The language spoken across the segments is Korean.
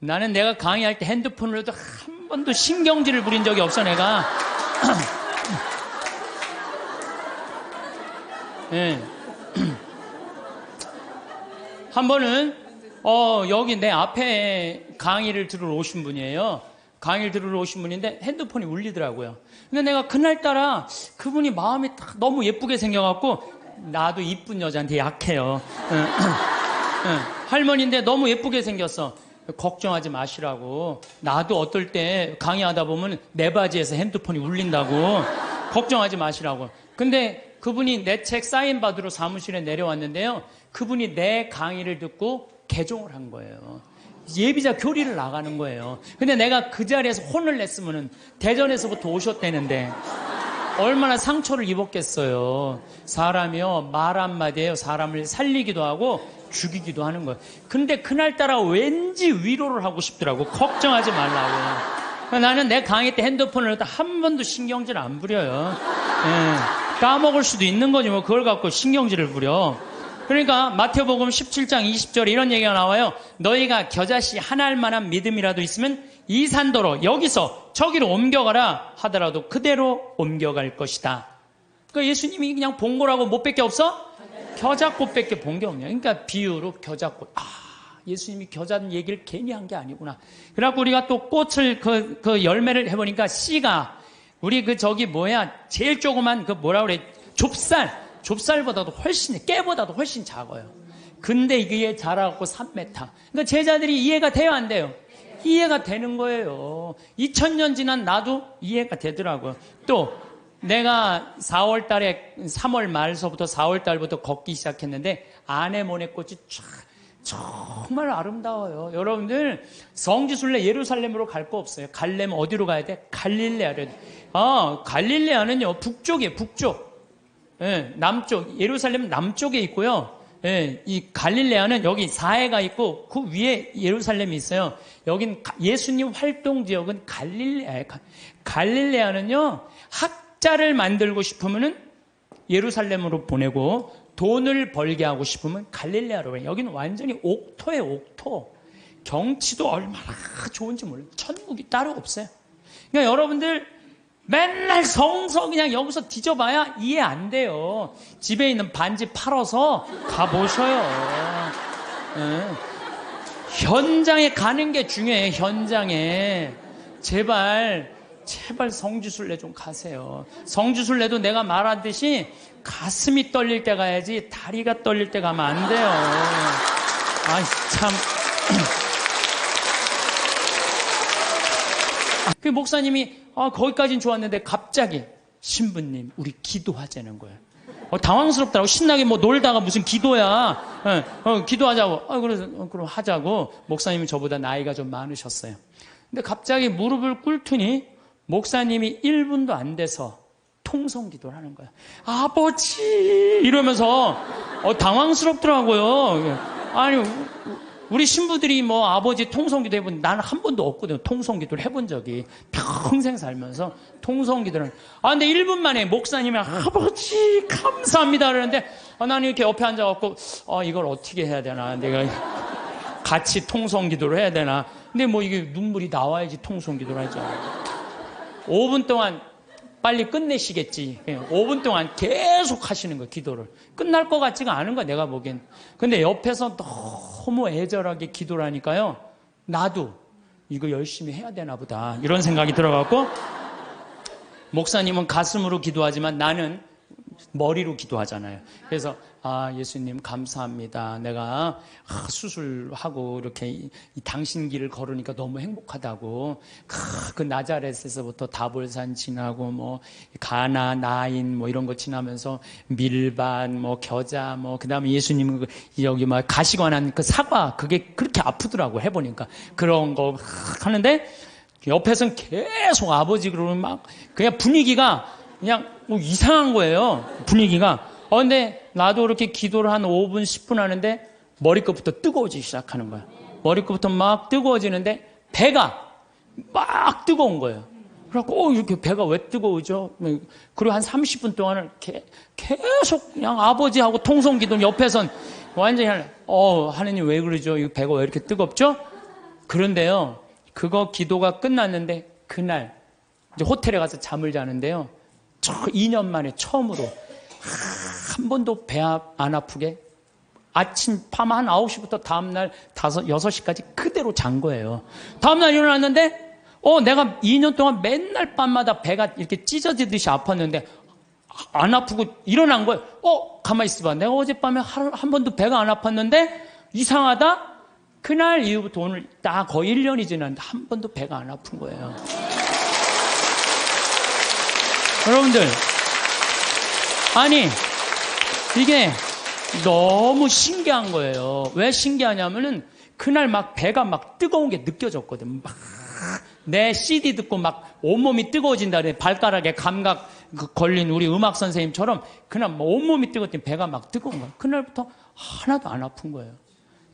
나는 내가 강의할 때 핸드폰으로도 한 번도 신경질을 부린 적이 없어, 내가. 네. 한 번은 여기 내 앞에 강의를 들으러 오신 분이에요. 강의를 들으러 오신 분인데 핸드폰이 울리더라고요. 근데 내가 그날따라 그분이 마음이 딱 너무 예쁘게 생겨갖고, 나도 이쁜 여자한테 약해요. 할머니인데 너무 예쁘게 생겼어. 걱정하지 마시라고. 나도 어떨 때 강의하다 보면 내 바지에서 핸드폰이 울린다고. 걱정하지 마시라고. 근데 그분이 내 책 사인 받으러 사무실에 내려왔는데요. 그분이 내 강의를 듣고 개종을 한 거예요. 예비자 교리를 나가는 거예요. 근데 내가 그 자리에서 혼을 냈으면은 대전에서부터 오셨다는데 얼마나 상처를 입었겠어요. 사람이요, 말 한마디에요, 사람을 살리기도 하고 죽이기도 하는 거예요. 근데 그날따라 왠지 위로를 하고 싶더라고. 걱정하지 말라고. 나는 내 강의 때 핸드폰을 한 번도 신경질 안 부려요. 까먹을 수도 있는 거지 뭐 그걸 갖고 신경질을 부려. 그러니까 마태복음 17장 20절에 이런 얘기가 나와요. 너희가 겨자씨 한 알만한 믿음이라도 있으면 이 산더러 여기서 저기로 옮겨가라 하더라도 그대로 옮겨갈 것이다. 그러니까 예수님이 그냥 본 거라고 못 뺄 게 없어? 겨자꽃밖에 본 게 없냐. 그러니까 비유로 겨자꽃. 예수님이 겨자는 얘기를 괜히 한 게 아니구나. 그래갖고 우리가 또 꽃을 그 열매를 해보니까 씨가 우리 제일 조그만 뭐라 그래, 좁쌀보다도 훨씬, 깨보다도 훨씬 작아요. 근데 이게 자라갖고 3m. 그러니까 제자들이 이해가 돼요, 안 돼요? 이해가 되는 거예요. 2000년 지난 나도 이해가 되더라고요. 또 내가 3월 말서부터 4월 달부터 걷기 시작했는데 아네모네 꽃이 정말 아름다워요. 여러분들 성지순례 예루살렘으로 갈 거 없어요. 가려면 어디로 가야 돼? 갈릴레아를. 갈릴레아는요 북쪽이에요. 북쪽. 남쪽. 예루살렘은 남쪽에 있고요. 이 갈릴레아는 여기 사해가 있고 그 위에 예루살렘이 있어요. 여긴 예수님 활동 지역은 갈릴레아예요. 갈릴레아는요 학자를 만들고 싶으면은 예루살렘으로 보내고 돈을 벌게 하고 싶으면 갈릴레아로 가요. 여기는 완전히 옥토예요, 옥토. 경치도 얼마나 좋은지 몰라요. 천국이 따로 없어요. 그러니까 여러분들 맨날 성서 그냥 여기서 뒤져봐야 이해 안 돼요. 집에 있는 반지 팔아서 가보셔요. 현장에 가는 게 중요해요. 현장에. 제발 성지순례 좀 가세요. 성지순례도 내가 말하듯이 가슴이 떨릴 때 가야지 다리가 떨릴 때 가면 안 돼요. 참. 그 목사님이 거기까지는 좋았는데 갑자기 신부님 우리 기도하자는 거예요. 당황스럽더라고. 신나게 놀다가 무슨 기도야. 기도하자고. 그래서 그럼 하자고. 목사님이 저보다 나이가 좀 많으셨어요. 근데 갑자기 무릎을 꿇더니 목사님이 1분도 안 돼서 통성 기도를 하는 거야. 아버지 이러면서 당황스럽더라고요. 아니 우리 신부들이 아버지 통성 기도 해본 나는 한 번도 없거든요. 통성 기도를 해본 적이 평생 살면서 통성 기도를. 근데 1분 만에 목사님이 아버지 감사합니다 그러는데 나는 이렇게 옆에 앉아갖고 이걸 어떻게 해야 되나, 내가 같이 통성 기도를 해야 되나. 근데 이게 눈물이 나와야지 통성 기도를 하죠. 5분 동안 빨리 끝내시겠지. 5분 동안 계속 하시는 거예요, 기도를. 끝날 것 같지가 않은 거야, 내가 보기엔. 근데 옆에서 너무 애절하게 기도를 하니까요, 나도 이거 열심히 해야 되나 보다, 이런 생각이 들어갖고, 목사님은 가슴으로 기도하지만 나는 머리로 기도하잖아요. 그래서 예수님 감사합니다. 내가 수술하고 이렇게 이 당신 길을 걸으니까 너무 행복하다고. 그 나자렛에서부터 다볼산 지나고 가나 나인 이런 거 지나면서 밀반 겨자 그다음에 예수님 여기 가시관한 그 사과, 그게 그렇게 아프더라고 해보니까. 그런 거 하는데 옆에서는 계속 아버지 그러면 그냥 분위기가 그냥 이상한 거예요, 분위기가. 근데 나도 그렇게 기도를 한 5분, 10분 하는데 머리끝부터 뜨거워지기 시작하는 거야. 머리끝부터 막 뜨거워지는데 배가 막 뜨거운 거예요. 그래갖고 이렇게 배가 왜 뜨거우죠? 그리고 한 30분 동안은 계속 그냥 아버지하고 통성기도 옆에선 완전히 하나님 왜 그러죠? 이 배가 왜 이렇게 뜨겁죠? 그런데요, 그거 기도가 끝났는데 그날 이제 호텔에 가서 잠을 자는데요, 2년 만에 처음으로 한 번도 배 안 아프게 아침 밤 한 9시부터 다음날 6시까지 그대로 잔 거예요. 다음날 일어났는데 내가 2년 동안 맨날 밤마다 배가 이렇게 찢어지듯이 아팠는데 안 아프고 일어난 거예요. 가만히 있어봐. 내가 어젯밤에 한 번도 배가 안 아팠는데 이상하다? 그날 이후부터 오늘 딱 거의 1년이 지났는데 한 번도 배가 안 아픈 거예요. 여러분들, 아니 이게 너무 신기한 거예요. 왜 신기하냐면은 그날 막 배가 막 뜨거운 게 느껴졌거든. 막 내 CD 듣고 막 온몸이 뜨거워진다 그래. 발가락에 감각 걸린 우리 음악 선생님처럼 그날 막 온몸이 뜨거웠더니 배가 막 뜨거운 거야. 그날부터 하나도 안 아픈 거예요.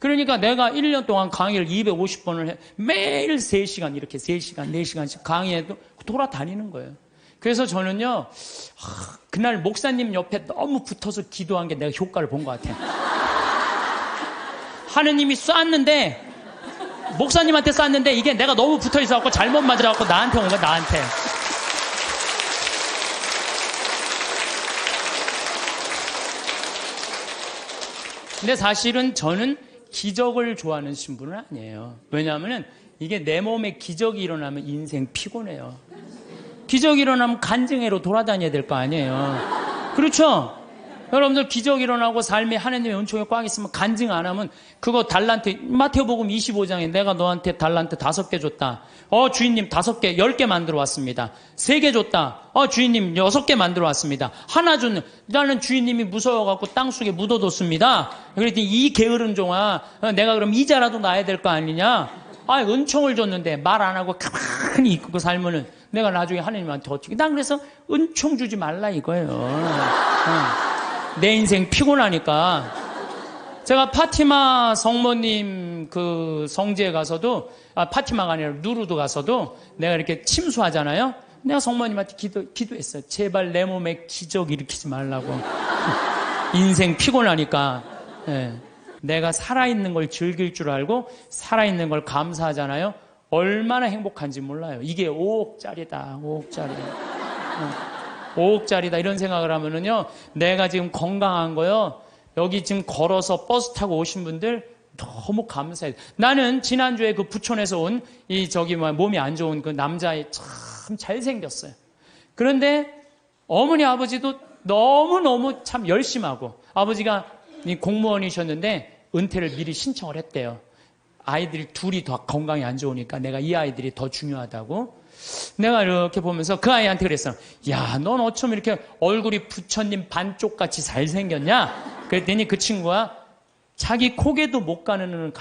그러니까 내가 1년 동안 강의를 250번을 해. 매일 3시간 이렇게 3시간, 4시간씩 강의해도 돌아다니는 거예요. 그래서 저는요, 그날 목사님 옆에 너무 붙어서 기도한 게 내가 효과를 본 것 같아요. 하느님이 쐈는데, 목사님한테 쐈는데 이게 내가 너무 붙어 있어갖고 잘못 맞아갖고 나한테 온 거야, 나한테. 근데 사실은 저는 기적을 좋아하는 신분은 아니에요. 왜냐하면 이게 내 몸에 기적이 일어나면 인생 피곤해요. 기적이 일어나면 간증회로 돌아다녀야 될 거 아니에요. 그렇죠? 여러분들 기적이 일어나고 삶에 하나님의 은총에 꽉 있으면 간증 안 하면 그거 달란트, 마태복음 25장에 내가 너한테 달란트 5개 줬다. 주인님 5개, 10개 만들어 왔습니다. 3개 줬다. 주인님 6개 만들어 왔습니다. 하나 줬는, 나는 주인님이 무서워갖고 땅속에 묻어뒀습니다. 그랬더니 이 게으른 종아, 내가 그럼 이자라도 놔야 될 거 아니냐? 은총을 줬는데 말 안 하고 가만히 있고 살면은 내가 나중에 하나님한테 어떻게, 난 그래서 은총 주지 말라 이거예요. 내 인생 피곤하니까. 제가 파티마 성모님 그 성지에 가서도, 파티마가 아니라 누르드 가서도 내가 이렇게 침수하잖아요. 내가 성모님한테 기도했어요. 제발 내 몸에 기적 일으키지 말라고. 인생 피곤하니까. 네. 내가 살아있는 걸 즐길 줄 알고 살아있는 걸 감사하잖아요. 얼마나 행복한지 몰라요. 이게 5억짜리다, 5억짜리. 5억짜리다 이런 생각을 하면은요, 내가 지금 건강한 거요, 여기 지금 걸어서 버스 타고 오신 분들 너무 감사해요. 나는 지난주에 그 부촌에서 온 몸이 안 좋은 그 남자애 참 잘생겼어요. 그런데 어머니 아버지도 너무너무 참 열심하고, 아버지가 공무원이셨는데 은퇴를 미리 신청을 했대요. 아이들이 둘이 더 건강이 안 좋으니까 내가 이 아이들이 더 중요하다고. 내가 이렇게 보면서 그 아이한테 그랬어. 야, 넌 어쩜 이렇게 얼굴이 부처님 반쪽같이 잘생겼냐? 그랬더니 그 친구가 자기 고개도 못 가누는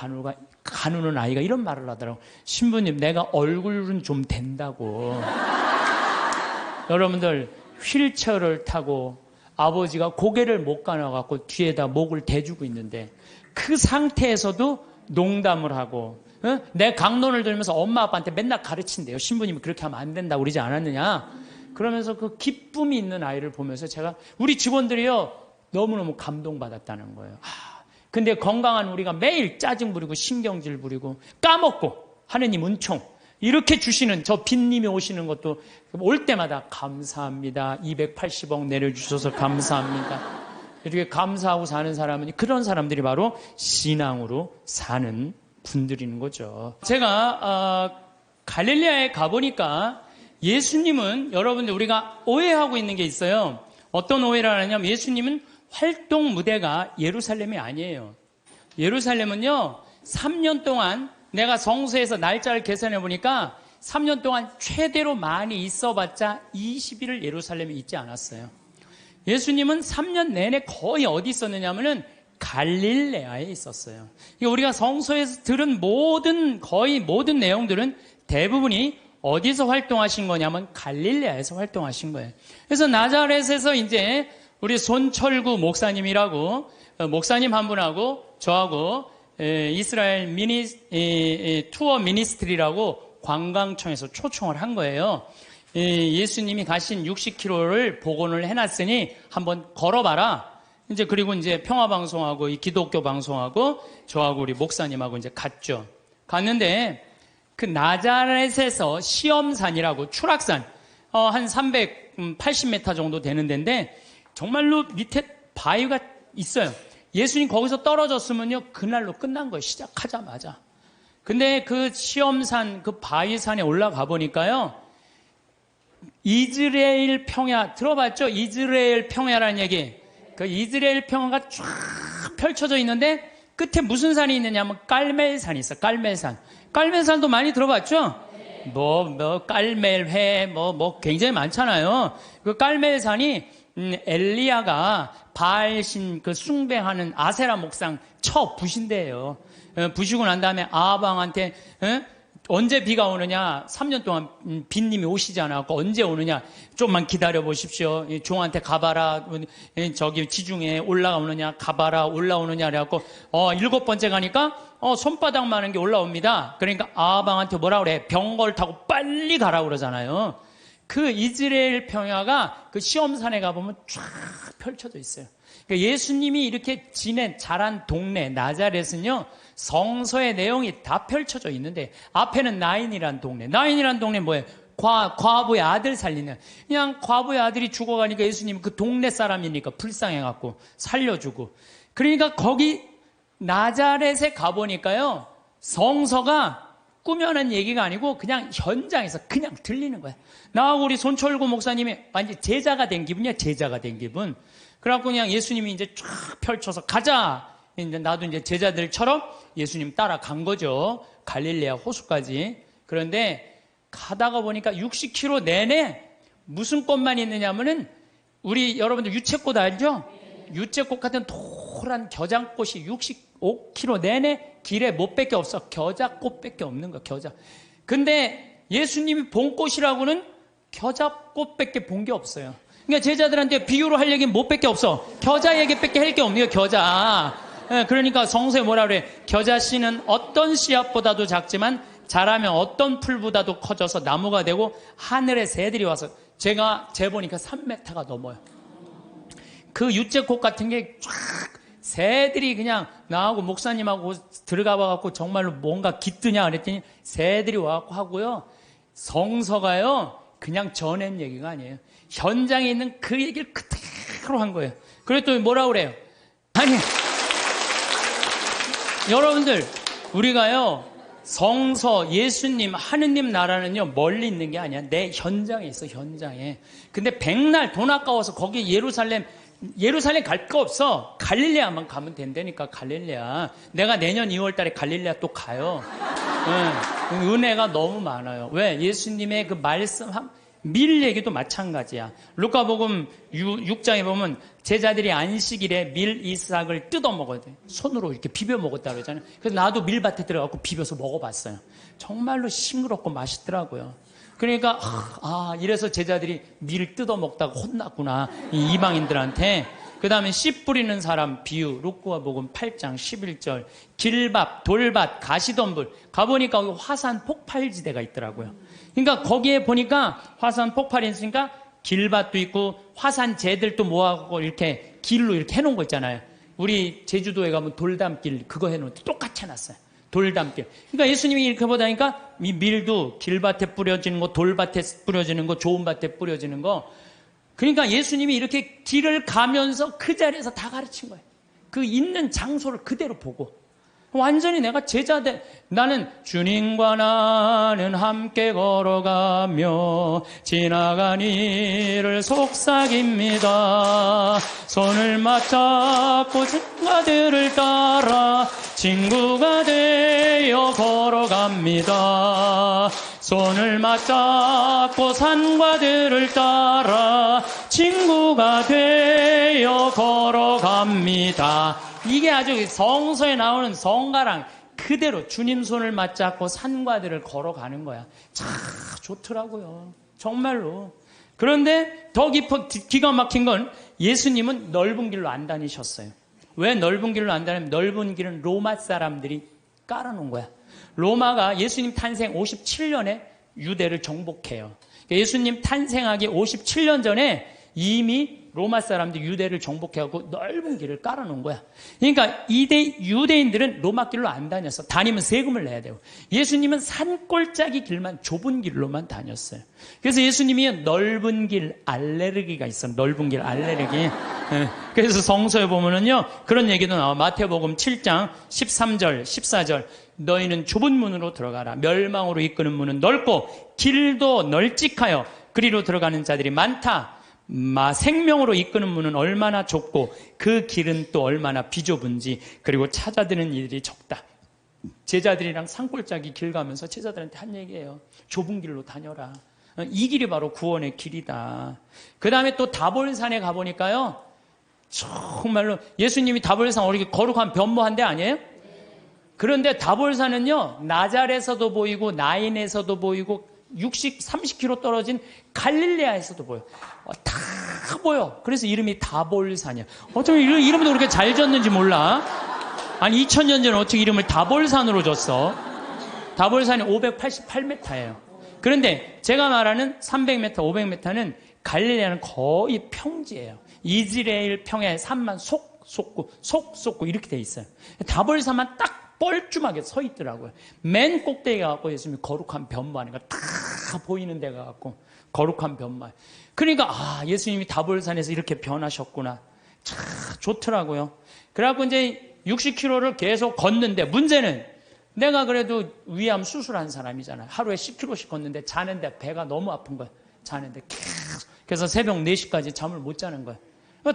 가누는 아이가 이런 말을 하더라고. 신부님, 내가 얼굴은 좀 된다고. 여러분들, 휠체어를 타고 아버지가 고개를 못 가눠갖고 뒤에다 목을 대주고 있는데 그 상태에서도 농담을 하고, 내 강론을 들으면서 엄마 아빠한테 맨날 가르친대요. 신부님이 그렇게 하면 안 된다고 그러지 않았느냐. 그러면서 그 기쁨이 있는 아이를 보면서 제가, 우리 직원들이요, 너무너무 감동받았다는 거예요. 근데 건강한 우리가 매일 짜증 부리고 신경질 부리고 까먹고 하느님 은총 이렇게 주시는 저 빈님이 오시는 것도 올 때마다 감사합니다. 280억 내려주셔서 감사합니다. 이렇게 감사하고 사는 사람은, 그런 사람들이 바로 신앙으로 사는 분들인 거죠. 제가 갈릴리아에 가보니까 예수님은, 여러분들 우리가 오해하고 있는 게 있어요. 어떤 오해를 하냐면 예수님은 활동 무대가 예루살렘이 아니에요. 예루살렘은요, 3년 동안 내가 성소에서 날짜를 계산해 보니까 3년 동안 최대로 많이 있어봤자 20일을 예루살렘에 있지 않았어요. 예수님은 3년 내내 거의 어디 있었느냐면은 갈릴레아에 있었어요. 우리가 성서에서 들은 거의 모든 내용들은 대부분이 어디서 활동하신 거냐면 갈릴레아에서 활동하신 거예요. 그래서 나자렛에서 이제 우리 손철구 목사님이라고 목사님 한 분하고 저하고 이스라엘 투어 미니스트리라고 관광청에서 초청을 한 거예요. 예수님이 가신 60km를 복원을 해놨으니 한번 걸어봐라. 이제 그리고 이제 평화방송하고 이 기독교 방송하고 저하고 우리 목사님하고 이제 갔죠. 갔는데 그 나자렛에서 시험산이라고 추락산 한 380m 정도 되는 데인데 정말로 밑에 바위가 있어요. 예수님 거기서 떨어졌으면요 그날로 끝난 거예요. 시작하자마자. 근데 그 시험산 그 바위산에 올라가 보니까요 이스라엘 평야 들어봤죠? 이스라엘 평야라는 얘기. 그 이스라엘 평야가 쫙 펼쳐져 있는데 끝에 무슨 산이 있느냐면 깔멜산이 있어. 깔멜산. 깔멜산도 많이 들어봤죠? 깔멜회 굉장히 많잖아요. 그 깔멜산이 엘리야가 바알신 그 숭배하는 아세라 목상 쳐 부신대요. 부시고 난 다음에 아방한테 언제 비가 오느냐? 3년 동안 빈님이 오시지 않았고 언제 오느냐? 좀만 기다려 보십시오. 종한테 가봐라. 저기 지중해 올라오느냐? 가봐라. 올라오느냐? 그래갖고 7번째 가니까 손바닥 많은 게 올라옵니다. 그러니까 아방한테 뭐라 그래? 병걸 타고 빨리 가라 그러잖아요. 그 이스라엘 평야가 그 시험산에 가보면 쫙 펼쳐져 있어요. 그러니까 예수님이 이렇게 자란 동네 나자렛은요 성서의 내용이 다 펼쳐져 있는데 앞에는 나인이란 동네. 나인이란 동네 뭐예요? 과부의 아들 살리는. 그냥 과부의 아들이 죽어가니까 예수님은 그 동네 사람이니까 불쌍해갖고 살려주고. 그러니까 거기 나자렛에 가보니까요 성서가 꾸며낸 얘기가 아니고 그냥 현장에서 그냥 들리는 거야. 나하고 우리 손철구 목사님이 완전 제자가 된 기분이야. 제자가 된 기분. 그래갖고 그냥 예수님이 이제 쫙 펼쳐서 가자. 이제 나도 이제 제자들처럼 예수님 따라간 거죠. 갈릴레아 호수까지. 그런데 가다가 보니까 60km 내내 무슨 꽃만 있느냐면은 우리 여러분들 유채꽃 알죠? 유채꽃 같은 노란 겨장꽃이 65km 내내 길에 못밖에 없어. 겨자꽃밖에 없는 거야. 겨자. 근데 예수님이 본 꽃이라고는 겨자꽃밖에 본 게 없어요. 그러니까 제자들한테 비유로 할 얘기는 못밖에 없어. 겨자 얘기밖에 할 게 없네요. 겨자. 그러니까 성서에 뭐라 그래? 겨자 씨는 어떤 씨앗보다도 작지만 자라면 어떤 풀보다도 커져서 나무가 되고 하늘의 새들이 와서 제가 재보니까 3m가 넘어요. 그 유채꽃 같은 게 쫙 새들이 그냥 나하고 목사님하고 들어가 봐갖고 정말로 뭔가 깃드냐 그랬더니 새들이 와갖고 하고요. 성서가요 그냥 전한 얘기가 아니에요. 현장에 있는 그 얘기를 그대로 한 거예요. 그랬더니 뭐라 그래요? 아니 여러분들 우리가요 성서 예수님 하느님 나라는요 멀리 있는 게 아니야. 내 현장에 있어. 현장에. 근데 백날 돈 아까워서 거기 예루살렘 갈 거 없어. 갈릴레아만 가면 된다니까. 갈릴레아. 내가 내년 2월 달에 갈릴레아 또 가요. 은혜가 너무 많아요. 왜? 예수님의 그 말씀 밀 얘기도 마찬가지야. 루카복음 6장에 보면 제자들이 안식일에 밀 이삭을 뜯어 먹어야 돼. 손으로 이렇게 비벼 먹었다 그러잖아요. 그래서 나도 밀밭에 들어가고 비벼서 먹어봤어요. 정말로 싱그럽고 맛있더라고요. 그러니까 이래서 제자들이 밀 뜯어 먹다가 혼났구나. 이 이방인들한테. 그 다음에 씨 뿌리는 사람 비유 루카복음 8장 11절 길밥, 돌밭, 가시덤불 가보니까 거기 화산 폭발지대가 있더라고요. 그러니까 거기에 보니까 화산 폭발이 있으니까 길밭도 있고 화산재들도 모아갖고 이렇게 길로 이렇게 해놓은 거 있잖아요. 우리 제주도에 가면 돌담길 그거 해놓은 똑같이 해놨어요. 돌담길. 그러니까 예수님이 이렇게 보다니까 이 밀도 길밭에 뿌려지는 거, 돌밭에 뿌려지는 거, 좋은 밭에 뿌려지는 거. 그러니까 예수님이 이렇게 길을 가면서 그 자리에서 다 가르친 거예요. 그 있는 장소를 그대로 보고. 완전히 내가 제자들, 나는 주님과 나는 함께 걸어가며 지나간 이를 속삭입니다. 손을 맞잡고 친구들을 따라 친구가 되어 걸어갑니다. 손을 맞잡고 산과 들을 따라 친구가 되어 걸어갑니다. 이게 아주 성서에 나오는 성가랑 그대로 주님 손을 맞잡고 산과 들을 걸어가는 거야. 참 좋더라고요. 정말로. 그런데 더 기가 막힌 건 예수님은 넓은 길로 안 다니셨어요. 왜 넓은 길로 안 다니면 넓은 길은 로마 사람들이 깔아놓은 거야. 로마가 예수님 탄생 57년에 유대를 정복해요. 예수님 탄생하기 57년 전에 이미 로마 사람들이 유대를 정복해갖고 넓은 길을 깔아놓은 거야. 그러니까 유대인들은 로마 길로 안 다녔어. 다니면 세금을 내야 되고. 예수님은 산골짜기 길만, 좁은 길로만 다녔어요. 그래서 예수님이 넓은 길 알레르기가 있어. 넓은 길 알레르기. 그래서 성서에 보면은요, 그런 얘기도 나와. 마태복음 7장 13절, 14절. 너희는 좁은 문으로 들어가라. 멸망으로 이끄는 문은 넓고 길도 널찍하여 그리로 들어가는 자들이 많다. 생명으로 이끄는 문은 얼마나 좁고 그 길은 또 얼마나 비좁은지, 그리고 찾아드는 이들이 적다. 제자들이랑 산골짜기 길 가면서 제자들한테 한 얘기예요. 좁은 길로 다녀라. 이 길이 바로 구원의 길이다. 그 다음에 또 다볼산에 가보니까요, 정말로 예수님이 다볼산 어떻게 거룩한 변모한 데 아니에요? 그런데 다볼산은요, 나잘에서도 보이고 나인에서도 보이고 30km 떨어진 갈릴레아에서도 보여. 다 보여. 그래서 이름이 다볼산이야. 어쩌면 이름도 그렇게 잘 졌는지 몰라. 아니 2000년 전에 어떻게 이름을 다볼산으로 줬어? 다볼산이 588m예요. 그런데 제가 말하는 300m, 500m는 갈릴레아는 거의 평지예요. 이스라엘 평야의 산만 속 솟고 이렇게 돼 있어요. 다볼산만 딱 뻘쭘하게 서 있더라고요. 맨 꼭대기에 가고 예수님이 거룩한 변모하니까 다 보이는 데가 갖고 거룩한 변모. 그러니까 예수님이 다볼산에서 이렇게 변하셨구나. 참 좋더라고요. 그래갖고 이제 60km를 계속 걷는데, 문제는 내가 그래도 위암 수술한 사람이잖아요. 하루에 10km씩 걷는데 자는데 배가 너무 아픈 거예요. 자는데 계속. 그래서 새벽 4시까지 잠을 못 자는 거예요.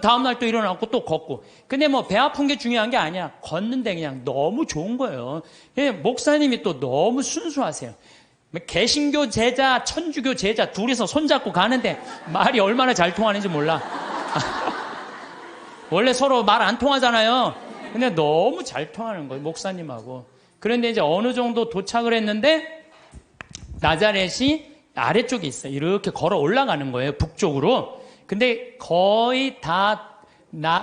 다음날 또 일어나고 또 걷고. 근데 뭐 배 아픈 게 중요한 게 아니야. 걷는데 그냥 너무 좋은 거예요. 목사님이 또 너무 순수하세요. 개신교 제자, 천주교 제자 둘이서 손잡고 가는데 말이 얼마나 잘 통하는지 몰라. 원래 서로 말 안 통하잖아요. 근데 너무 잘 통하는 거예요, 목사님하고. 그런데 이제 어느 정도 도착을 했는데 나자렛이 아래쪽에 있어요. 이렇게 걸어 올라가는 거예요, 북쪽으로. 근데 거의 다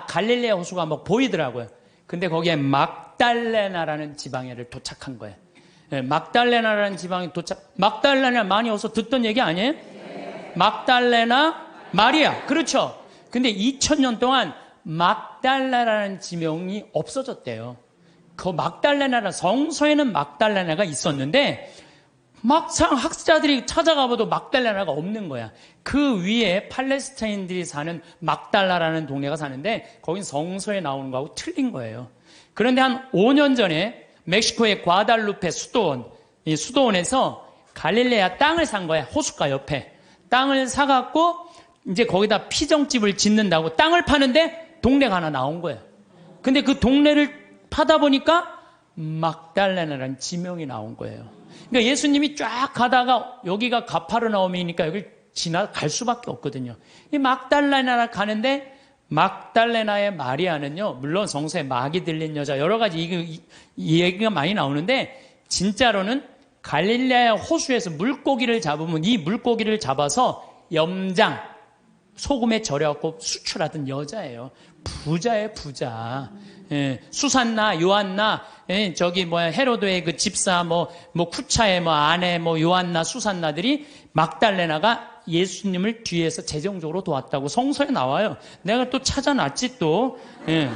갈릴레아 호수가 막 보이더라고요. 근데 거기에 막달레나라는 지방에를 도착한 거예요. 네, 막달레나라는 지방에 막달레나 많이 어서 듣던 얘기 아니에요? 네. 막달레나 마리아. 그렇죠. 근데 2000년 동안 막달레나라는 지명이 없어졌대요. 그 막달레나라, 성서에는 막달레나가 있었는데 막상 학자들이 찾아가봐도 막달레나가 없는 거야. 그 위에 팔레스타인들이 사는 막달라라는 동네가 사는데 거긴 성서에 나오는 거하고 틀린 거예요. 그런데 한 5년 전에 멕시코의 과달루페 이 수도원에서 갈릴레아 땅을 산 거야. 호숫가 옆에. 땅을 사갖고 이제 거기다 피정집을 짓는다고 땅을 파는데 동네가 하나 나온 거예요. 근데 그 동네를 파다 보니까 막달레나라는 지명이 나온 거예요. 그러니까 예수님이 쫙 가다가 여기가 가파르나움이니까 여기 지나갈 수밖에 없거든요. 이 막달레나 가는데 막달레나의 마리아는요, 물론 성서에 막이 들린 여자 여러 가지 이 얘기가 많이 나오는데 진짜로는 갈릴레아 호수에서 물고기를 잡으면 이 물고기를 잡아서 염장 소금에 절여갖고 수출하던 여자예요. 부자예요, 부자. 예, 수산나, 요한나, 예, 헤로드의 그 집사, 쿠차의 아내, 요한나, 수산나들이 막달레나가 예수님을 뒤에서 재정적으로 도왔다고 성서에 나와요. 내가 또 찾아놨지 또. 예,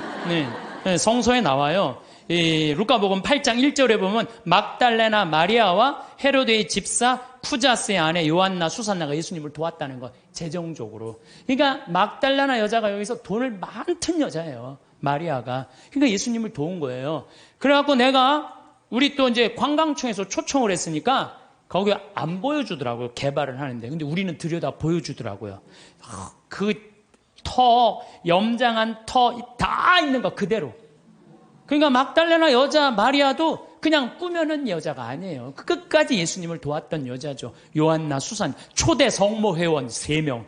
성서에 나와요. 루카복음 8장 1절에 보면 막달레나 마리아와 헤로드의 집사 쿠자스의 아내 요한나, 수산나가 예수님을 도왔다는 거, 재정적으로. 그러니까 막달레나 여자가 여기서 돈을 많던 여자예요. 마리아가. 그러니까 예수님을 도운 거예요. 그래갖고 우리 또 이제 관광청에서 초청을 했으니까 거기 안 보여주더라고요. 개발을 하는데. 근데 우리는 들여다 보여주더라고요. 그 염장한 다 있는 거 그대로. 그러니까 막달레나 여자 마리아도 그냥 꾸며낸 여자가 아니에요. 끝까지 예수님을 도왔던 여자죠. 요한나, 수산, 초대 성모회원 3명.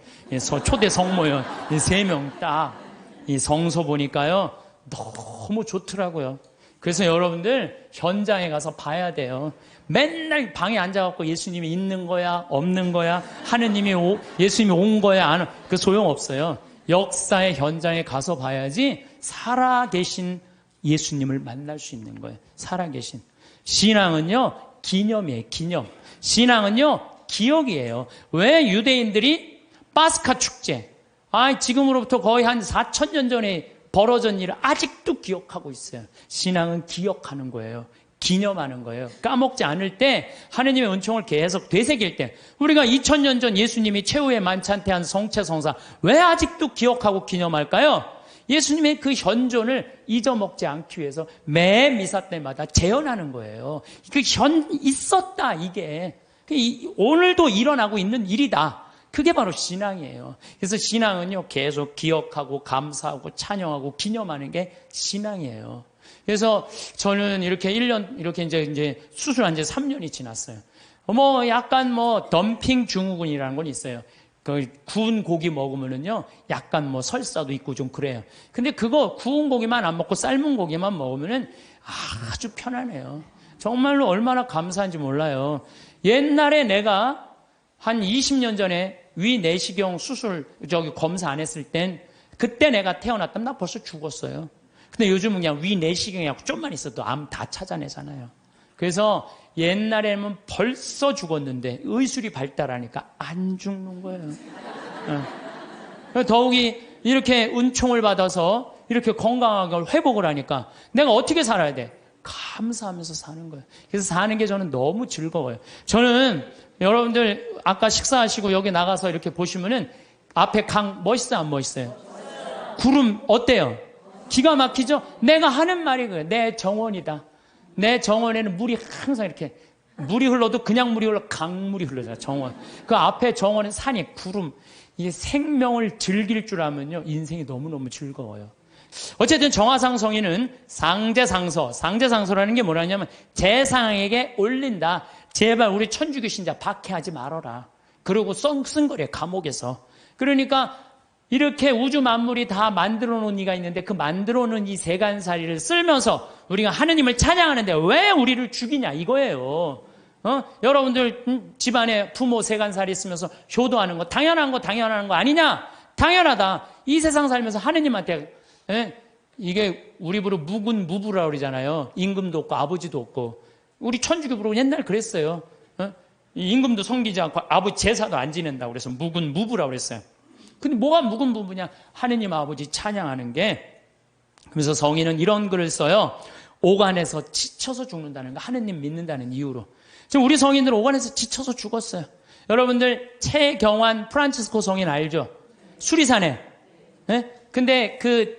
초대 성모회원 3명 딱. 이 성서 보니까요, 너무 좋더라고요. 그래서 여러분들 현장에 가서 봐야 돼요. 맨날 방에 앉아갖고 예수님이 있는 거야, 없는 거야, 예수님이 온 거야, 안 온, 그 소용없어요. 역사의 현장에 가서 봐야지 살아계신 예수님을 만날 수 있는 거예요. 살아계신. 신앙은요, 기념이에요, 기념. 신앙은요, 기억이에요. 왜 유대인들이 파스카 축제, 지금으로부터 거의 한 4,000년 전에 벌어진 일을 아직도 기억하고 있어요. 신앙은 기억하는 거예요. 기념하는 거예요. 까먹지 않을 때 하느님의 은총을 계속 되새길 때 우리가 2000년 전 예수님이 최후의 만찬 때 한 성체성사 왜 아직도 기억하고 기념할까요? 예수님의 그 현존을 잊어먹지 않기 위해서 매 미사 때마다 재현하는 거예요. 있었다 이게 오늘도 일어나고 있는 일이다. 그게 바로 신앙이에요. 그래서 신앙은요 계속 기억하고 감사하고 찬양하고 기념하는 게 신앙이에요. 그래서 저는 이렇게 1년 이렇게 이제 수술한 지 3년이 지났어요. 약간 덤핑 증후군이라는 건 있어요. 그 구운 고기 먹으면은요 약간 설사도 있고 좀 그래요. 근데 그거 구운 고기만 안 먹고 삶은 고기만 먹으면은 아주 편안해요. 정말로 얼마나 감사한지 몰라요. 옛날에 내가 한 20년 전에 위 내시경 수술 검사 안 했을 땐 그때 내가 태어났다면 나 벌써 죽었어요. 근데 요즘은 그냥 위 내시경이하고 좀만 있어도 암 다 찾아내잖아요. 그래서 옛날에는 벌써 죽었는데 의술이 발달하니까 안 죽는 거예요. 더욱이 이렇게 은총을 받아서 이렇게 건강하게 회복을 하니까 내가 어떻게 살아야 돼? 감사하면서 사는 거예요. 그래서 사는 게 저는 너무 즐거워요. 저는 여러분들 아까 식사하시고 여기 나가서 이렇게 보시면은 앞에 강 멋있어요, 안 멋있어요? 구름 어때요? 기가 막히죠? 내가 하는 말이 그래요. 내 정원이다. 내 정원에는 물이 항상 이렇게 물이 흘러도 그냥 물이 흘러 강물이 흘러잖아요. 정원. 그 앞에 정원은 산이 구름. 이게 생명을 즐길 줄 알면요 인생이 너무너무 즐거워요. 어쨌든 정화상성인은 상제상서라는 게 뭐라냐면 재상에게 올린다. 제발 우리 천주교 신자 박해하지 말아라. 그러고 쓴거래요 감옥에서. 그러니까 이렇게 우주 만물이 다 만들어 놓은 이가 있는데 그 만들어 놓은 이 세간살이를 쓸면서 우리가 하느님을 찬양하는데 왜 우리를 죽이냐 이거예요. 여러분들 집안에 부모 세간살이 있으면서 효도하는 거 당연한 거 아니냐? 당연하다. 이 세상 살면서 하느님한테 이게 우리 부로 무분무부라고 그러잖아요. 임금도 없고 아버지도 없고. 우리 천주교 부로 옛날 그랬어요. 임금도 섬기지 않고 아버지 제사도 안 지낸다고 그래서 무분무부라고 그랬어요. 근데 뭐가 무분무부냐? 하느님 아버지 찬양하는 게. 그래서 성인은 이런 글을 써요. 오간에서 지쳐서 죽는다는 거. 하느님 믿는다는 이유로. 지금 우리 성인들은 오간에서 지쳐서 죽었어요. 여러분들 최경환 프란치스코 성인 알죠? 수리산에. 근데 그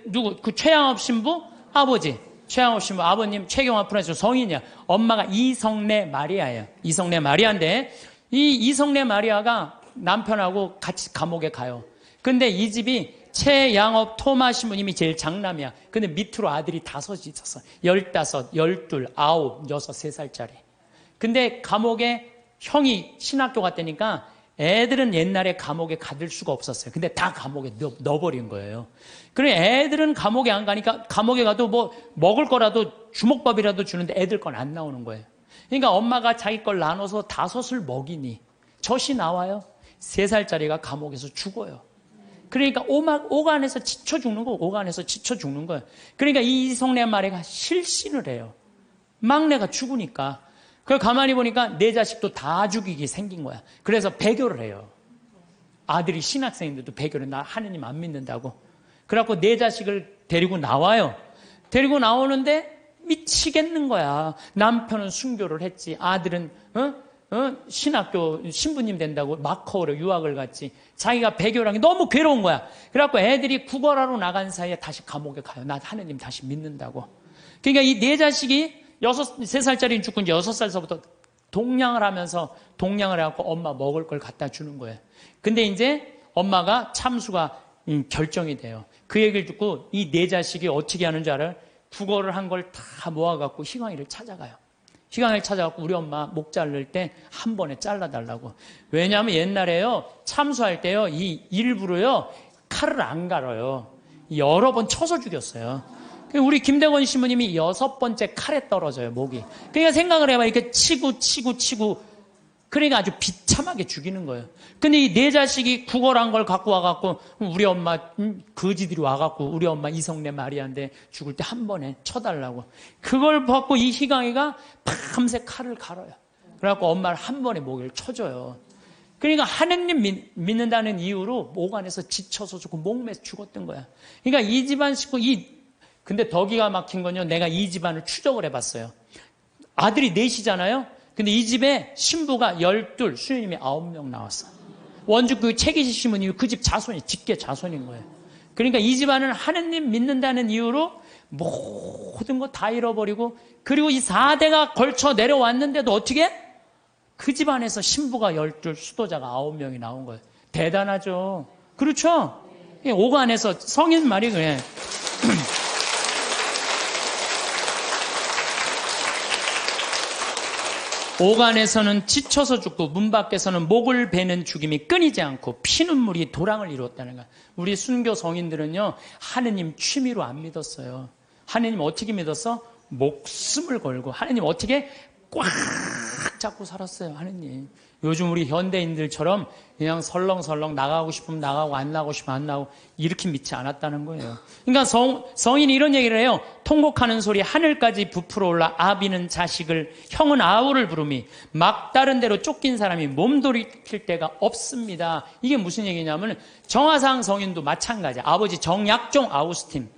최양업 신부 아버지. 최양업 신부 아버님 최경환 프란치스코 성인이야. 엄마가 이성래 마리아예요. 이성래 마리아인데 이 이성래 마리아가 남편하고 같이 감옥에 가요. 근데 이 집이 최양업 토마 신부님이 제일 장남이야. 근데 밑으로 아들이 5이 있었어. 15, 12, 9, 6, 3살짜리. 근데 감옥에 형이 신학교 갔다니까 애들은 옛날에 감옥에 가둘 수가 없었어요. 근데 다 감옥에 넣어버린 거예요. 그래 애들은 감옥에 안 가니까 감옥에 가도 먹을 거라도 주먹밥이라도 주는데 애들 건 안 나오는 거예요. 그러니까 엄마가 자기 걸 나눠서 5을 먹이니 젖이 나와요. 3살짜리가 감옥에서 죽어요. 그러니까 오간에서 지쳐 죽는 거예요. 오간에서 지쳐 죽는 거예요. 그러니까 이 이성래 마리아가 실신을 해요. 막내가 죽으니까. 그걸 가만히 보니까 내 자식도 다 죽이게 생긴 거야. 그래서 배교를 해요. 아들이 신학생인데도 배교를 나 하느님 안 믿는다고. 그래갖고 내 자식을 데리고 나와요. 데리고 나오는데 미치겠는 거야. 남편은 순교를 했지. 아들은 신학교 신부님 된다고 마커로 유학을 갔지. 자기가 배교를 한 게 너무 괴로운 거야. 그래갖고 애들이 구걸하러 나간 사이에 다시 감옥에 가요. 나 하느님 다시 믿는다고. 그러니까 이 내 자식이 3살짜리는 죽고 이제 6살서부터 동냥을 하면서 동냥을 해갖고 엄마 먹을 걸 갖다 주는 거예요. 근데 이제 엄마가 참수가 결정이 돼요. 그 얘기를 듣고 이 내 자식이 어떻게 하는 줄 알아요? 구걸을 한 걸 다 모아갖고 희광이를 찾아가요. 희광이를 찾아갖고 우리 엄마 목 자를 때 한 번에 잘라달라고. 왜냐하면 옛날에요 참수할 때요 이 일부러요 칼을 안 갈아요. 여러 번 쳐서 죽였어요. 우리 김대건 신부님이 6번째 칼에 떨어져요, 목이. 그러니까 생각을 해봐. 이렇게 치고. 그러니까 아주 비참하게 죽이는 거예요. 근데 이 내 자식이 구걸한 걸 갖고 와갖고, 우리 엄마, 거지들이 와갖고, 우리 엄마 이성래 마리아인데 죽을 때 한 번에 쳐달라고. 그걸 받고 이 희광이가 밤새 칼을 갈아요. 그래갖고 엄마를 한 번에 목을 쳐줘요. 그러니까 하느님 믿는다는 이유로 오간에서 지쳐서 죽고 목매서 죽었던 거야. 그러니까 이 집안 식구, 근데 더 기가 막힌 건요, 내가 이 집안을 추적을 해봤어요. 아들이 넷이잖아요? 근데 이 집에 신부가 12, 수녀님이 9명 나왔어. 원주 그 최기시 신부님이 그 집 자손이, 직계 자손인 거예요. 그러니까 이 집안은 하느님 믿는다는 이유로 모든 거 다 잃어버리고, 그리고 이 4대가 걸쳐 내려왔는데도 어떻게? 그 집안에서 신부가 12, 수도자가 9명이 나온 거예요. 대단하죠? 그렇죠? 오간에서 성인 말이 그래. 오간에서는 지쳐서 죽고 문 밖에서는 목을 베는 죽임이 끊이지 않고 피눈물이 도랑을 이루었다는 거야. 우리 순교 성인들은요, 하느님 취미로 안 믿었어요. 하느님 어떻게 믿었어? 목숨을 걸고 하느님 어떻게 꽉 잡고 살았어요. 하느님. 요즘 우리 현대인들처럼 그냥 설렁설렁 나가고 싶으면 나가고 안 나가고 싶으면 안 나가고 이렇게 믿지 않았다는 거예요. 그러니까 성인이 이런 얘기를 해요. 통곡하는 소리 하늘까지 부풀어 올라 아비는 자식을, 형은 아우를 부르미 막다른 대로 쫓긴 사람이 몸돌이킬 데가 없습니다. 이게 무슨 얘기냐면 정화상 성인도 마찬가지야. 아버지 정약종 아우스틴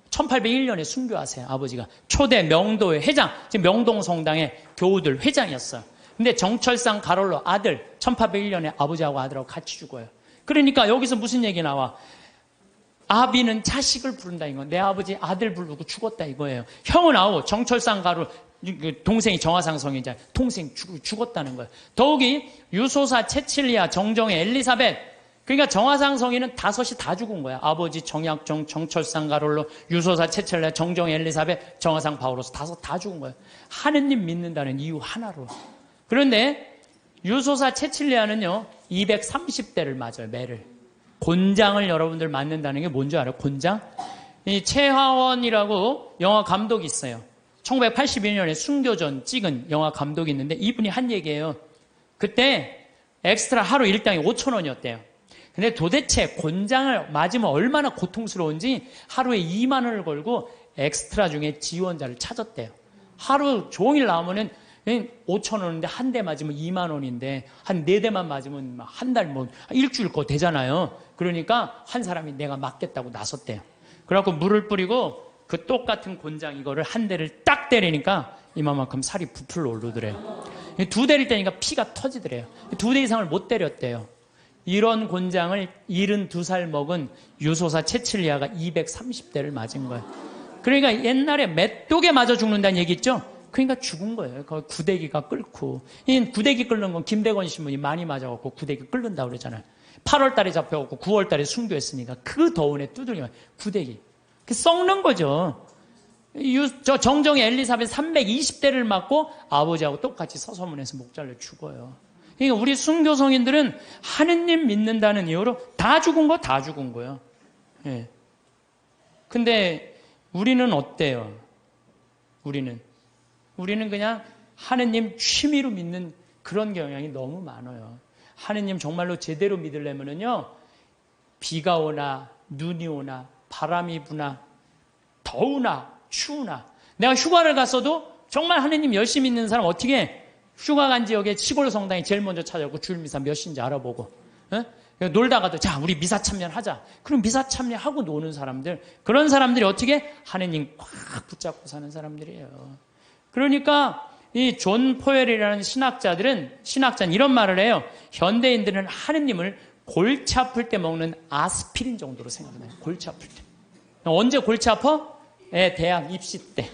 1801년에 순교하세요. 아버지가 초대 명도회 회장, 지금 명동 성당의 교우들 회장이었어요. 근데 정철상 가롤로 아들 1801년에 아버지하고 아들하고 같이 죽어요. 그러니까 여기서 무슨 얘기 나와? 아비는 자식을 부른다 이거. 내 아버지 아들 부르고 죽었다 이거예요. 형은 아우 정철상 가롤 동생이 정화상 성인자 동생 죽었다는 거예요. 더욱이 유소사 체칠리아 정정의 엘리사벳, 그러니까 정화상 성인은 5이 다 죽은 거야. 아버지 정약종, 정철상 가롤로, 유소사 체칠리아, 정정의 엘리사벳, 정화상 바오로스 5 다 죽은 거예요. 하느님 믿는다는 이유 하나로. 그런데 유소사 체칠리아는요 230대를 맞아요. 매를. 곤장을 여러분들 맞는다는 게 뭔지 알아요? 곤장? 이 최하원이라고 영화 감독이 있어요. 1982년에 순교전 찍은 영화 감독이 있는데 이분이 한 얘기예요. 그때 엑스트라 하루 일당이 5,000원이었대요. 근데 도대체 곤장을 맞으면 얼마나 고통스러운지 하루에 2만 원을 걸고 엑스트라 중에 지원자를 찾았대요. 하루 종일 나오면은 5,000원인데 한 대 맞으면 2만 원인데 한 4대만 맞으면 한 달 뭐 일주일 거 되잖아요. 그러니까 한 사람이 내가 맞겠다고 나섰대요. 그래갖고 물을 뿌리고 그 똑같은 곤장 이거를 한 대를 딱 때리니까 이만큼 살이 부풀러 오르더래요. 2대를 때리니까 피가 터지더래요. 2대 이상을 못 때렸대요. 이런 곤장을 72살 먹은 유소사 체칠리아가 230대를 맞은 거예요. 그러니까 옛날에 메뚜기에 맞아 죽는다는 얘기 있죠? 그러니까 죽은 거예요. 그 구데기가 끓고. 이 구데기 끓는 건 김대건 신부님 많이 맞아갖고 구데기 끓는다고 그러잖아요. 8월 달에 잡혀갖고 9월 달에 순교했으니까 그 더운에 두들기면 구데기. 썩는 거죠. 저 정정의 엘리사벳 320대를 맞고 아버지하고 똑같이 서서문에서 목 잘려 죽어요. 그러니까 우리 순교 성인들은 하느님 믿는다는 이유로 다 죽은 거예요. 예. 근데 우리는 어때요? 우리는 그냥 하느님 취미로 믿는 그런 경향이 너무 많아요. 하느님 정말로 제대로 믿으려면요, 비가 오나 눈이 오나 바람이 부나 더우나 추우나, 내가 휴가를 갔어도 정말 하느님 열심히 믿는 사람 어떻게 해? 휴가 간 지역에 시골 성당이 제일 먼저 찾아오고 주일 미사 몇 시인지 알아보고, 놀다가도 자 우리 미사 참여하자. 그럼 미사 참여하고 노는 사람들, 그런 사람들이 어떻게 하느님 꽉 붙잡고 사는 사람들이에요. 그러니까 이 존 포웰이라는 신학자는 이런 말을 해요. 현대인들은 하느님을 골치 아플 때 먹는 아스피린 정도로 생각해요. 골치 아플 때. 언제 골치 아파? 대학 입시 때.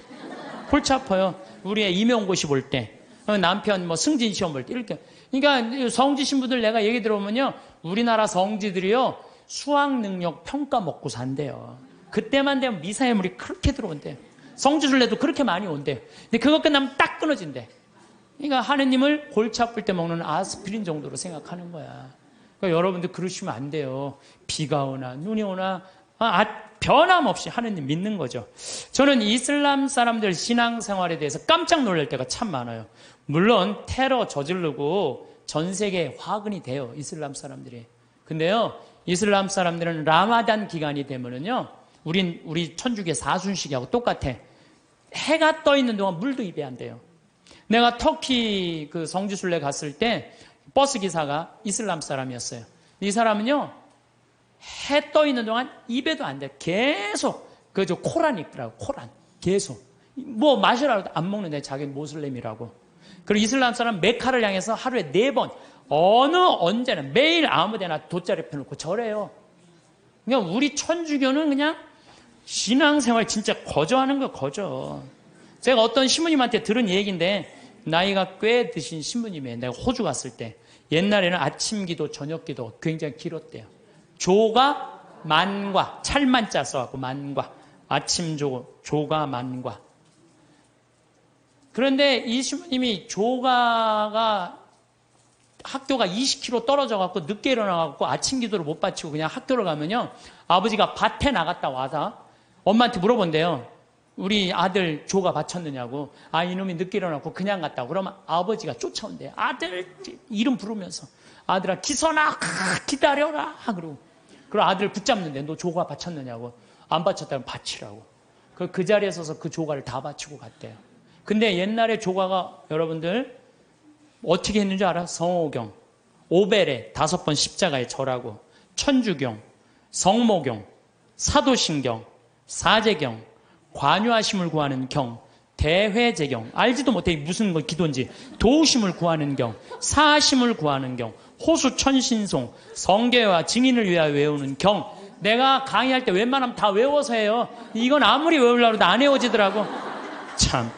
골치 아파요. 우리의 임용고시 볼 때. 남편 승진 시험 볼 때. 이렇게. 그러니까 성지 신부들 내가 얘기 들어보면요, 우리나라 성지들이요 수학 능력 평가 먹고 산대요. 그때만 되면 미사예물이 그렇게 들어온대요. 성지순례도 그렇게 많이 온대요. 근데 그거 끝나면 딱 끊어진대. 그러니까 하느님을 골치 아플 때 먹는 아스피린 정도로 생각하는 거야. 그러니까 여러분들 그러시면 안 돼요. 비가 오나 눈이 오나 변함없이 하느님 믿는 거죠. 저는 이슬람 사람들 신앙생활에 대해서 깜짝 놀랄 때가 참 많아요. 물론 테러 저지르고 전 세계에 화근이 돼요, 이슬람 사람들이. 근데요, 이슬람 사람들은 라마단 기간이 되면은요, 우리 천주교 사순식하고 똑같아. 해가 떠 있는 동안 물도 입에 안 돼요. 내가 터키 그 성지순례 갔을 때 버스 기사가 이슬람 사람이었어요. 이 사람은요, 해 떠 있는 동안 입에도 안 돼. 계속 그저 코란 읽더라고. 코란 계속 뭐 마시라고 안 먹는데 자기는 모슬렘이라고. 그리고 이슬람 사람 메카를 향해서 하루에 4번 언제나 매일 아무데나 돗자리 펴놓고 절해요. 그러니까 우리 천주교는 그냥 신앙생활 진짜 거저하는 거 거저. 제가 어떤 신부님한테 들은 얘기인데 나이가 꽤 드신 신부님이에요. 내가 호주 갔을 때 옛날에는 아침 기도 저녁 기도 굉장히 길었대요. 조가 만과 찰만자 써갖고 만과 아침 조가 만과. 그런데 이 신부님이 조가가 학교가 20km 떨어져갖고 늦게 일어나갖고 아침 기도를 못 바치고 그냥 학교를 가면요, 아버지가 밭에 나갔다 와서 엄마한테 물어본대요. 우리 아들 조가 바쳤느냐고. 아, 이놈이 늦게 일어나고 그냥 갔다고. 그러면 아버지가 쫓아온대요. 아들 이름 부르면서. 아들아 기선아 기다려라. 그러고 아들을 붙잡는데 너 조가 바쳤느냐고. 안 바쳤다면 바치라고. 그 자리에 서서 그 조가를 다 바치고 갔대요. 근데 옛날에 조가가 여러분들 어떻게 했는지 알아? 성호경, 오벨에 5번 십자가에 절하고, 천주경, 성모경, 사도신경, 사제경, 관유하심을 구하는 경, 대회제경, 알지도 못해 무슨 거 기도인지, 도우심을 구하는 경, 사하심을 구하는 경, 호수천신송, 성계와 증인을 위하여 외우는 경. 내가 강의할 때 웬만하면 다 외워서 해요. 이건 아무리 외우려고 해도 안 외워지더라고. 참.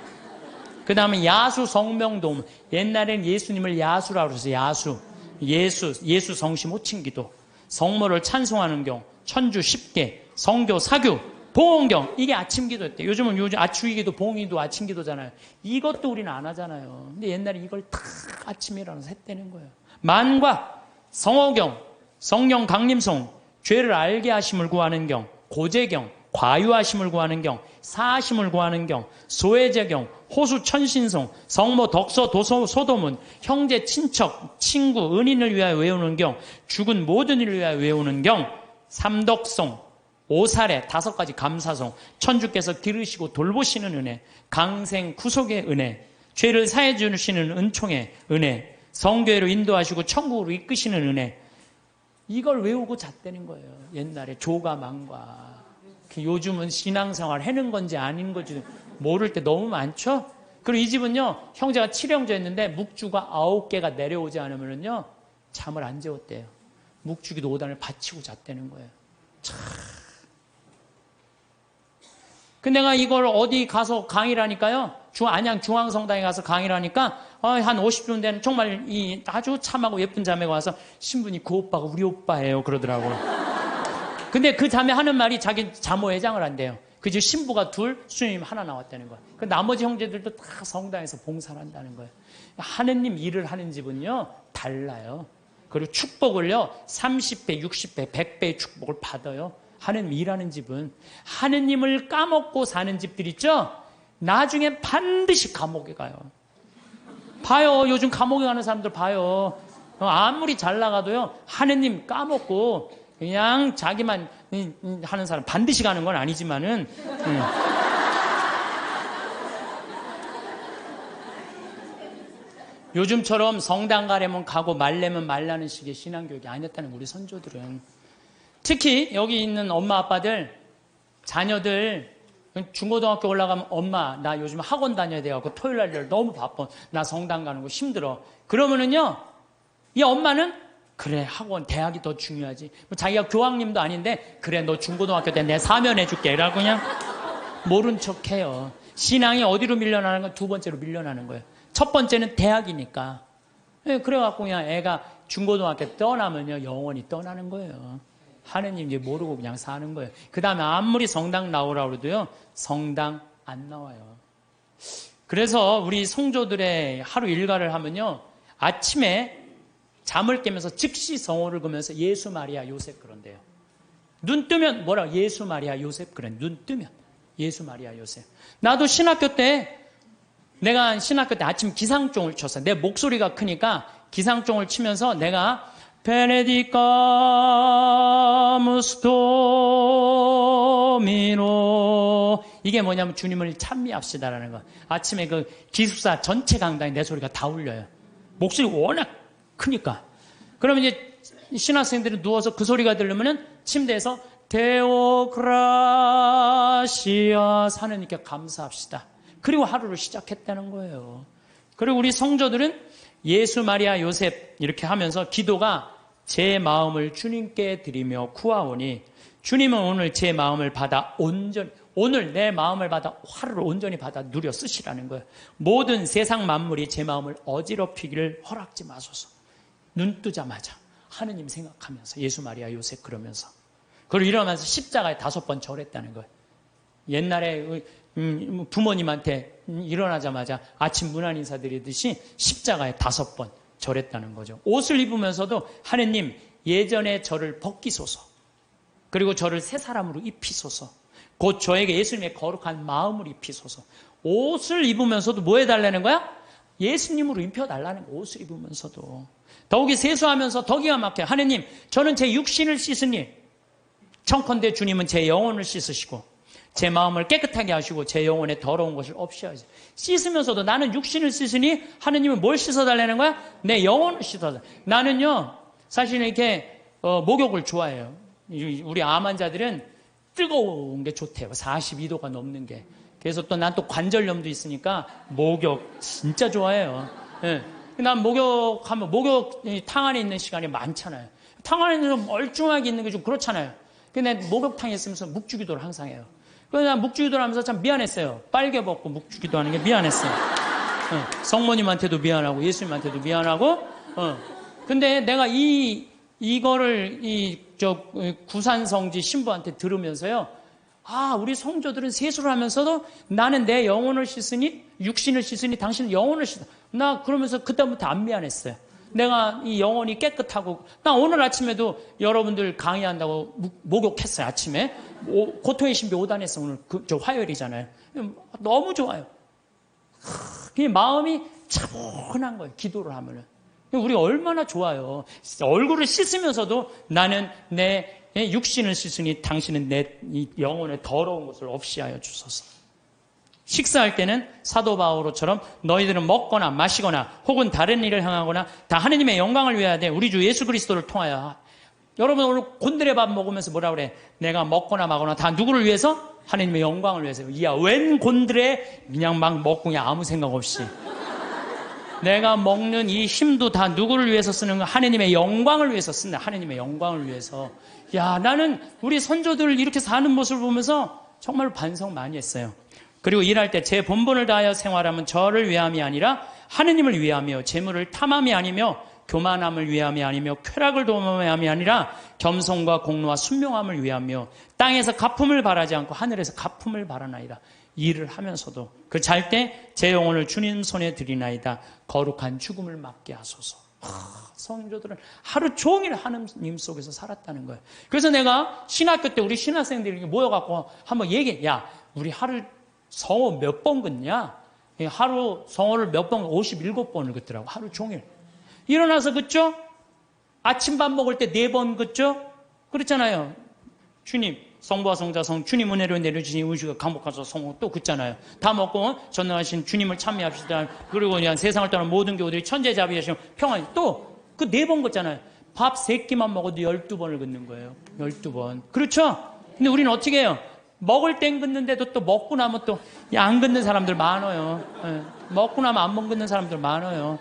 그 다음에 야수 성명도움. 옛날엔 예수님을 야수라고 해서 야수. 예수 성심 호칭기도. 성모를 찬송하는 경. 천주 10개. 성교 사규. 봉헌경. 이게 아침기도였대. 요즘은 주기도 봉기도 아침기도잖아요. 이것도 우리는 안 하잖아요. 근데 옛날에 이걸 다 아침에 일어나서 했다는 거예요. 만과 성호경. 성령 강림송. 죄를 알게 하심을 구하는 경. 고제경. 과유하심을 구하는 경, 사하심을 구하는 경, 소외제경, 호수천신송, 성모 덕서 도서 소도문, 형제 친척 친구 은인을 위하여 외우는 경, 죽은 모든 이를 위하여 외우는 경, 삼덕송, 오사례 5가지 감사송, 천주께서 기르시고 돌보시는 은혜, 강생 구속의 은혜, 죄를 사해 주시는 은총의 은혜, 성교회로 인도하시고 천국으로 이끄시는 은혜. 이걸 외우고 잤다는 거예요. 옛날에 조가망과. 요즘은 신앙생활 해는 건지 아닌 건지 모를 때 너무 많죠? 그리고 이 집은요, 형제가 7형제였는데 묵주가 9개가 내려오지 않으면요, 잠을 안 재웠대요. 묵주기도 5단을 바치고 잤다는 거예요. 참. 근데 내가 이걸 어디 가서 강의를 하니까요, 안양 중앙성당에 가서 강의를 하니까, 한 50분 된 정말 아주 참하고 예쁜 자매가 와서 신부님 그 오빠가 우리 오빠예요. 그러더라고요. 근데 그 자매 하는 말이 자기 자모회장을 한대요. 그 집 신부가 2, 수녀님 1 나왔다는 거예요. 그 나머지 형제들도 다 성당에서 봉사를 한다는 거예요. 하느님 일을 하는 집은요, 달라요. 그리고 축복을요, 30배, 60배, 100배의 축복을 받아요. 하느님 일하는 집은. 하느님을 까먹고 사는 집들 있죠? 나중에 반드시 감옥에 가요. 봐요. 요즘 감옥에 가는 사람들 봐요. 아무리 잘 나가도요, 하느님 까먹고 그냥 자기만 하는 사람 반드시 가는 건 아니지만은 요즘처럼 성당 가려면 가고 말려면 말라는 식의 신앙교육이 아니었다는 우리 선조들은. 특히 여기 있는 엄마 아빠들 자녀들 중고등학교 올라가면 엄마 나 요즘 학원 다녀야 돼갖고 토요일날 너무 바빠. 나 성당 가는 거 힘들어. 그러면은요, 이 엄마는 그래 학원 대학이 더 중요하지. 자기가 교황님도 아닌데 그래 너 중고등학교 때 내 사면해줄게 라고 그냥 모른 척해요. 신앙이 어디로 밀려나는 건 2번째로 밀려나는 거예요. 첫 번째는 대학이니까. 그래갖고 그냥 애가 중고등학교 떠나면요 영원히 떠나는 거예요. 하느님 이제 모르고 그냥 사는 거예요. 그 다음에 아무리 성당 나오라고 해도요 성당 안 나와요. 그래서 우리 성조들의 하루 일과를 하면요, 아침에 잠을 깨면서 즉시 성호를 그면서 예수 마리아 요셉 그런대요. 눈 뜨면 뭐라 예수 마리아 요셉 그래. 눈 뜨면 예수 마리아 요셉. 나도 신학교 때 아침 기상종을 쳤어. 내 목소리가 크니까 기상종을 치면서 내가 베네디카무스 도미노, 이게 뭐냐면 주님을 찬미합시다라는 거. 아침에 그 기숙사 전체 강당에 내 소리가 다 울려요. 목소리 워낙 크니까. 그러면 이제 신학생들은 누워서 그 소리가 들리면은 침대에서 데오그라시아 하나님께 감사합시다. 그리고 하루를 시작했다는 거예요. 그리고 우리 성도들은 예수, 마리아, 요셉 이렇게 하면서 기도가 제 마음을 주님께 드리며 구하오니 주님은 오늘 제 마음을 받아 온전히 오늘 내 마음을 받아 하루를 온전히 받아 누려 쓰시라는 거예요. 모든 세상 만물이 제 마음을 어지럽히기를 허락지 마소서. 눈 뜨자마자 하느님 생각하면서 예수, 마리아, 요셉 그러면서 그리고 일어나면서 십자가에 5번 절했다는 거예요. 옛날에 부모님한테 일어나자마자 아침 문안 인사드리듯이 십자가에 5번 절했다는 거죠. 옷을 입으면서도 하느님 예전에 저를 벗기소서. 그리고 저를 새 사람으로 입히소서. 곧 저에게 예수님의 거룩한 마음을 입히소서. 옷을 입으면서도 뭐 해달라는 거야? 예수님으로 입혀달라는 거. 옷을 입으면서도. 더욱이 세수하면서 더 기가 막혀. 하느님 저는 제 육신을 씻으니 청컨대 주님은 제 영혼을 씻으시고 제 마음을 깨끗하게 하시고 제 영혼에 더러운 것을 없이 하시고 씻으면서도 나는 육신을 씻으니 하느님은 뭘 씻어달라는 거야? 내 영혼을 씻어달라. 나는요 사실 이렇게 목욕을 좋아해요. 우리 암 환자들은 뜨거운 게 좋대요. 42도가 넘는 게. 그래서 또 난 또 관절염도 있으니까 목욕 진짜 좋아해요. 네. 난 목욕하면 목욕탕 안에 있는 시간이 많잖아요. 탕 안에 좀 멀쩡하게 있는 게 좀 그렇잖아요. 근데 목욕탕에 있으면서 묵주기도를 항상 해요. 그래서 난 묵주기도를 하면서 참 미안했어요. 빨개 벗고 묵주기도 하는 게 미안했어요. 성모님한테도 미안하고 예수님한테도 미안하고. 근데 내가 이거를 구산성지 신부한테 들으면서요. 아, 우리 성도들은 세수를 하면서도 나는 내 영혼을 씻으니 육신을 씻으니 당신은 영혼을 씻어. 나 그러면서 그때부터 안 미안했어요. 내가 이 영혼이 깨끗하고 나 오늘 아침에도 여러분들 강의한다고 목욕했어요. 아침에 고통의 신비 5단에서 오늘 저 화요일이잖아요. 너무 좋아요. 그냥 마음이 차분한 거예요. 기도를 하면은. 우리 얼마나 좋아요. 얼굴을 씻으면서도 나는 내 육신을 씻으니 당신은 내 영혼의 더러운 것을 없이 하여 주소서. 식사할 때는 사도 바오로처럼 너희들은 먹거나 마시거나 혹은 다른 일을 행하거나 다 하느님의 영광을 위하여 돼. 우리 주 예수 그리스도를 통하여. 여러분 오늘 곤드레밥 먹으면서 뭐라 그래? 내가 먹거나 마거나 다 누구를 위해서? 하느님의 영광을 위해서. 이야 웬 곤드레 그냥 막 먹고 그냥 아무 생각 없이. 내가 먹는 이 힘도 다 누구를 위해서 쓰는 거? 하느님의 영광을 위해서 쓴다. 하느님의 영광을 위해서. 야, 나는 우리 선조들 이렇게 사는 모습을 보면서 정말 반성 많이 했어요. 그리고 일할 때 제 본분을 다하여 생활하면 저를 위함이 아니라 하느님을 위하며 재물을 탐함이 아니며 교만함을 위함이 아니며 쾌락을 도모함이 아니라 겸손과 공로와 순명함을 위하며 땅에서 갚음을 바라지 않고 하늘에서 갚음을 바라나이다. 일을 하면서도 그 잘 때 제 영혼을 주님 손에 드리나이다. 거룩한 죽음을 맞게 하소서. 성도들은 하루 종일 하느님 속에서 살았다는 거예요. 그래서 내가 신학교 때 우리 신학생들이 모여갖고 한번 얘기해. 야, 우리 하루 성호 몇 번 긋냐? 하루 성호를 몇 번, 57번을 긋더라고. 하루 종일. 일어나서 긋죠? 아침밥 먹을 때 4번 긋죠? 그렇잖아요. 주님, 성부와 성자 성 주님 은혜로 내려주신 우주가 감옥가서 성호 또 긋잖아요. 다 먹고 전능하신 주님을 찬미합시다. 그리고 그냥 세상을 떠난 모든 교우들이 천재자비하시면 평안히 또 그 4번 긋잖아요. 밥 3끼만 먹어도 12번을 긋는 거예요. 12번. 그렇죠? 근데 우리는 어떻게 해요? 먹을 땐 긋는데도 또 먹고 나면 또 안 긋는 사람들 많아요. 네. 먹고 나면 안 긋는 사람들 많아요.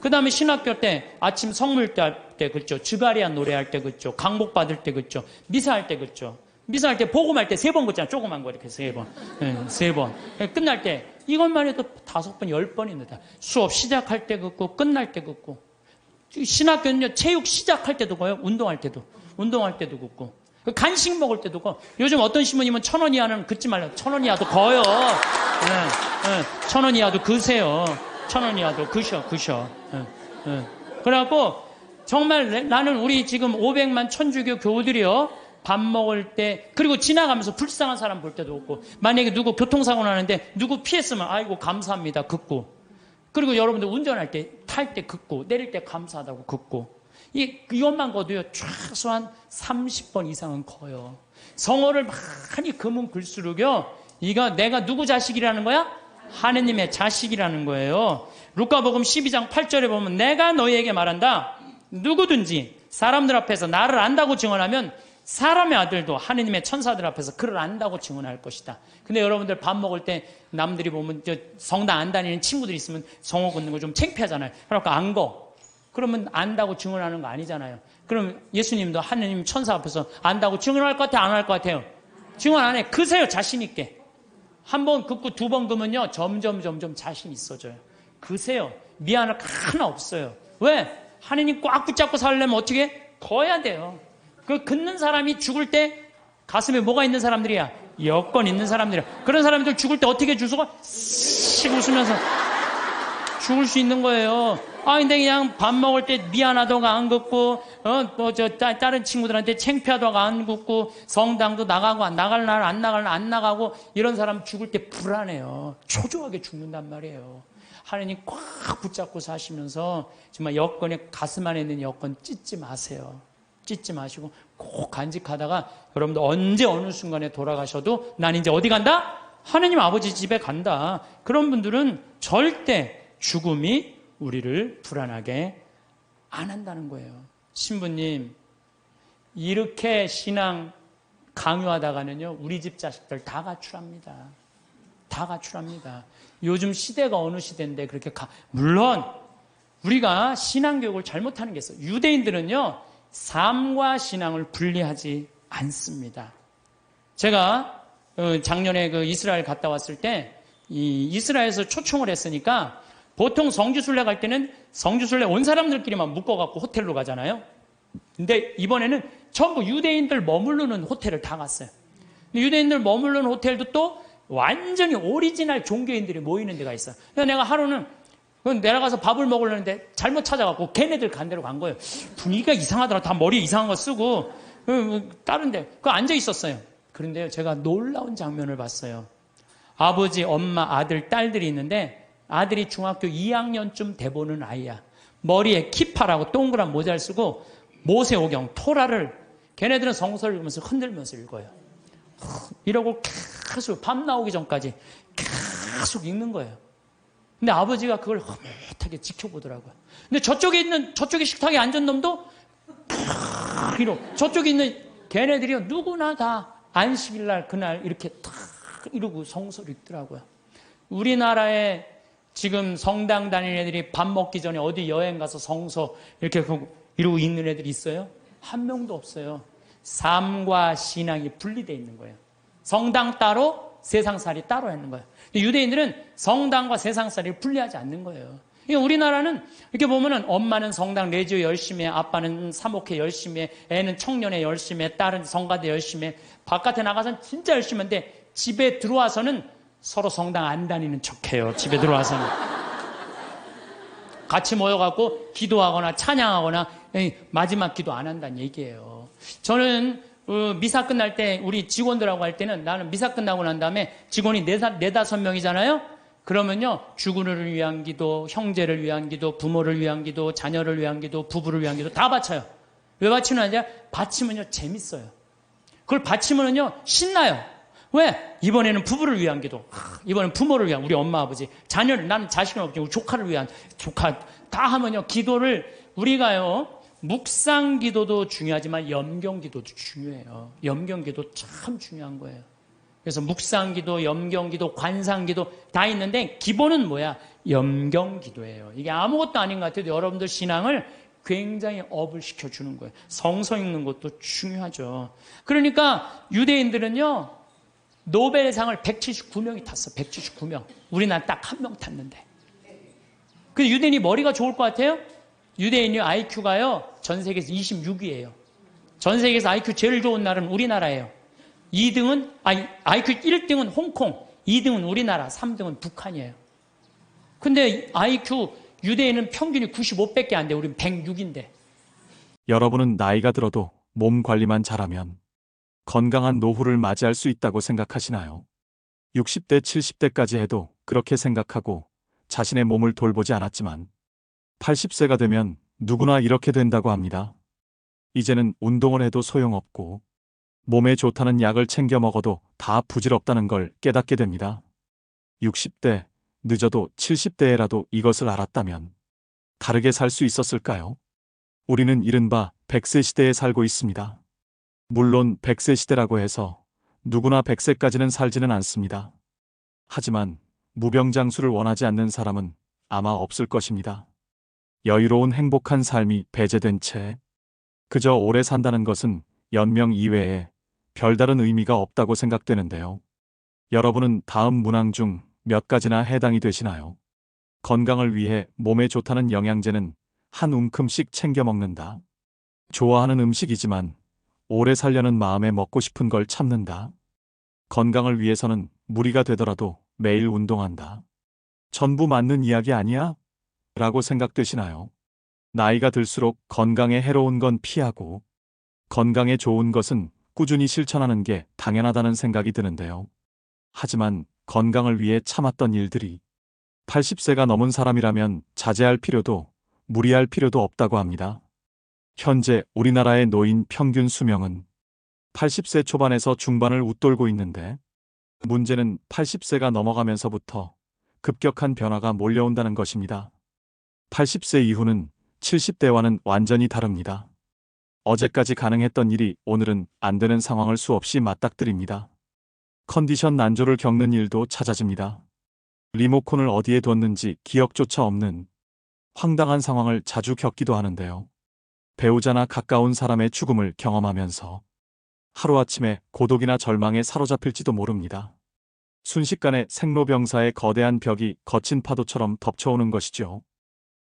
그 다음에 신학교 때 아침 성물 때 긋죠. 주가리안 노래할 때 긋죠. 강복 받을 때 긋죠. 미사할 때 긋죠. 미사할 때 복음할 때 3번 긋잖아. 조그만 거 이렇게 3번. 네, 3번. 끝날 때 이것만 해도 5번, 10번입니다. 수업 시작할 때 긋고 끝날 때 긋고. 신학교는요. 체육 시작할 때도 고요. 운동할 때도 긋고. 간식 먹을 때도 고. 요즘 어떤 신부님은 1,000원 이하는 긋지 말라. 1,000원 이하도 거요. 네, 1,000원 이하도 그세요. 1,000원 이하도 그셔. 그래갖고 정말 나는 우리 지금 500만 천주교 교우들이요. 밥 먹을 때 그리고 지나가면서 불쌍한 사람 볼 때도 없고 만약에 누구 교통사고 나는데 누구 피했으면 아이고 감사합니다 긋고 그리고 여러분들 운전할 때 탈 때 긋고 내릴 때 감사하다고 긋고 이것만 거도요 최소한 30번 이상은 커요. 성어를 많이 금은 글수록요 이거 내가 누구 자식이라는 거야? 하느님의 자식이라는 거예요. 루카복음 12장 8절에 보면 내가 너희에게 말한다. 누구든지 사람들 앞에서 나를 안다고 증언하면 사람의 아들도 하느님의 천사들 앞에서 그를 안다고 증언할 것이다. 근데 여러분들 밥 먹을 때 남들이 보면 성당 안 다니는 친구들이 있으면 성호 걷는 거 좀 창피하잖아요. 그러니까 안 거. 그러면 안다고 증언하는 거 아니잖아요. 그럼 예수님도 하느님 천사 앞에서 안다고 증언할 것 같아요? 안 할 것 같아요? 증언 안 해. 그세요, 자신 있게. 한 번 긋고 두 번 그으면요 점점 자신 있어져요. 그세요. 미안할 거 하나 없어요. 왜? 하느님 꽉 붙잡고 살려면 어떻게? 거야 돼요. 그 긋는 사람이 죽을 때 가슴에 뭐가 있는 사람들이야? 여건 있는 사람들이야. 그런 사람들 죽을 때 어떻게 주소가 씩 웃으면서 죽을 수 있는 거예요. 근데 그냥 밥 먹을 때 미안하다고 안 긋고, 다른 친구들한테 창피하다고 안 긋고, 성당도 나가고, 나갈 날 안 나가고, 이런 사람 죽을 때 불안해요. 초조하게 죽는단 말이에요. 하나님 꽉 붙잡고 사시면서, 정말 여건에, 가슴 안에 있는 여건 찢지 마세요. 찢지 마시고, 꼭 간직하다가, 여러분들 언제 어느 순간에 돌아가셔도, 난 이제 어디 간다? 하나님 아버지 집에 간다. 그런 분들은 절대 죽음이 우리를 불안하게 안 한다는 거예요. 신부님, 이렇게 신앙 강요하다가는요, 우리 집 자식들 다 가출합니다. 다 가출합니다. 요즘 시대가 어느 시대인데 그렇게 물론 우리가 신앙교육을 잘못하는 게 있어요. 유대인들은요, 삶과 신앙을 분리하지 않습니다. 제가 작년에 이스라엘 갔다 왔을 때 이스라엘에서 초청을 했으니까 보통 성지순례 갈 때는 성지순례 온 사람들끼리만 묶어갖고 호텔로 가잖아요. 근데 이번에는 전부 유대인들 머무르는 호텔을 다 갔어요. 유대인들 머무르는 호텔도 또 완전히 오리지널 종교인들이 모이는 데가 있어요. 그래서 내가 하루는 내려가서 밥을 먹으려는데 잘못 찾아갖고 걔네들 간 데로 간 거예요. 분위기가 이상하더라. 다 머리에 이상한 거 쓰고 다른 데 앉아 있었어요. 그런데요, 제가 놀라운 장면을 봤어요. 아버지, 엄마, 아들, 딸들이 있는데 아들이 중학교 2학년쯤 돼보는 아이야. 머리에 키파라고 동그란 모자를 쓰고 모세오경, 토라를 걔네들은 성서를 읽으면서 흔들면서 읽어요. 이러고 계속 밤 나오기 전까지 계속 읽는 거예요. 근데 아버지가 그걸 흐뭇하게 지켜보더라고요. 근데 저쪽에 식탁에 앉은 놈도 이러고 저쪽에 있는 걔네들이요, 누구나 다 안식일날 그날 이렇게 탁 이러고 성서를 읽더라고요. 우리나라에 지금 성당 다니는 애들이 밥 먹기 전에 어디 여행 가서 성서 이렇게 이러고 읽는 애들이 있어요? 한 명도 없어요. 삶과 신앙이 분리되어 있는 거예요. 성당 따로, 세상살이 따로 있는 거예요. 유대인들은 성당과 세상살이를 분리하지 않는 거예요. 우리나라는 이렇게 보면은 엄마는 성당 레지오 열심히 해, 아빠는 사목회 열심히 해, 애는 청년회 열심히 해, 딸은 성가대 열심히 해. 바깥에 나가서는 진짜 열심히 하는데 집에 들어와서는 서로 성당 안 다니는 척해요. 집에 들어와서는 같이 모여갖고 기도하거나 찬양하거나 마지막 기도 안 한다는 얘기예요. 저는 미사 끝날 때 우리 직원들하고 할 때는 나는 미사 끝나고 난 다음에 직원이 네다섯 명이잖아요. 그러면요, 주군을 위한 기도, 형제를 위한 기도, 부모를 위한 기도, 자녀를 위한 기도, 부부를 위한 기도 다 바쳐요. 왜 바치느냐? 바치면요 재밌어요. 그걸 바치면요 신나요. 왜? 이번에는 부부를 위한 기도, 이번엔 부모를 위한 우리 엄마 아버지, 자녀를, 나는 자식은 없지만 우리 조카를 위한 조카 다 하면요, 기도를 우리가요, 묵상 기도도 중요하지만 염경 기도도 중요해요. 염경 기도 참 중요한 거예요. 그래서 묵상 기도, 염경 기도, 관상 기도 다 있는데 기본은 뭐야? 염경 기도예요. 이게 아무것도 아닌 것 같아도 여러분들 신앙을 굉장히 업을 시켜주는 거예요. 성서 읽는 것도 중요하죠. 그러니까 유대인들은요, 노벨상을 179명이 탔어. 179명. 우리나라 딱 한 명 탔는데. 근데 유대인이 머리가 좋을 것 같아요? 유대인이 IQ가요, 전 세계에서 26위예요. 전 세계에서 IQ 제일 좋은 나라는 우리나라예요. IQ 1등은 홍콩, 2등은 우리나라, 3등은 북한이에요. 근데 IQ 유대인은 평균이 95밖에 안 돼. 우리는 106인데. 여러분은 나이가 들어도 몸 관리만 잘하면 건강한 노후를 맞이할 수 있다고 생각하시나요? 60대, 70대까지 해도 그렇게 생각하고 자신의 몸을 돌보지 않았지만 80세가 되면 누구나 이렇게 된다고 합니다. 이제는 운동을 해도 소용없고 몸에 좋다는 약을 챙겨 먹어도 다 부질없다는 걸 깨닫게 됩니다. 60대, 늦어도 70대에라도 이것을 알았다면 다르게 살 수 있었을까요? 우리는 이른바 100세 시대에 살고 있습니다. 물론 100세 시대라고 해서 누구나 100세까지는 살지는 않습니다. 하지만 무병장수를 원하지 않는 사람은 아마 없을 것입니다. 여유로운 행복한 삶이 배제된 채 그저 오래 산다는 것은 연명 이외에 별다른 의미가 없다고 생각되는데요. 여러분은 다음 문항 중 몇 가지나 해당이 되시나요? 건강을 위해 몸에 좋다는 영양제는 한 움큼씩 챙겨 먹는다. 좋아하는 음식이지만 오래 살려는 마음에 먹고 싶은 걸 참는다. 건강을 위해서는 무리가 되더라도 매일 운동한다. 전부 맞는 이야기 아니야? 라고 생각되시나요? 나이가 들수록 건강에 해로운 건 피하고 건강에 좋은 것은 꾸준히 실천하는 게 당연하다는 생각이 드는데요. 하지만 건강을 위해 참았던 일들이 80세가 넘은 사람이라면 자제할 필요도 무리할 필요도 없다고 합니다. 현재 우리나라의 노인 평균 수명은 80세 초반에서 중반을 웃돌고 있는데 문제는 80세가 넘어가면서부터 급격한 변화가 몰려온다는 것입니다. 80세 이후는 70대와는 완전히 다릅니다. 어제까지 가능했던 일이 오늘은 안 되는 상황을 수없이 맞닥뜨립니다. 컨디션 난조를 겪는 일도 잦아집니다. 리모컨을 어디에 뒀는지 기억조차 없는 황당한 상황을 자주 겪기도 하는데요. 배우자나 가까운 사람의 죽음을 경험하면서 하루아침에 고독이나 절망에 사로잡힐지도 모릅니다. 순식간에 생로병사의 거대한 벽이 거친 파도처럼 덮쳐오는 것이죠.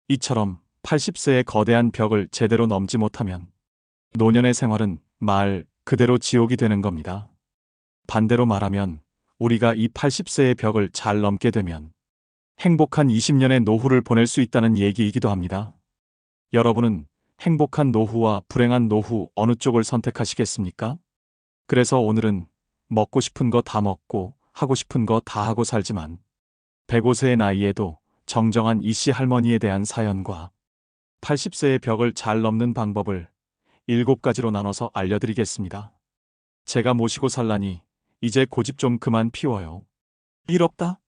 이처럼 80세의 거대한 벽을 제대로 넘지 못하면 노년의 생활은 말 그대로 지옥이 되는 겁니다. 반대로 말하면 우리가 이 80세의 벽을 잘 넘게 되면 행복한 20년의 노후를 보낼 수 있다는 얘기이기도 합니다. 여러분은 행복한 노후와 불행한 노후 어느 쪽을 선택하시겠습니까? 그래서 오늘은 먹고 싶은 거 다 먹고 하고 싶은 거 다 하고 살지만 105세의 나이에도 정정한 이씨 할머니에 대한 사연과 80세의 벽을 잘 넘는 방법을 7가지로 나눠서 알려드리겠습니다. 제가 모시고 살라니 이제 고집 좀 그만 피워요. 일 없다?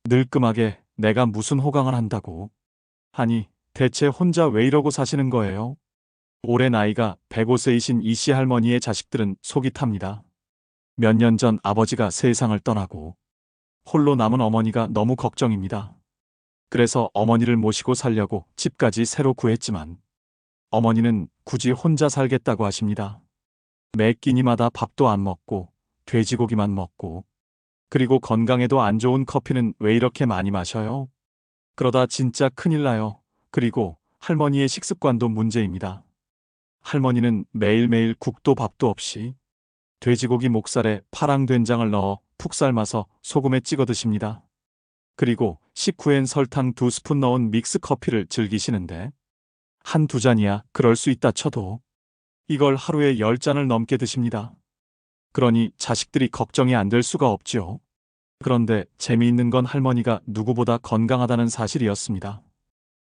늙끔하게 내가 무슨 호강을 한다고. 아니, 대체 혼자 왜 이러고 사시는 거예요? 올해 나이가 105세이신 이씨 할머니의 자식들은 속이 탑니다. 몇 년 전 아버지가 세상을 떠나고 홀로 남은 어머니가 너무 걱정입니다. 그래서 어머니를 모시고 살려고 집까지 새로 구했지만 어머니는 굳이 혼자 살겠다고 하십니다. 매 끼니마다 밥도 안 먹고 돼지고기만 먹고 그리고 건강에도 안 좋은 커피는 왜 이렇게 많이 마셔요? 그러다 진짜 큰일 나요. 그리고 할머니의 식습관도 문제입니다. 할머니는 매일매일 국도 밥도 없이 돼지고기 목살에 파랑 된장을 넣어 푹 삶아서 소금에 찍어 드십니다. 그리고 식후엔 설탕 2스푼 넣은 믹스 커피를 즐기시는데 한두 잔이야 그럴 수 있다 쳐도 이걸 하루에 10잔을 넘게 드십니다. 그러니 자식들이 걱정이 안 될 수가 없지요. 그런데 재미있는 건 할머니가 누구보다 건강하다는 사실이었습니다.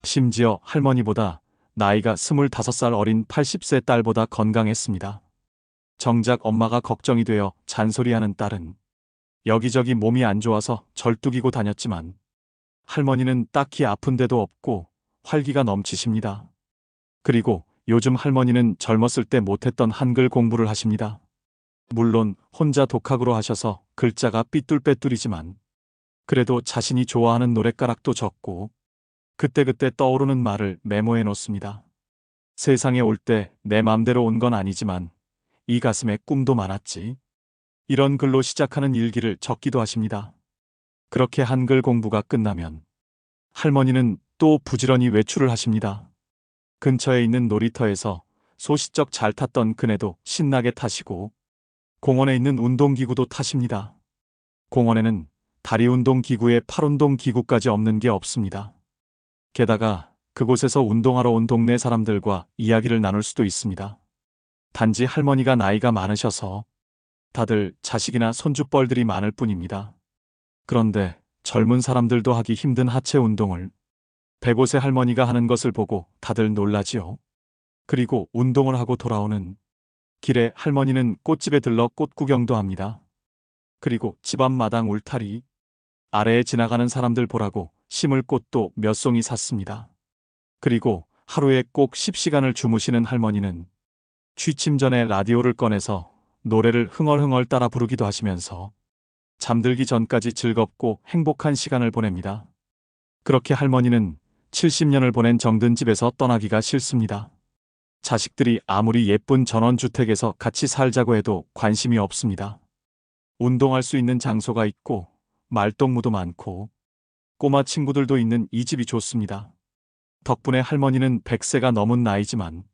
심지어 할머니보다 나이가 25살 어린 80세 딸보다 건강했습니다. 정작 엄마가 걱정이 되어 잔소리하는 딸은 여기저기 몸이 안 좋아서 절뚝이고 다녔지만 할머니는 딱히 아픈 데도 없고 활기가 넘치십니다. 그리고 요즘 할머니는 젊었을 때 못했던 한글 공부를 하십니다. 물론 혼자 독학으로 하셔서 글자가 삐뚤빼뚤이지만 그래도 자신이 좋아하는 노랫가락도 적고 그때그때 떠오르는 말을 메모해 놓습니다. 세상에 올 때 내 맘대로 온 건 아니지만 이 가슴에 꿈도 많았지. 이런 글로 시작하는 일기를 적기도 하십니다. 그렇게 한글 공부가 끝나면 할머니는 또 부지런히 외출을 하십니다. 근처에 있는 놀이터에서 소시적 잘 탔던 그네도 신나게 타시고 공원에 있는 운동기구도 타십니다. 공원에는 다리 운동 기구에 팔 운동 기구까지 없는 게 없습니다. 게다가 그곳에서 운동하러 온 동네 사람들과 이야기를 나눌 수도 있습니다. 단지 할머니가 나이가 많으셔서 다들 자식이나 손주뻘들이 많을 뿐입니다. 그런데 젊은 사람들도 하기 힘든 하체 운동을 105세 할머니가 하는 것을 보고 다들 놀라지요. 그리고 운동을 하고 돌아오는 길에 할머니는 꽃집에 들러 꽃 구경도 합니다. 그리고 집 앞 마당 울타리, 아래에 지나가는 사람들 보라고 심을 꽃도 몇 송이 샀습니다. 그리고 하루에 꼭 10시간을 주무시는 할머니는 취침 전에 라디오를 꺼내서 노래를 흥얼흥얼 따라 부르기도 하시면서 잠들기 전까지 즐겁고 행복한 시간을 보냅니다. 그렇게 할머니는 70년을 보낸 정든 집에서 떠나기가 싫습니다. 자식들이 아무리 예쁜 전원주택에서 같이 살자고 해도 관심이 없습니다. 운동할 수 있는 장소가 있고 말동무도 많고 꼬마 친구들도 있는 이 집이 좋습니다. 덕분에 할머니는 100세가 넘은 나이지만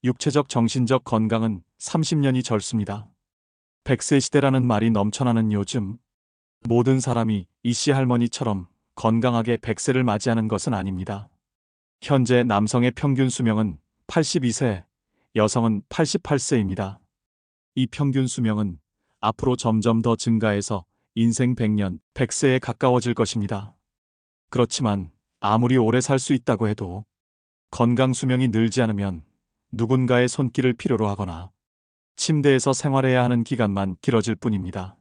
육체적 정신적 건강은 30년이 젊습니다. 100세 시대라는 말이 넘쳐나는 요즘 모든 사람이 이씨 할머니처럼 건강하게 100세를 맞이하는 것은 아닙니다. 현재 남성의 평균 수명은 82세, 여성은 88세입니다. 이 평균 수명은 앞으로 점점 더 증가해서 인생 100년, 100세에 가까워질 것입니다. 그렇지만 아무리 오래 살 수 있다고 해도 건강 수명이 늘지 않으면 누군가의 손길을 필요로 하거나 침대에서 생활해야 하는 기간만 길어질 뿐입니다.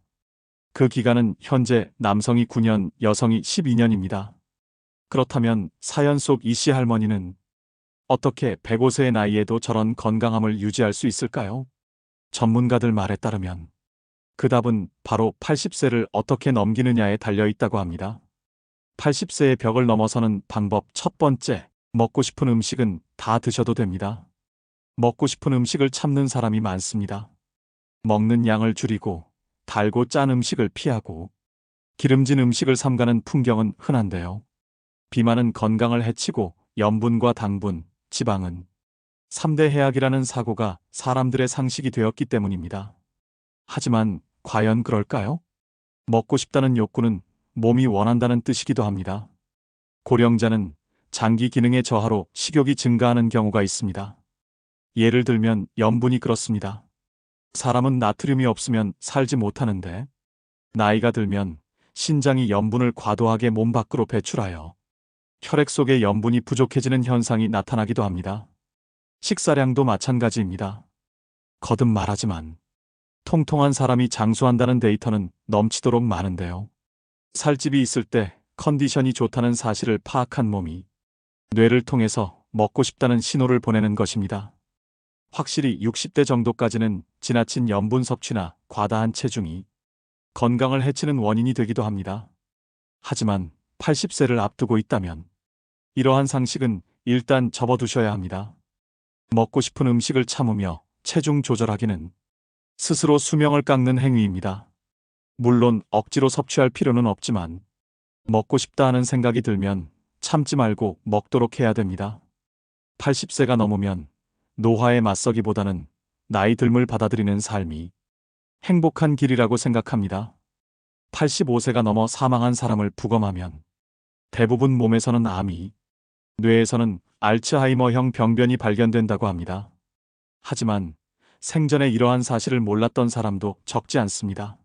그 기간은 현재 남성이 9년, 여성이 12년입니다. 그렇다면 사연 속 이씨 할머니는 어떻게 105세의 나이에도 저런 건강함을 유지할 수 있을까요? 전문가들 말에 따르면 그 답은 바로 80세를 어떻게 넘기느냐에 달려 있다고 합니다. 80세의 벽을 넘어서는 방법 첫 번째, 먹고 싶은 음식은 다 드셔도 됩니다. 먹고 싶은 음식을 참는 사람이 많습니다. 먹는 양을 줄이고 달고 짠 음식을 피하고 기름진 음식을 삼가는 풍경은 흔한데요. 비만은 건강을 해치고 염분과 당분, 지방은 3대 해악이라는 사고가 사람들의 상식이 되었기 때문입니다. 하지만 과연 그럴까요? 먹고 싶다는 욕구는 몸이 원한다는 뜻이기도 합니다. 고령자는 장기 기능의 저하로 식욕이 증가하는 경우가 있습니다. 예를 들면 염분이 그렇습니다. 사람은 나트륨이 없으면 살지 못하는데 나이가 들면 신장이 염분을 과도하게 몸 밖으로 배출하여 혈액 속에 염분이 부족해지는 현상이 나타나기도 합니다. 식사량도 마찬가지입니다. 거듭 말하지만 통통한 사람이 장수한다는 데이터는 넘치도록 많은데요. 살집이 있을 때 컨디션이 좋다는 사실을 파악한 몸이 뇌를 통해서 먹고 싶다는 신호를 보내는 것입니다. 확실히 60대 정도까지는 지나친 염분 섭취나 과다한 체중이 건강을 해치는 원인이 되기도 합니다. 하지만 80세를 앞두고 있다면 이러한 상식은 일단 접어두셔야 합니다. 먹고 싶은 음식을 참으며 체중 조절하기는 스스로 수명을 깎는 행위입니다. 물론 억지로 섭취할 필요는 없지만 먹고 싶다 하는 생각이 들면 참지 말고 먹도록 해야 됩니다. 80세가 넘으면 노화에 맞서기보다는 나이 듦을 받아들이는 삶이 행복한 길이라고 생각합니다. 85세가 넘어 사망한 사람을 부검하면 대부분 몸에서는 암이, 뇌에서는 알츠하이머형 병변이 발견된다고 합니다. 하지만 생전에 이러한 사실을 몰랐던 사람도 적지 않습니다.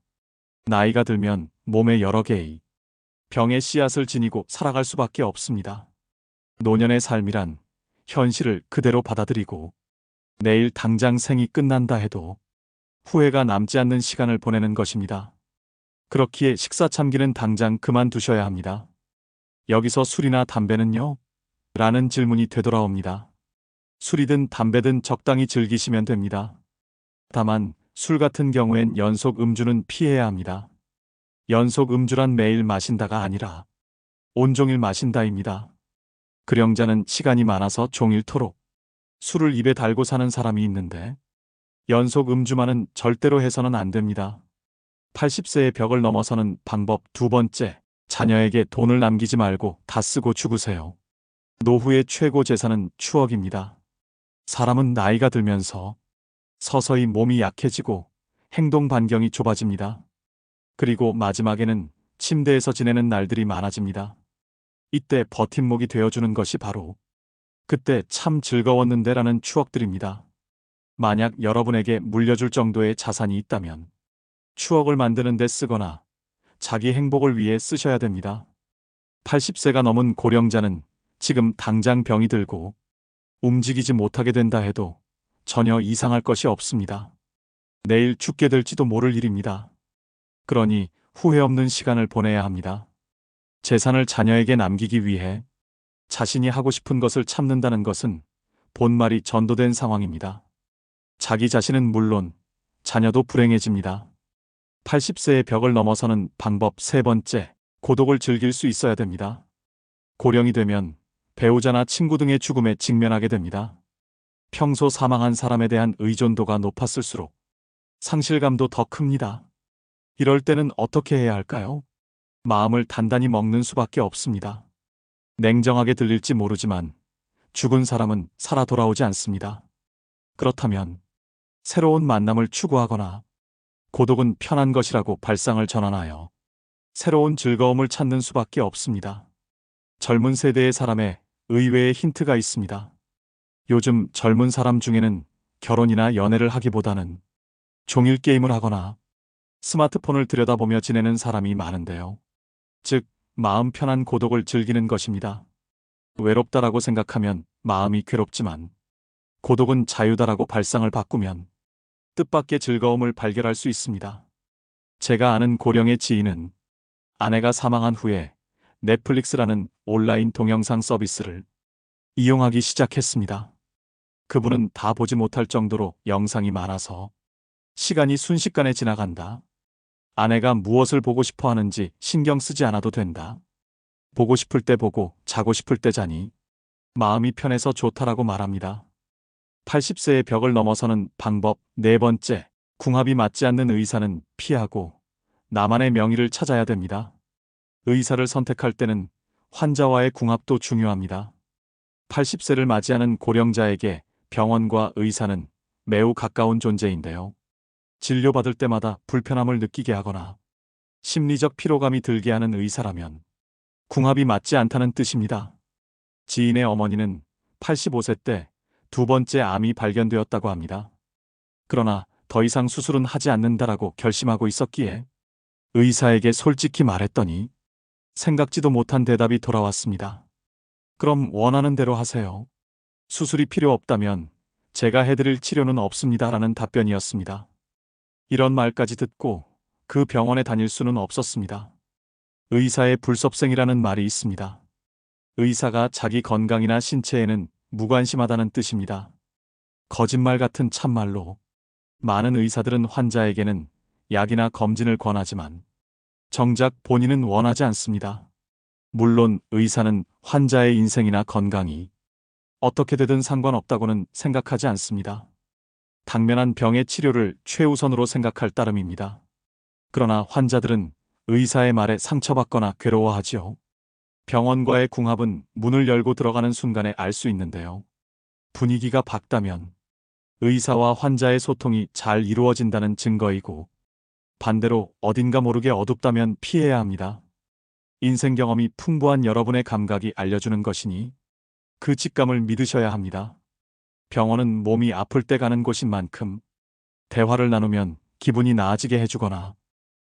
나이가 들면 몸에 여러 개의 병의 씨앗을 지니고 살아갈 수밖에 없습니다. 노년의 삶이란 현실을 그대로 받아들이고 내일 당장 생이 끝난다 해도 후회가 남지 않는 시간을 보내는 것입니다. 그렇기에 식사 참기는 당장 그만두셔야 합니다. 여기서 술이나 담배는요? 라는 질문이 되돌아옵니다. 술이든 담배든 적당히 즐기시면 됩니다. 다만 술 같은 경우엔 연속 음주는 피해야 합니다. 연속 음주란 매일 마신다가 아니라 온종일 마신다입니다. 그령자는 시간이 많아서 종일토록 술을 입에 달고 사는 사람이 있는데 연속 음주만은 절대로 해서는 안 됩니다. 80세의 벽을 넘어서는 방법 두 번째, 자녀에게 돈을 남기지 말고 다 쓰고 죽으세요. 노후의 최고 재산은 추억입니다. 사람은 나이가 들면서 서서히 몸이 약해지고 행동 반경이 좁아집니다. 그리고 마지막에는 침대에서 지내는 날들이 많아집니다. 이때 버팀목이 되어주는 것이 바로 그때 참 즐거웠는데라는 추억들입니다. 만약 여러분에게 물려줄 정도의 자산이 있다면 추억을 만드는 데 쓰거나 자기 행복을 위해 쓰셔야 됩니다. 80세가 넘은 고령자는 지금 당장 병이 들고 움직이지 못하게 된다 해도 전혀 이상할 것이 없습니다. 내일 죽게 될지도 모를 일입니다. 그러니 후회 없는 시간을 보내야 합니다. 재산을 자녀에게 남기기 위해 자신이 하고 싶은 것을 참는다는 것은 본말이 전도된 상황입니다. 자기 자신은 물론 자녀도 불행해집니다. 80세의 벽을 넘어서는 방법 세 번째, 고독을 즐길 수 있어야 됩니다. 고령이 되면 배우자나 친구 등의 죽음에 직면하게 됩니다. 평소 사망한 사람에 대한 의존도가 높았을수록 상실감도 더 큽니다. 이럴 때는 어떻게 해야 할까요? 마음을 단단히 먹는 수밖에 없습니다. 냉정하게 들릴지 모르지만 죽은 사람은 살아 돌아오지 않습니다. 그렇다면 새로운 만남을 추구하거나 고독은 편한 것이라고 발상을 전환하여 새로운 즐거움을 찾는 수밖에 없습니다. 젊은 세대의 사람의 의외의 힌트가 있습니다. 요즘 젊은 사람 중에는 결혼이나 연애를 하기보다는 종일 게임을 하거나 스마트폰을 들여다보며 지내는 사람이 많은데요. 즉, 마음 편한 고독을 즐기는 것입니다. 외롭다라고 생각하면 마음이 괴롭지만 고독은 자유다라고 발상을 바꾸면 뜻밖의 즐거움을 발견할 수 있습니다. 제가 아는 고령의 지인은 아내가 사망한 후에 넷플릭스라는 온라인 동영상 서비스를 이용하기 시작했습니다. 그분은 다 보지 못할 정도로 영상이 많아서 시간이 순식간에 지나간다. 아내가 무엇을 보고 싶어 하는지 신경 쓰지 않아도 된다. 보고 싶을 때 보고 자고 싶을 때 자니 마음이 편해서 좋다라고 말합니다. 80세의 벽을 넘어서는 방법 네 번째, 궁합이 맞지 않는 의사는 피하고 나만의 명의를 찾아야 됩니다. 의사를 선택할 때는 환자와의 궁합도 중요합니다. 80세를 맞이하는 고령자에게 병원과 의사는 매우 가까운 존재인데요. 진료받을 때마다 불편함을 느끼게 하거나 심리적 피로감이 들게 하는 의사라면 궁합이 맞지 않다는 뜻입니다. 지인의 어머니는 85세 때 두 번째 암이 발견되었다고 합니다. 그러나 더 이상 수술은 하지 않는다라고 결심하고 있었기에 의사에게 솔직히 말했더니 생각지도 못한 대답이 돌아왔습니다. 그럼 원하는 대로 하세요. 수술이 필요 없다면 제가 해드릴 치료는 없습니다라는 답변이었습니다. 이런 말까지 듣고 그 병원에 다닐 수는 없었습니다. 의사의 불섭생이라는 말이 있습니다. 의사가 자기 건강이나 신체에는 무관심하다는 뜻입니다. 거짓말 같은 참말로 많은 의사들은 환자에게는 약이나 검진을 권하지만 정작 본인은 원하지 않습니다. 물론 의사는 환자의 인생이나 건강이 어떻게 되든 상관없다고는 생각하지 않습니다. 당면한 병의 치료를 최우선으로 생각할 따름입니다. 그러나 환자들은 의사의 말에 상처받거나 괴로워하지요. 병원과의 궁합은 문을 열고 들어가는 순간에 알 수 있는데요. 분위기가 밝다면 의사와 환자의 소통이 잘 이루어진다는 증거이고, 반대로 어딘가 모르게 어둡다면 피해야 합니다. 인생 경험이 풍부한 여러분의 감각이 알려주는 것이니 그 직감을 믿으셔야 합니다. 병원은 몸이 아플 때 가는 곳인 만큼 대화를 나누면 기분이 나아지게 해주거나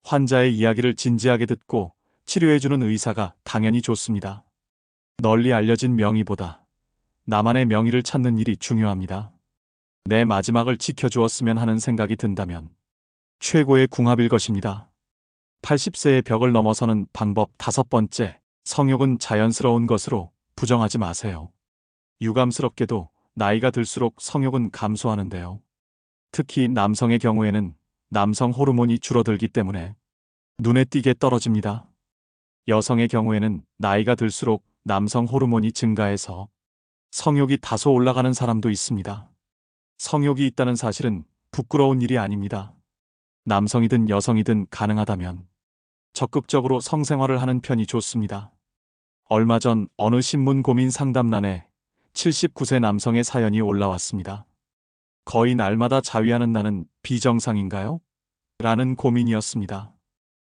환자의 이야기를 진지하게 듣고 치료해주는 의사가 당연히 좋습니다. 널리 알려진 명의보다 나만의 명의를 찾는 일이 중요합니다. 내 마지막을 지켜주었으면 하는 생각이 든다면 최고의 궁합일 것입니다. 80세의 벽을 넘어서는 방법 다섯 번째, 성욕은 자연스러운 것으로 부정하지 마세요. 유감스럽게도 나이가 들수록 성욕은 감소하는데요. 특히 남성의 경우에는 남성 호르몬이 줄어들기 때문에 눈에 띄게 떨어집니다. 여성의 경우에는 나이가 들수록 남성 호르몬이 증가해서 성욕이 다소 올라가는 사람도 있습니다. 성욕이 있다는 사실은 부끄러운 일이 아닙니다. 남성이든 여성이든 가능하다면 적극적으로 성생활을 하는 편이 좋습니다. 얼마 전 어느 신문 고민 상담란에 79세 남성의 사연이 올라왔습니다. 거의 날마다 자위하는 나는 비정상인가요? 라는 고민이었습니다.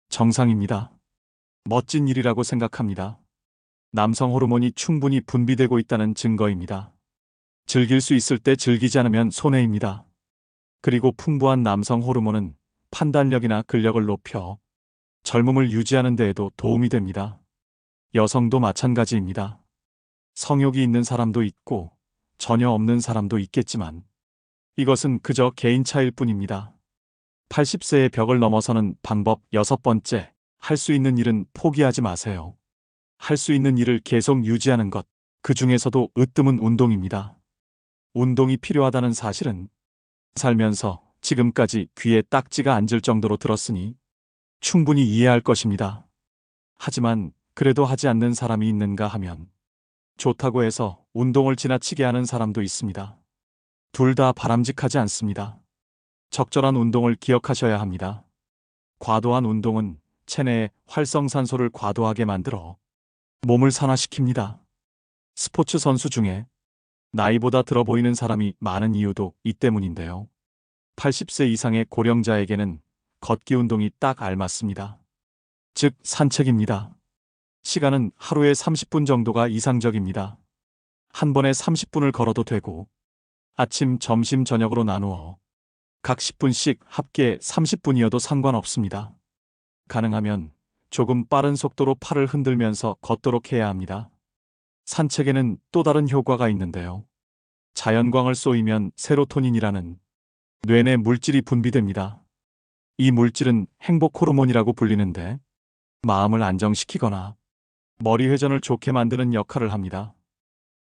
정상입니다. 멋진 일이라고 생각합니다. 남성 호르몬이 충분히 분비되고 있다는 증거입니다. 즐길 수 있을 때 즐기지 않으면 손해입니다. 그리고 풍부한 남성 호르몬은 판단력이나 근력을 높여 젊음을 유지하는 데에도 도움이 됩니다. 여성도 마찬가지입니다. 성욕이 있는 사람도 있고 전혀 없는 사람도 있겠지만 이것은 그저 개인 차일 뿐입니다. 80세의 벽을 넘어서는 방법 여섯 번째, 할 수 있는 일은 포기하지 마세요. 할 수 있는 일을 계속 유지하는 것, 그 중에서도 으뜸은 운동입니다. 운동이 필요하다는 사실은 살면서 지금까지 귀에 딱지가 앉을 정도로 들었으니 충분히 이해할 것입니다. 하지만 그래도 하지 않는 사람이 있는가 하면 좋다고 해서 운동을 지나치게 하는 사람도 있습니다. 둘 다 바람직하지 않습니다. 적절한 운동을 기억하셔야 합니다. 과도한 운동은 체내에 활성산소를 과도하게 만들어 몸을 산화시킵니다. 스포츠 선수 중에 나이보다 들어 보이는 사람이 많은 이유도 이 때문인데요. 80세 이상의 고령자에게는 걷기 운동이 딱 알맞습니다. 즉, 산책입니다. 시간은 하루에 30분 정도가 이상적입니다. 한 번에 30분을 걸어도 되고, 아침, 점심, 저녁으로 나누어 각 10분씩 합계 30분이어도 상관없습니다. 가능하면 조금 빠른 속도로 팔을 흔들면서 걷도록 해야 합니다. 산책에는 또 다른 효과가 있는데요. 자연광을 쏘이면 세로토닌이라는 뇌내 물질이 분비됩니다. 이 물질은 행복 호르몬이라고 불리는데 마음을 안정시키거나 머리 회전을 좋게 만드는 역할을 합니다.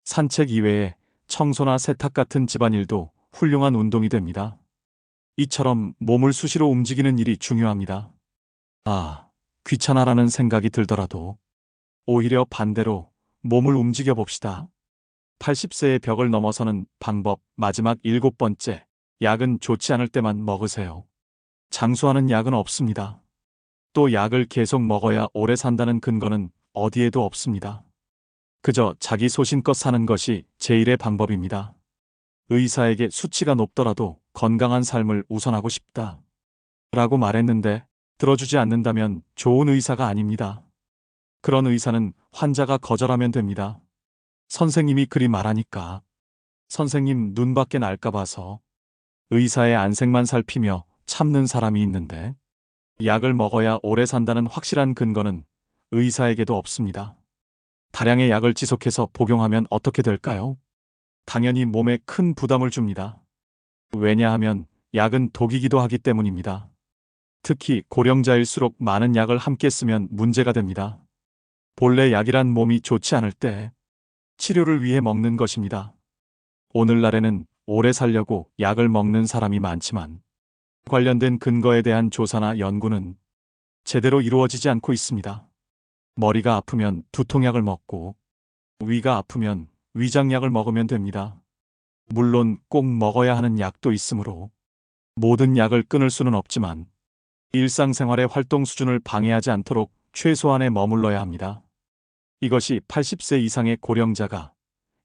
산책 이외에 청소나 세탁 같은 집안일도 훌륭한 운동이 됩니다. 이처럼 몸을 수시로 움직이는 일이 중요합니다. 아, 귀찮아라는 생각이 들더라도 오히려 반대로 몸을 움직여 봅시다. 80세의 벽을 넘어서는 방법 마지막 7번째, 약은 좋지 않을 때만 먹으세요. 장수하는 약은 없습니다. 또 약을 계속 먹어야 오래 산다는 근거는 어디에도 없습니다. 그저 자기 소신껏 사는 것이 제일의 방법입니다. 의사에게 수치가 높더라도 건강한 삶을 우선하고 싶다 라고 말했는데 들어주지 않는다면 좋은 의사가 아닙니다. 그런 의사는 환자가 거절하면 됩니다. 선생님이 그리 말하니까 선생님 눈밖에 날까 봐서 의사의 안색만 살피며 참는 사람이 있는데 약을 먹어야 오래 산다는 확실한 근거는 의사에게도 없습니다. 다량의 약을 지속해서 복용하면 어떻게 될까요? 당연히 몸에 큰 부담을 줍니다. 왜냐하면 약은 독이기도 하기 때문입니다. 특히 고령자일수록 많은 약을 함께 쓰면 문제가 됩니다. 본래 약이란 몸이 좋지 않을 때 치료를 위해 먹는 것입니다. 오늘날에는 오래 살려고 약을 먹는 사람이 많지만 관련된 근거에 대한 조사나 연구는 제대로 이루어지지 않고 있습니다. 머리가 아프면 두통약을 먹고 위가 아프면 위장약을 먹으면 됩니다. 물론 꼭 먹어야 하는 약도 있으므로 모든 약을 끊을 수는 없지만 일상생활의 활동 수준을 방해하지 않도록 최소한에 머물러야 합니다. 이것이 80세 이상의 고령자가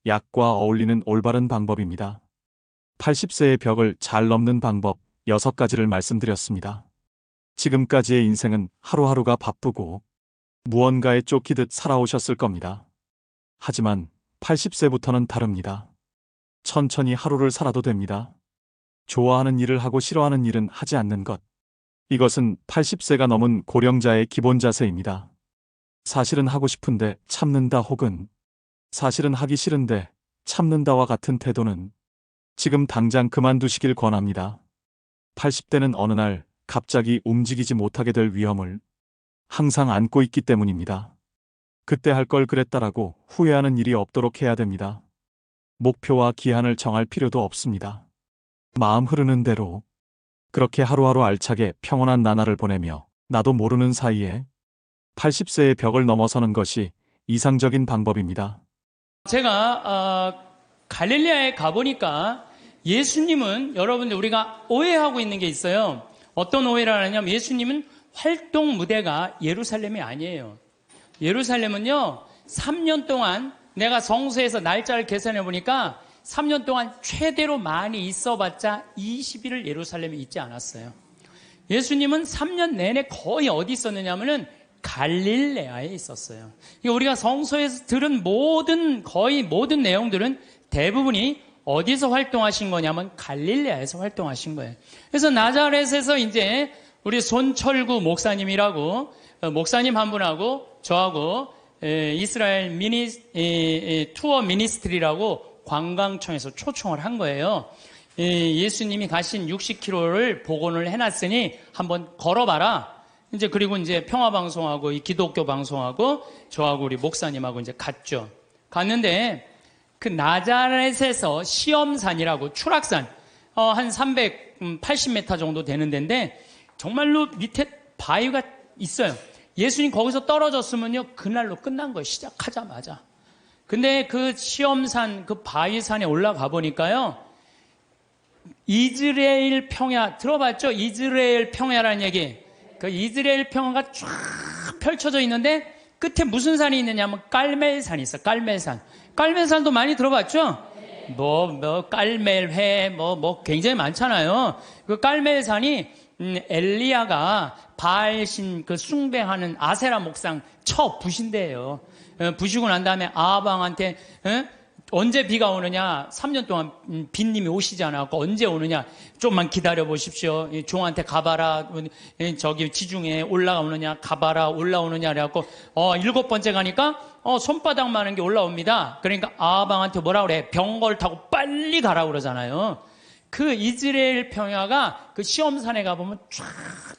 약과 어울리는 올바른 방법입니다. 80세의 벽을 잘 넘는 방법 6가지를 말씀드렸습니다. 지금까지의 인생은 하루하루가 바쁘고 무언가에 쫓기듯 살아오셨을 겁니다. 하지만 80세부터는 다릅니다. 천천히 하루를 살아도 됩니다. 좋아하는 일을 하고 싫어하는 일은 하지 않는 것. 이것은 80세가 넘은 고령자의 기본 자세입니다. 사실은 하고 싶은데 참는다 혹은 사실은 하기 싫은데 참는다와 같은 태도는 지금 당장 그만두시길 권합니다. 80대는 어느 날 갑자기 움직이지 못하게 될 위험을 항상 안고 있기 때문입니다. 그때 할 걸 그랬다라고 후회하는 일이 없도록 해야 됩니다. 목표와 기한을 정할 필요도 없습니다. 마음 흐르는 대로 그렇게 하루하루 알차게 평온한 나날을 보내며 나도 모르는 사이에 80세의 벽을 넘어서는 것이 이상적인 방법입니다. 제가 갈릴리아에 가보니까 예수님은 여러분들 우리가 오해하고 있는 게 있어요. 어떤 오해를 하냐면 예수님은 활동 무대가 예루살렘이 아니에요. 예루살렘은요 3년 동안 내가 성소에서 날짜를 계산해 보니까 3년 동안 최대로 많이 있어봤자 20일을 예루살렘에 있지 않았어요. 예수님은 3년 내내 거의 어디 있었느냐면은 갈릴레아에 있었어요. 우리가 성서에서 들은 거의 모든 내용들은 대부분이 어디서 활동하신 거냐면 갈릴레아에서 활동하신 거예요. 그래서 나자렛에서 이제 우리 손철구 목사님이라고 목사님 한 분하고 저하고 이스라엘 투어 미니스트리라고 관광청에서 초청을 한 거예요. 예수님이 가신 60km를 복원을 해놨으니 한번 걸어봐라. 이제 그리고 이제 평화 방송하고 이 기독교 방송하고 저하고 우리 목사님하고 이제 갔죠. 갔는데 그 나자렛에서 시험산이라고 추락산 한 380m 정도 되는 데인데 정말로 밑에 바위가 있어요. 예수님 거기서 떨어졌으면요 그날로 끝난 거예요. 시작하자마자. 근데 그 시험산 그 바위산에 올라가 보니까요 이스라엘 평야 들어봤죠? 이스라엘 평야라는 얘기. 그 이스라엘 평야가 쫙 펼쳐져 있는데 끝에 무슨 산이 있느냐면 깔멜산이 있어. 깔멜산. 깔멜산도 많이 들어봤죠? 깔멜회 굉장히 많잖아요. 그 깔멜산이 엘리야가 바알신 그 숭배하는 아세라 목상 부신대예요. 부시고 난 다음에 아합왕한테 언제 비가 오느냐? 3년 동안 빈님이 오시지 않았고 언제 오느냐? 좀만 기다려 보십시오. 종한테 가봐라. 저기 지중해 올라오느냐? 가봐라. 올라오느냐? 그래갖고 7번째 가니까 손바닥만한 게 올라옵니다. 그러니까 아합왕한테 뭐라 그래? 병거를 타고 빨리 가라 그러잖아요. 그 이스라엘 평야가 그 시험산에 가보면 쫙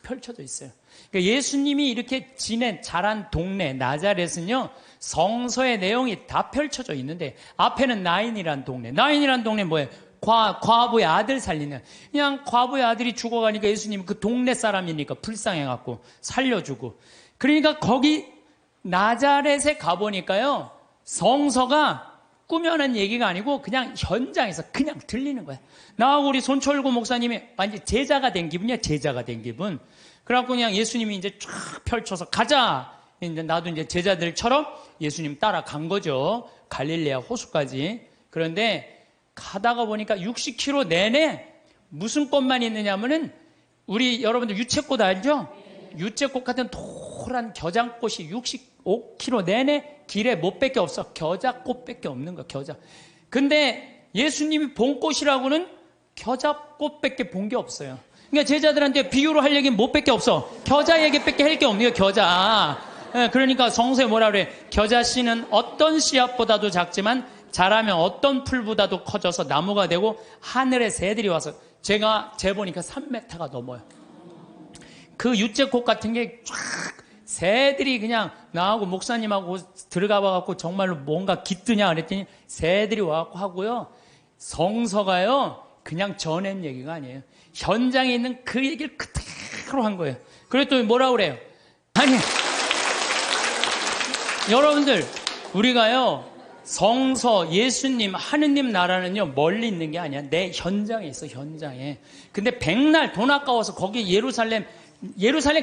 펼쳐져 있어요. 그러니까 예수님이 이렇게 자란 동네 나자렛은요 성서의 내용이 다 펼쳐져 있는데 앞에는 나인이란 동네. 나인이란 동네 뭐예요? 과부의 아들 살리는. 그냥 과부의 아들이 죽어가니까 예수님이 그 동네 사람이니까 불쌍해갖고 살려주고. 그러니까 거기 나자렛에 가보니까요 성서가 꾸며낸 얘기가 아니고 그냥 현장에서 그냥 들리는 거야. 나하고 우리 손철구 목사님이 완전 제자가 된 기분이야. 제자가 된 기분. 그래갖고 그냥 예수님이 이제 쫙 펼쳐서 가자. 이제 나도 이제 제자들처럼 예수님 따라간 거죠. 갈릴레아 호수까지. 그런데 가다가 보니까 60km 내내 무슨 꽃만 있느냐면은 우리 여러분들 유채꽃 알죠? 유채꽃 같은 노란 겨장꽃이 65km 내내 길에 못밖에 없어. 겨자꽃밖에 없는 거야. 겨자. 근데 예수님이 본 꽃이라고는 겨자꽃밖에 본 게 없어요. 그러니까 제자들한테 비유로 할 얘기는 못밖에 없어. 겨자 얘기밖에 할 게 없네요. 겨자. 그러니까 성서에 뭐라 그래? 겨자 씨는 어떤 씨앗보다도 작지만 자라면 어떤 풀보다도 커져서 나무가 되고 하늘의 새들이 와서 제가 재보니까 3m가 넘어요. 그 유채꽃 같은 게 쫙 새들이 그냥 나하고 목사님하고 들어가 봐갖고 정말로 뭔가 깃드냐 그랬더니 새들이 와갖고 하고요. 성서가요 그냥 전한 얘기가 아니에요. 현장에 있는 그 얘기를 그대로 한 거예요. 그랬더니 뭐라 그래요? 아니 여러분들 우리가요 성서 예수님 하느님 나라는요 멀리 있는 게 아니야. 내 현장에 있어. 현장에. 근데 백날 돈 아까워서 거기 예루살렘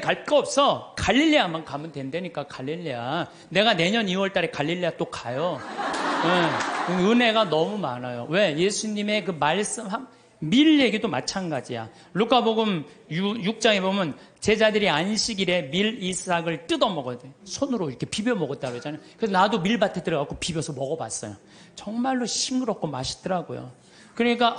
갈 거 없어. 갈릴레아만 가면 된다니까. 갈릴레아. 내가 내년 2월 달에 갈릴레아 또 가요. 은혜가 너무 많아요. 왜? 예수님의 그 말씀 밀 얘기도 마찬가지야. 루카복음 6장에 보면 제자들이 안식일에 밀 이삭을 뜯어 먹어야 돼. 손으로 이렇게 비벼 먹었다 그러잖아요. 그래서 나도 밀밭에 들어가고 비벼서 먹어봤어요. 정말로 싱그럽고 맛있더라고요. 그러니까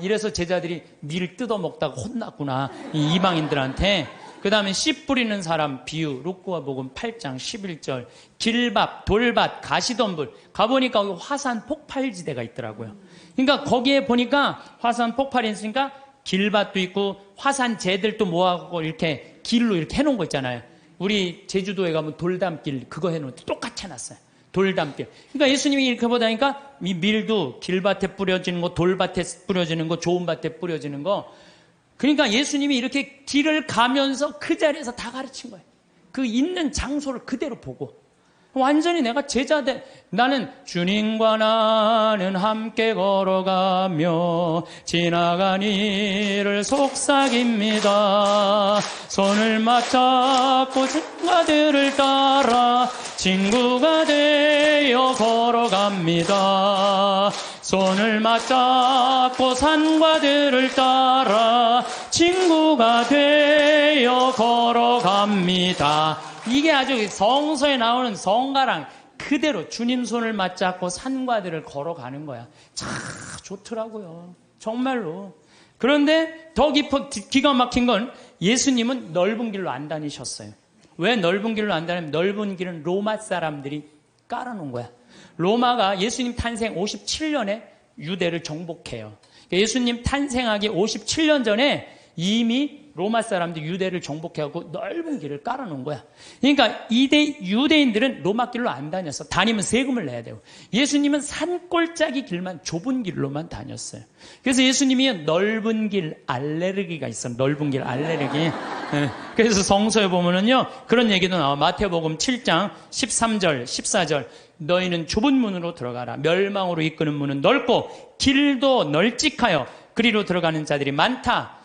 이래서 제자들이 밀 뜯어 먹다가 혼났구나. 이 이방인들한테. 그 다음에 씨 뿌리는 사람 비유 루카복음 8장 11절 길밭, 돌밭, 가시덤불 가보니까 거기 화산 폭발지대가 있더라고요. 그러니까 거기에 보니까 화산 폭발이 있으니까 길밭도 있고 화산재들도 모아갖고 이렇게 길로 이렇게 해놓은 거 있잖아요. 우리 제주도에 가면 돌담길 그거 해놓은 똑같이 해놨어요. 돌담길. 그러니까 예수님이 이렇게 보다니까 이 밀도 길밭에 뿌려지는 거, 돌밭에 뿌려지는 거, 좋은 밭에 뿌려지는 거. 그러니까 예수님이 이렇게 길을 가면서 그 자리에서 다 가르친 거예요. 그 있는 장소를 그대로 보고. 완전히 내가 제자들, 나는 주님과 나는 함께 걸어가며 지나간 이를 속삭입니다. 손을 맞잡고 친구들을 따라 친구가 되어 걸어갑니다. 손을 맞잡고 산과 들을 따라 친구가 되어 걸어갑니다. 이게 아주 성서에 나오는 성가랑 그대로 주님 손을 맞잡고 산과 들을 걸어가는 거야. 참 좋더라고요. 정말로. 그런데 더 기가 막힌 건 예수님은 넓은 길로 안 다니셨어요. 왜 넓은 길로 안 다니면 넓은 길은 로마 사람들이 깔아놓은 거야. 로마가 예수님 탄생 57년에 유대를 정복해요. 예수님 탄생하기 57년 전에 이미 로마 사람들이 유대를 정복해갖고 넓은 길을 깔아놓은 거야. 그러니까 유대인들은 로마 길로 안 다녔어. 다니면 세금을 내야 되고. 예수님은 산골짜기 길만, 좁은 길로만 다녔어요. 그래서 예수님이 넓은 길 알레르기가 있어. 넓은 길 알레르기. 그래서 성서에 보면은요, 그런 얘기도 나와. 마태복음 7장 13절, 14절. 너희는 좁은 문으로 들어가라. 멸망으로 이끄는 문은 넓고 길도 널찍하여 그리로 들어가는 자들이 많다.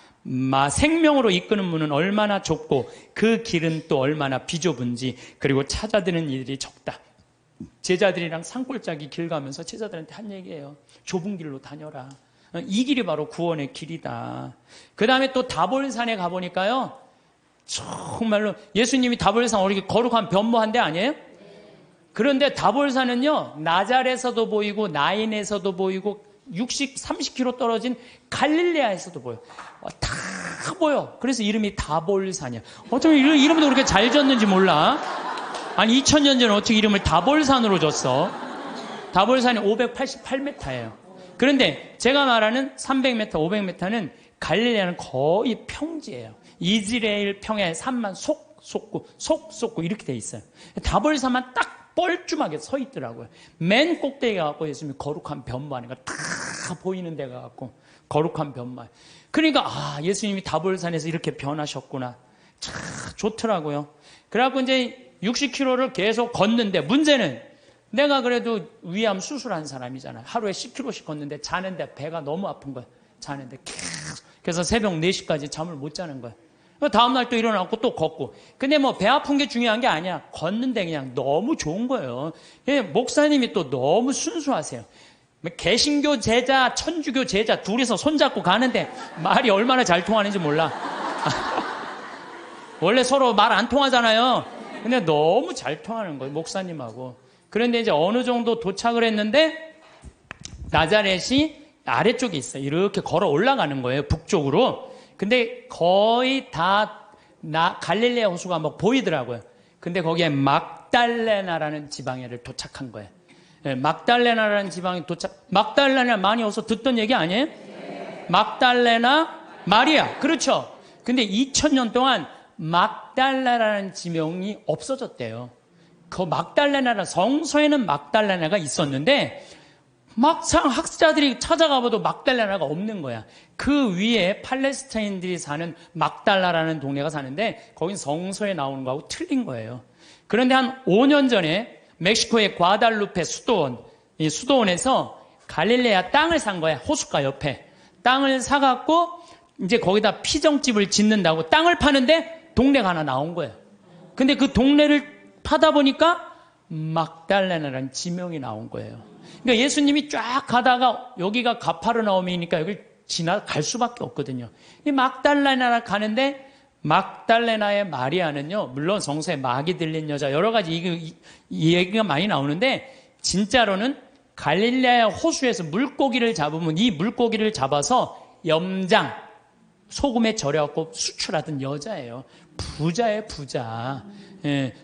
생명으로 이끄는 문은 얼마나 좁고 그 길은 또 얼마나 비좁은지, 그리고 찾아드는 이들이 적다. 제자들이랑 산골짜기 길 가면서 제자들한테 한 얘기예요. 좁은 길로 다녀라. 이 길이 바로 구원의 길이다. 그 다음에 또 다볼산에 가보니까요, 정말로 예수님이 다볼산 어떻게 거룩한 변모한 데 아니에요? 그런데 다볼산은요, 나잘에서도 보이고 나인에서도 보이고 30km 떨어진 갈릴레아에서도 보여. 다 보여. 그래서 이름이 다볼산이야. 어떻게 이름도 그렇게 잘 졌는지 몰라. 아니 2000년 전에 어떻게 이름을 다볼산으로 줬어. 다볼산이 588m예요. 그런데 제가 말하는 300m, 500m는 갈릴레아는 거의 평지예요. 이스라엘 평야의 산만 속 솟고 이렇게 돼 있어요. 다볼산만 딱 뻘쭘하게 서 있더라고요. 맨 꼭대기에 가고 예수님이 거룩한 변모하는 거 다 보이는 데가 갖고 거룩한 변모. 그러니까 예수님이 다볼산에서 이렇게 변하셨구나. 참 좋더라고요. 그래갖고 이제 60km를 계속 걷는데, 문제는 내가 그래도 위암 수술한 사람이잖아요. 하루에 10km씩 걷는데 자는데 배가 너무 아픈 거예요. 자는데 계속. 그래서 새벽 4시까지 잠을 못 자는 거예요. 다음날 또 일어나고 또 걷고. 근데 뭐 배 아픈 게 중요한 게 아니야. 걷는데 그냥 너무 좋은 거예요. 목사님이 또 너무 순수하세요. 개신교 제자, 천주교 제자 둘이서 손잡고 가는데 말이 얼마나 잘 통하는지 몰라. 원래 서로 말 안 통하잖아요. 근데 너무 잘 통하는 거예요, 목사님하고. 그런데 이제 어느 정도 도착을 했는데 나자렛이 아래쪽에 있어요. 이렇게 걸어 올라가는 거예요, 북쪽으로. 근데 거의 다 갈릴레아 호수가 막 보이더라고요. 근데 거기에 막달레나라는 지방에를 도착한 거예요. 막달레나라는 지방에 막달레나 많이 어서 듣던 얘기 아니에요? 네. 막달레나 마리아. 그렇죠. 근데 2000년 동안 막달레나라는 지명이 없어졌대요. 그 막달레나라, 성서에는 막달레나가 있었는데 막상 학자들이 찾아가봐도 막달레나가 없는 거야. 그 위에 팔레스타인들이 사는 막달라라는 동네가 사는데 거긴 성서에 나오는 거하고 틀린 거예요. 그런데 한 5년 전에 멕시코의 과달루페 이 수도원에서 갈릴레아 땅을 산 거야. 호숫가 옆에. 땅을 사갖고 이제 거기다 피정집을 짓는다고 땅을 파는데 동네가 하나 나온 거예요. 근데 그 동네를 파다 보니까 막달레나라는 지명이 나온 거예요. 그러니까 예수님이 쫙 가다가 여기가 가파르나움이니까 여기 지나갈 수밖에 없거든요. 이 막달레나 가는데 막달레나의 마리아는요, 물론 성서에 막이 들린 여자 여러 가지 이 얘기가 많이 나오는데 진짜로는 갈릴레아 호수에서 물고기를 잡으면 이 물고기를 잡아서 염장 소금에 절여갖고 수출하던 여자예요. 부자예요, 부자.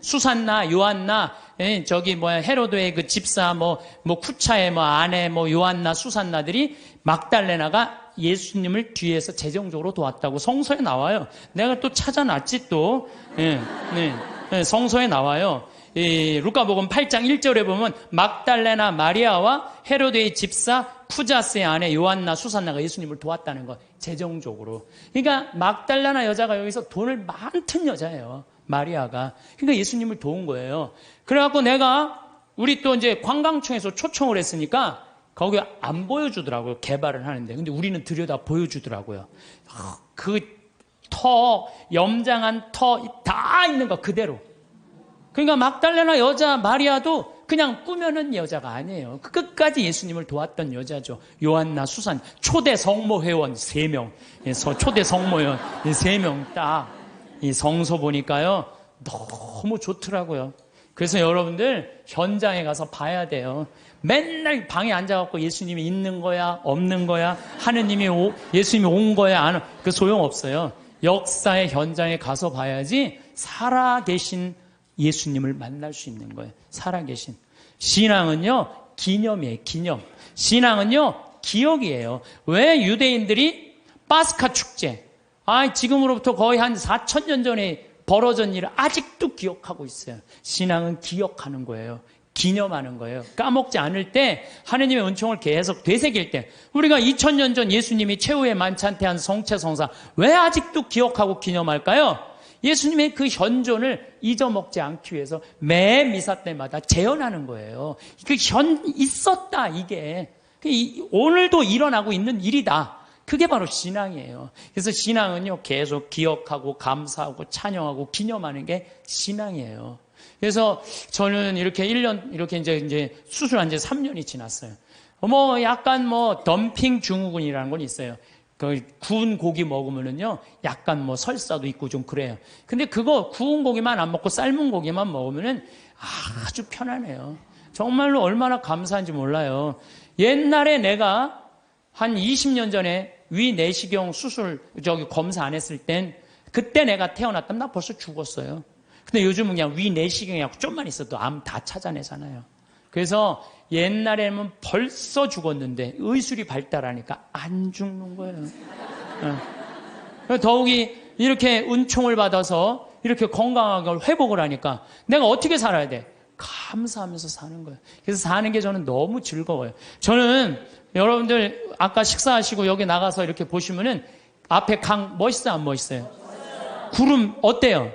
수산나, 요한나, 헤로드의 그 집사, 쿠차의 아내, 요한나, 수산나들이 막달레나가 예수님을 뒤에서 재정적으로 도왔다고 성서에 나와요. 내가 또 찾아놨지 또. 성서에 나와요. 루카복음 8장 1절에 보면 막달레나 마리아와 헤로드의 집사 쿠자스의 아내 요한나 수산나가 예수님을 도왔다는 거, 재정적으로. 그러니까 막달레나 여자가 여기서 돈을 많던 여자예요, 마리아가. 그러니까 예수님을 도운 거예요. 그래갖고 우리 또 이제 관광청에서 초청을 했으니까 거기 안 보여주더라고요, 개발을 하는데. 근데 우리는 들여다 보여주더라고요. 그 염장한 터 다 있는 거 그대로. 그러니까 막달레나 여자 마리아도 그냥 꾸며낸 여자가 아니에요. 끝까지 예수님을 도왔던 여자죠. 요한나, 수산, 초대 성모회원 3명. 초대 성모회원 3명 딱. 이 성서 보니까요, 너무 좋더라고요. 그래서 여러분들 현장에 가서 봐야 돼요. 맨날 방에 앉아갖고 예수님이 있는 거야, 없는 거야, 예수님이 온 거야, 안 온, 그 소용없어요. 역사의 현장에 가서 봐야지 살아계신 예수님을 만날 수 있는 거예요. 살아계신. 신앙은요, 기념이에요, 기념. 신앙은요, 기억이에요. 왜 유대인들이 파스카 축제, 지금으로부터 거의 한 4,000년 전에 벌어진 일을 아직도 기억하고 있어요. 신앙은 기억하는 거예요. 기념하는 거예요. 까먹지 않을 때, 하느님의 은총을 계속 되새길 때, 우리가 2000년 전 예수님이 최후의 만찬때 한 성체성사 왜 아직도 기억하고 기념할까요? 예수님의 그 현존을 잊어먹지 않기 위해서 매 미사 때마다 재현하는 거예요. 있었다, 이게. 오늘도 일어나고 있는 일이다. 그게 바로 신앙이에요. 그래서 신앙은요, 계속 기억하고 감사하고 찬양하고 기념하는 게 신앙이에요. 그래서 저는 이렇게 1년, 이렇게 이제 수술한 지 3년이 지났어요. 약간 덤핑 증후군이라는 건 있어요. 구운 고기 먹으면은요, 약간 설사도 있고 좀 그래요. 근데 그거 구운 고기만 안 먹고 삶은 고기만 먹으면은 아주 편안해요. 정말로 얼마나 감사한지 몰라요. 옛날에 내가 한 20년 전에 위 내시경 수술, 검사 안 했을 땐, 그때 내가 태어났다면 나 벌써 죽었어요. 근데 요즘은 그냥 위 내시경이라고 좀만 있어도 암 다 찾아내잖아요. 그래서 옛날에는 벌써 죽었는데 의술이 발달하니까 안 죽는 거예요. 더욱이 이렇게 은총을 받아서 이렇게 건강하게 회복을 하니까 내가 어떻게 살아야 돼? 감사하면서 사는 거예요. 그래서 사는 게 저는 너무 즐거워요. 저는 여러분들 아까 식사하시고 여기 나가서 이렇게 보시면은 앞에 강 멋있어요, 안 멋있어요? 구름 어때요?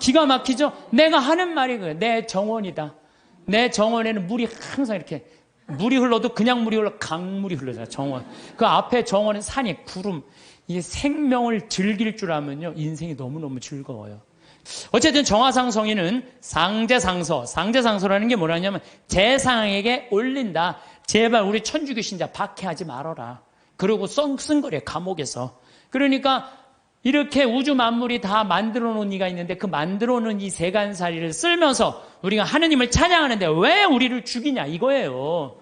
기가 막히죠? 내가 하는 말이 그래요. 내 정원이다. 내 정원에는 물이 항상 이렇게, 물이 흘러도 그냥 물이 흘러, 강물이 흘러요. 정원. 그 앞에 정원은 산이, 구름. 이게 생명을 즐길 줄 알면요, 인생이 너무너무 즐거워요. 어쨌든 정화상 성인은 상제상서라는 게 뭐라냐면 제상에게 올린다. 제발 우리 천주교 신자 박해하지 말아라. 그러고 쓴 거래요, 감옥에서. 그러니까 이렇게 우주 만물이 다 만들어 놓은 이가 있는데 그 만들어 놓은 이 세간살이를 쓸면서 우리가 하느님을 찬양하는데 왜 우리를 죽이냐 이거예요.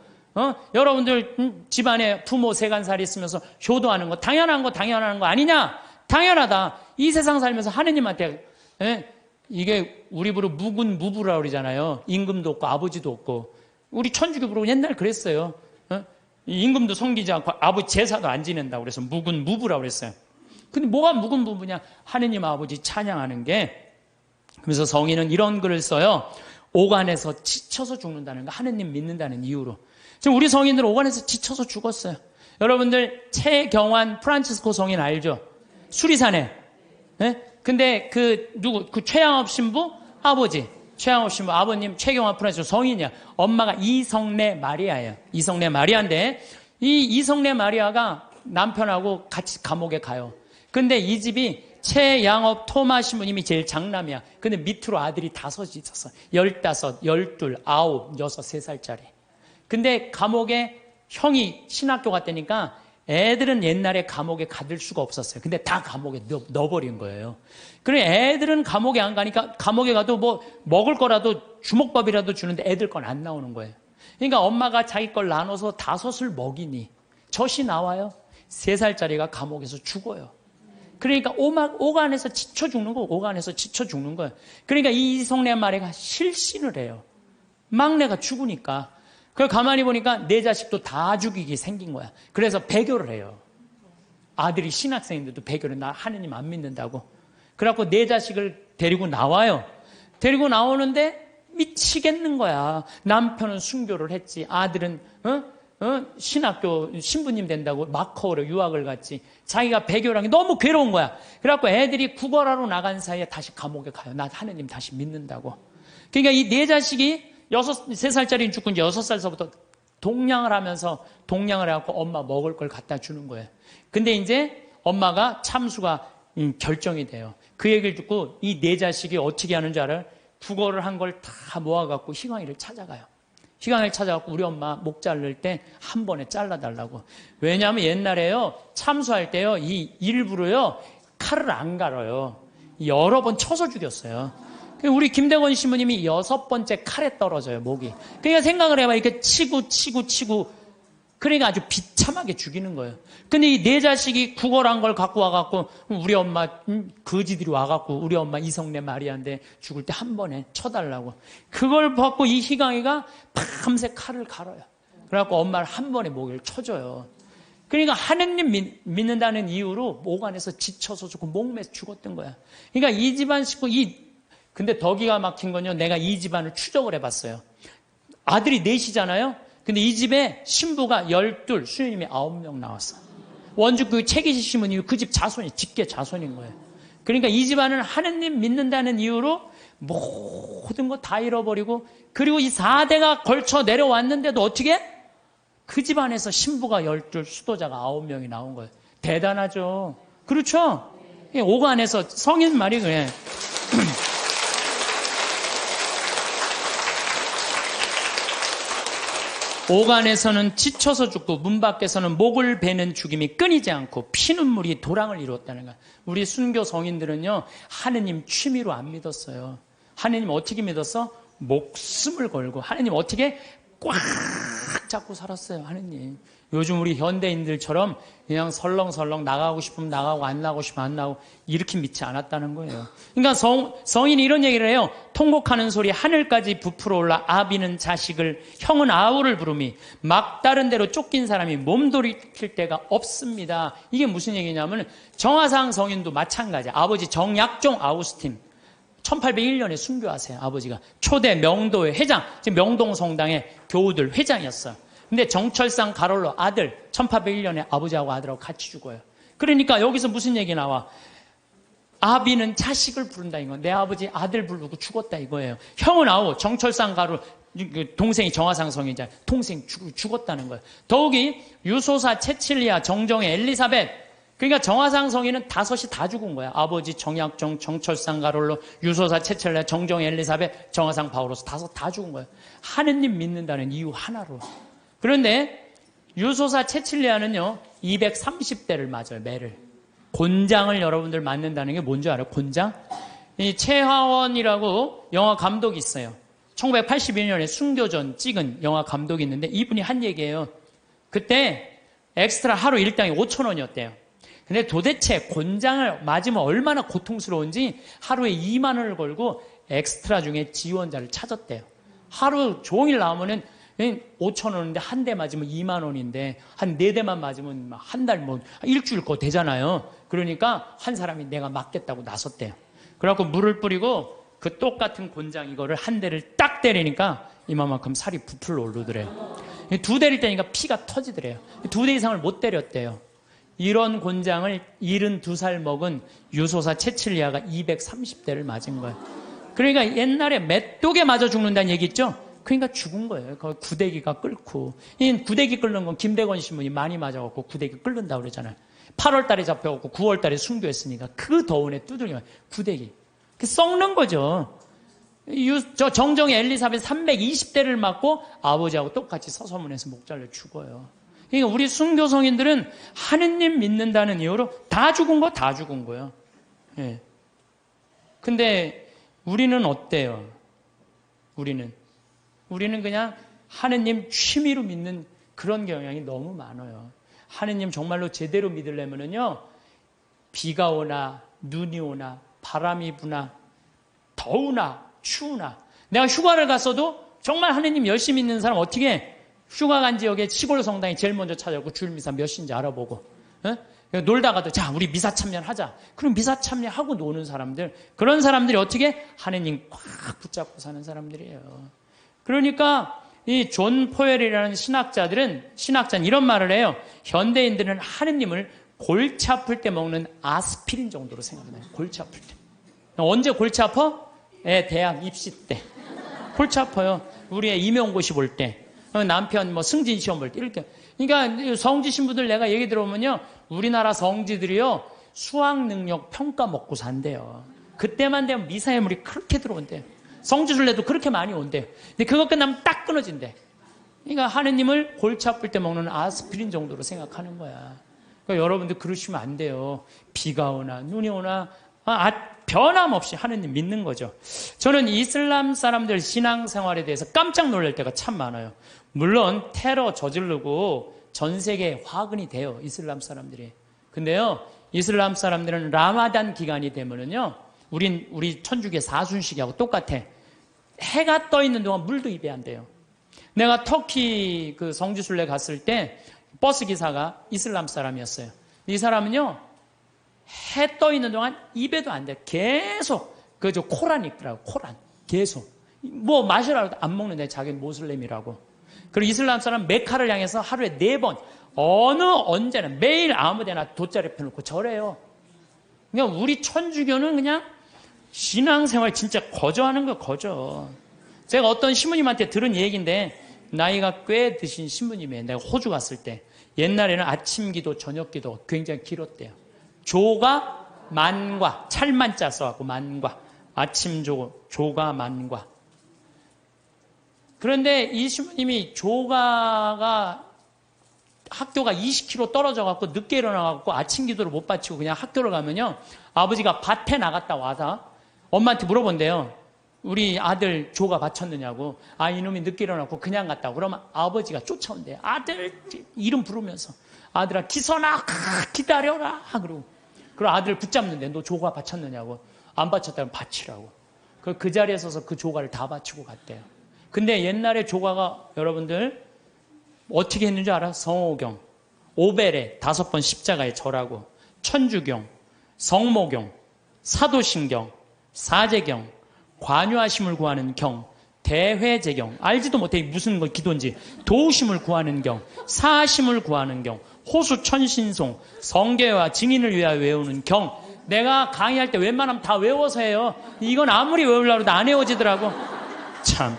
여러분들 집안에 부모 세간살이 있으면서 효도하는 거 당연한 거 아니냐? 당연하다. 이 세상 살면서 하느님한테 이게 우리 부로 무군무부라고 그러잖아요. 임금도 없고 아버지도 없고. 우리 천주교 부로 옛날 그랬어요. 임금도 섬기지 않고 아버지 제사도 안 지낸다고 그래서 무군무부라고 그랬어요. 근데 뭐가 무군무부냐? 하느님 아버지 찬양하는 게. 그래서 성인은 이런 글을 써요. 오간에서 지쳐서 죽는다는 거, 하느님 믿는다는 이유로. 지금 우리 성인들 오간에서 지쳐서 죽었어요. 여러분들 최경환 프란치스코 성인 알죠? 수리산에. 근데 그 최양업 신부 아버지, 최양업 신부 아버님 최경환 프란치스코 성인이야. 엄마가 이성래 마리아예요. 이성래 마리아인데 이 이성래 마리아가 남편하고 같이 감옥에 가요. 근데 이 집이 최양업 토마 신부님이 제일 장남이야. 근데 밑으로 아들이 5이 있었어. 15, 12, 9, 6, 3살짜리. 근데 감옥에 형이 신학교 갔다니까 애들은 옛날에 감옥에 가둘 수가 없었어요. 근데 다 감옥에 넣어버린 거예요. 그래 애들은 감옥에 안 가니까 감옥에 가도 먹을 거라도 주먹밥이라도 주는데 애들 건 안 나오는 거예요. 그러니까 엄마가 자기 걸 나눠서 5을 먹이니 젖이 나와요. 3살짜리가 감옥에서 죽어요. 그러니까 오간에서 지쳐 죽는 거, 오간에서 지쳐 죽는 거예요. 그러니까 이 이성래 마리아가 실신을 해요. 막내가 죽으니까. 그걸 가만히 보니까 내 자식도 다 죽이게 생긴 거야. 그래서 배교를 해요. 아들이 신학생인데도 배교를, 나 하느님 안 믿는다고. 그래갖고 내 자식을 데리고 나와요. 데리고 나오는데 미치겠는 거야. 남편은 순교를 했지. 아들은 신학교 신부님 된다고 마카오로 유학을 갔지. 자기가 배교라는 게 너무 괴로운 거야. 그래갖고 애들이 구걸하러 나간 사이에 다시 감옥에 가요. 나 하느님 다시 믿는다고. 그러니까 이 네 자식이 3살짜리는 죽고 이제 6살서부터 동냥을 하면서 동냥을 해갖고 엄마 먹을 걸 갖다 주는 거예요. 근데 이제 엄마가 참수가 결정이 돼요. 그 얘기를 듣고 이 네 자식이 어떻게 하는 줄 알아요? 구걸을 한 걸 다 모아갖고 희광이를 찾아가요. 희광이를 찾아갖고 우리 엄마 목 자를 때 한 번에 잘라달라고. 왜냐하면 옛날에요, 참수할 때요, 이 일부러요, 칼을 안 갈아요. 여러 번 쳐서 죽였어요. 우리 김대건 신부님이 6번째 칼에 떨어져요, 목이. 그러니까 생각을 해봐. 이렇게 치고. 그러니까 아주 비참하게 죽이는 거예요. 근데 이 네 자식이 구걸한 걸 갖고 와갖고, 우리 엄마, 거지들이 와갖고, 우리 엄마 이성래 마리아인데 죽을 때 한 번에 쳐달라고. 그걸 받고 이 희강이가 밤새 칼을 갈아요. 그래갖고 엄마를 한 번에 목을 쳐줘요. 그러니까 하느님 믿는다는 이유로 오간에서 지쳐서 죽고 목매서 죽었던 거야. 그러니까 이 집안 식구, 근데 더 기가 막힌 건요, 내가 이 집안을 추적을 해봤어요. 아들이 넷이잖아요? 근데 이 집에 신부가 12, 수녀님이 9명 나왔어. 원주교 책이시면 그 집 자손이, 직계 자손인 거예요. 그러니까 이 집안은 하느님 믿는다는 이유로 모든 거 다 잃어버리고, 그리고 이 4대가 걸쳐 내려왔는데도 어떻게? 그 집안에서 신부가 12, 수도자가 9명이 나온 거예요. 대단하죠. 그렇죠? 오간에서 성인 말이 그래. 오간에서는 지쳐서 죽고 문 밖에서는 목을 베는 죽임이 끊이지 않고 피눈물이 도랑을 이루었다는 거야. 우리 순교 성인들은요, 하느님 취미로 안 믿었어요. 하느님 어떻게 믿었어? 목숨을 걸고. 하느님 어떻게? 꽉 잡고 살았어요. 하느님. 요즘 우리 현대인들처럼 그냥 설렁설렁 나가고 싶으면 나가고 안 나가고 싶으면 안 나가고 이렇게 믿지 않았다는 거예요. 그러니까 성인이 이런 얘기를 해요. 통곡하는 소리 하늘까지 부풀어 올라 아비는 자식을, 형은 아우를 부르미 막다른 대로 쫓긴 사람이 몸돌이킬 데가 없습니다. 이게 무슨 얘기냐면 정화상 성인도 마찬가지야. 아버지 정약종 아우스틴 1801년에 순교하세요. 아버지가 초대 명도회 회장, 지금 명동 성당의 교우들 회장이었어요. 근데 정철상 가롤로 아들 1801년에 아버지하고 아들하고 같이 죽어요. 그러니까 여기서 무슨 얘기 나와? 아비는 자식을 부른다 이거. 내 아버지 아들 부르고 죽었다 이거예요. 형은 아우 정철상 가롤 동생이 정화상 성인자 동생 죽었다는 거예요. 더욱이 유소사 체칠리아 정정의 엘리사벳, 그러니까 정화상 성인은 5이 다 죽은 거야. 아버지 정약정, 정철상 가롤로, 유소사 체첼레, 정정 엘리사벳, 정화상 바오로스 5 다 죽은 거예요. 하느님 믿는다는 이유 하나로. 그런데 유소사 체칠리아는요 230대를 맞아요. 매를. 곤장을 여러분들 맞는다는 게 뭔지 알아요? 곤장? 이 최하원이라고 영화 감독이 있어요. 1982년에 순교전 찍은 영화 감독이 있는데 이분이 한 얘기예요. 그때 엑스트라 하루 일당이 5,000원이었대요. 근데 도대체 곤장을 맞으면 얼마나 고통스러운지 하루에 2만 원을 걸고 엑스트라 중에 지원자를 찾았대요. 하루 종일 나오면은 5,000원인데 한 대 맞으면 2만 원인데 한 4대만 맞으면 한 달 뭐 일주일 거 되잖아요. 그러니까 한 사람이 내가 맞겠다고 나섰대요. 그래갖고 물을 뿌리고 그 똑같은 곤장 이거를 한 대를 딱 때리니까 이만큼 살이 부풀러 오르더래요. 2대를 때리니까 피가 터지더래요. 2대 이상을 못 때렸대요. 이런 곤장을 72살 먹은 유소사 체칠리아가 230대를 맞은 거예요. 그러니까 옛날에 메뚜기에 맞아 죽는다는 얘기 있죠? 그러니까 죽은 거예요. 구데기가 끓고. 이 구데기 끓는 건 김대건 신부님 많이 맞아갖고 구데기 끓는다고 그러잖아요. 8월 달에 잡혀갖고 9월 달에 순교했으니까 그 더운에 두들기면 구데기. 썩는 거죠. 저 정정의 엘리사벳 320대를 맞고 아버지하고 똑같이 서서문에서 목 잘려 죽어요. 그러니까 우리 순교성인들은 하느님 믿는다는 이유로 다 죽은 거 다 죽은 거예요. 예. 근데 우리는 어때요? 우리는 그냥 하느님 취미로 믿는 그런 경향이 너무 많아요. 하느님 정말로 제대로 믿으려면은요, 비가 오나 눈이 오나 바람이 부나 더우나 추우나, 내가 휴가를 갔어도 정말 하느님 열심히 믿는 사람 어떻게 해? 휴가 간 지역에 시골 성당이 제일 먼저 찾아오고 주일 미사 몇 시인지 알아보고, 놀다가도 자 우리 미사 참여하자. 그럼 미사 참여하고 노는 사람들, 그런 사람들이 어떻게 하느님 꽉 붙잡고 사는 사람들이에요. 그러니까 이 존 포웰이라는 신학자는 이런 말을 해요. 현대인들은 하느님을 골치 아플 때 먹는 아스피린 정도로 생각해요. 골치 아플 때. 언제 골치 아파? 대학 입시 때. 골치 아파요. 우리의 임용고시 볼 때. 남편 뭐 승진 시험 볼 때 이렇게. 그러니까 성지 신부들 내가 얘기 들어보면요, 우리나라 성지들이요 수학 능력 평가 먹고 산대요. 그때만 되면 미사여물이 그렇게 들어온대요. 성지순례도 그렇게 많이 온대요. 근데 그거 끝나면 딱 끊어진대. 그러니까 하느님을 골치 아플 때 먹는 아스피린 정도로 생각하는 거야. 그러니까 여러분들 그러시면 안 돼요. 비가 오나 눈이 오나 변함없이 하느님 믿는 거죠. 저는 이슬람 사람들 신앙생활에 대해서 깜짝 놀랄 때가 참 많아요. 물론 테러 저지르고 전 세계에 화근이 돼요, 이슬람 사람들이. 근데요, 이슬람 사람들은 라마단 기간이 되면은요, 우리 천주교 사순식하고 똑같아. 해가 떠 있는 동안 물도 입에 안 돼요. 내가 터키 그 성지순례 갔을 때 버스 기사가 이슬람 사람이었어요. 이 사람은요, 해 떠 있는 동안 입에도 안 돼. 계속 그저 코란 읽더라고. 코란 계속 뭐 마시라고 안 먹는데 자기는 모슬렘이라고. 그리고 이슬람 사람 메카를 향해서 하루에 4번 언제나 매일 아무데나 돗자리 펴놓고 절해요. 그러니까 우리 천주교는 그냥 신앙생활 진짜 거저하는 거 거저. 제가 어떤 신부님한테 들은 얘기인데 나이가 꽤 드신 신부님이에요. 내가 호주 갔을 때 옛날에는 아침 기도 저녁 기도 굉장히 길었대요. 조가 만과 찰만자 써갖고 만과 아침 조가 만과. 그런데 이 신부님이 조가가 학교가 20km 떨어져갖고 늦게 일어나갖고 아침 기도를 못 바치고 그냥 학교를 가면요, 아버지가 밭에 나갔다 와서 엄마한테 물어본대요. 우리 아들 조가 바쳤느냐고. 아, 이놈이 늦게 일어나고 그냥 갔다고. 그러면 아버지가 쫓아온대요. 아들 이름 부르면서 아들아 기선아 기다려라. 그러고 아들 붙잡는데 너 조가 바쳤느냐고. 안 바쳤다면 바치라고. 그 자리에 서서 그 조가를 다 바치고 갔대요. 근데 옛날에 조가가 여러분들 어떻게 했는지 알아? 성호경, 오벨에 5번 십자가에 절하고, 천주경, 성모경, 사도신경, 사제경, 관유하심을 구하는 경, 대회제경, 알지도 못해 무슨 기도인지, 도우심을 구하는 경, 사하심을 구하는 경, 호수천신송, 성계와 증인을 위하여 외우는 경. 내가 강의할 때 웬만하면 다 외워서 해요. 이건 아무리 외우려고 해도 안 외워지더라고. 참.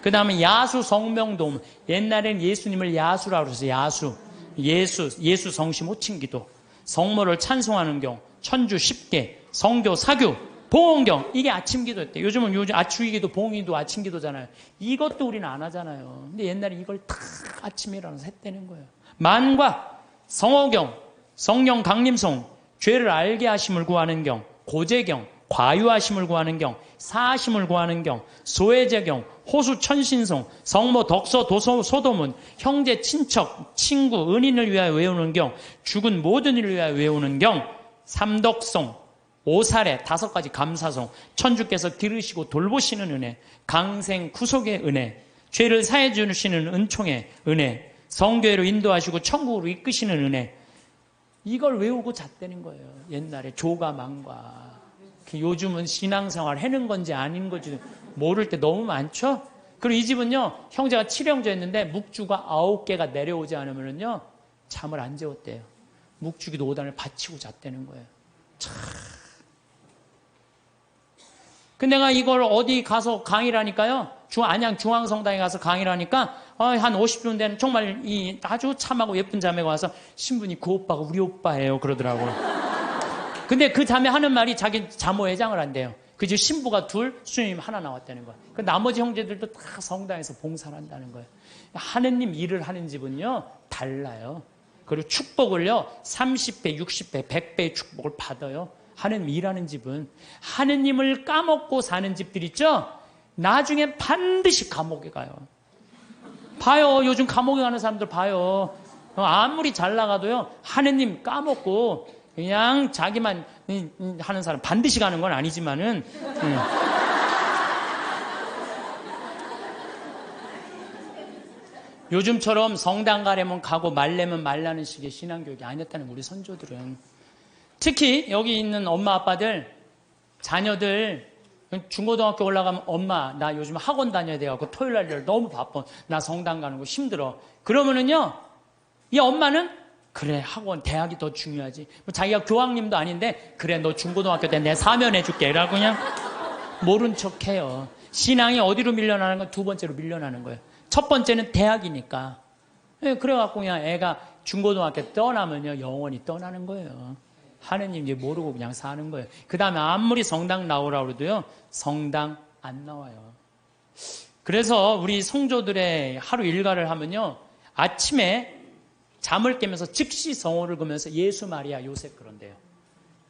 그 다음에 야수 성명도움. 옛날엔 예수님을 야수라고 해서 야수. 예수 성심 호칭기도. 성모를 찬송하는 경. 천주 10개. 성교 사규. 봉헌경. 이게 아침기도였대. 요즘 아추기도 봉기도 아침기도잖아요. 이것도 우리는 안 하잖아요. 근데 옛날에 이걸 다 아침에 일어나서 했다는 거예요. 만과 성호경. 성령 강림송. 죄를 알게 하심을 구하는 경. 고제경. 과유하심을 구하는 경, 사하심을 구하는 경, 소외제경, 호수천신송, 성모 덕서 도서 소도문, 형제 친척 친구 은인을 위하여 외우는 경, 죽은 모든 이를 위하여 외우는 경, 삼덕송, 오사례 5가지 감사송, 천주께서 기르시고 돌보시는 은혜, 강생 구속의 은혜, 죄를 사해 주시는 은총의 은혜, 성교회로 인도하시고 천국으로 이끄시는 은혜. 이걸 외우고 잤다는 거예요. 옛날에 조가망과. 요즘은 신앙생활 해는 건지 아닌 건지 모를 때 너무 많죠? 그리고 이 집은요, 형제가 7형제였는데 묵주가 9개가 내려오지 않으면요, 잠을 안 재웠대요. 묵주기도 5단을 바치고 잤다는 거예요. 참. 근데 내가 이걸 어디 가서 강의를 하니까요, 안양 중앙성당에 가서 강의를 하니까, 한 50분 된 정말 아주 참하고 예쁜 자매가 와서 신부님 그 오빠가 우리 오빠예요. 그러더라고요. 근데 그 자매 하는 말이 자기 자모회장을 한대요. 그저 신부가 2, 수녀님 1 나왔다는 거예요. 그 나머지 형제들도 다 성당에서 봉사를 한다는 거예요. 하느님 일을 하는 집은요, 달라요. 그리고 축복을요, 30배, 60배, 100배의 축복을 받아요. 하느님 일하는 집은. 하느님을 까먹고 사는 집들 있죠? 나중에 반드시 감옥에 가요. 봐요. 요즘 감옥에 가는 사람들 봐요. 아무리 잘 나가도요, 하느님 까먹고 그냥 자기만 하는 사람 반드시 가는 건 아니지만은 요즘처럼 성당 가려면 가고 말려면 말라는 식의 신앙교육이 아니었다는 우리 선조들은. 특히 여기 있는 엄마 아빠들 자녀들 중고등학교 올라가면 엄마 나 요즘 학원 다녀야 돼갖고 토요일 날 너무 바빠. 나 성당 가는 거 힘들어. 그러면은요, 이 엄마는 그래 학원 대학이 더 중요하지. 자기가 교황님도 아닌데 그래 너 중고등학교 때 내 사면해줄게 라고 그냥 모른 척해요. 신앙이 어디로 밀려나는 건 2번째로 밀려나는 거예요. 첫 번째는 대학이니까. 그래갖고 그냥 애가 중고등학교 떠나면요 영원히 떠나는 거예요. 하느님 이제 모르고 그냥 사는 거예요. 그 다음에 아무리 성당 나오라고 해도요 성당 안 나와요. 그래서 우리 성조들의 하루 일과를 하면요, 아침에 잠을 깨면서 즉시 성호를 그러면서 예수 마리아 요셉 그런대요.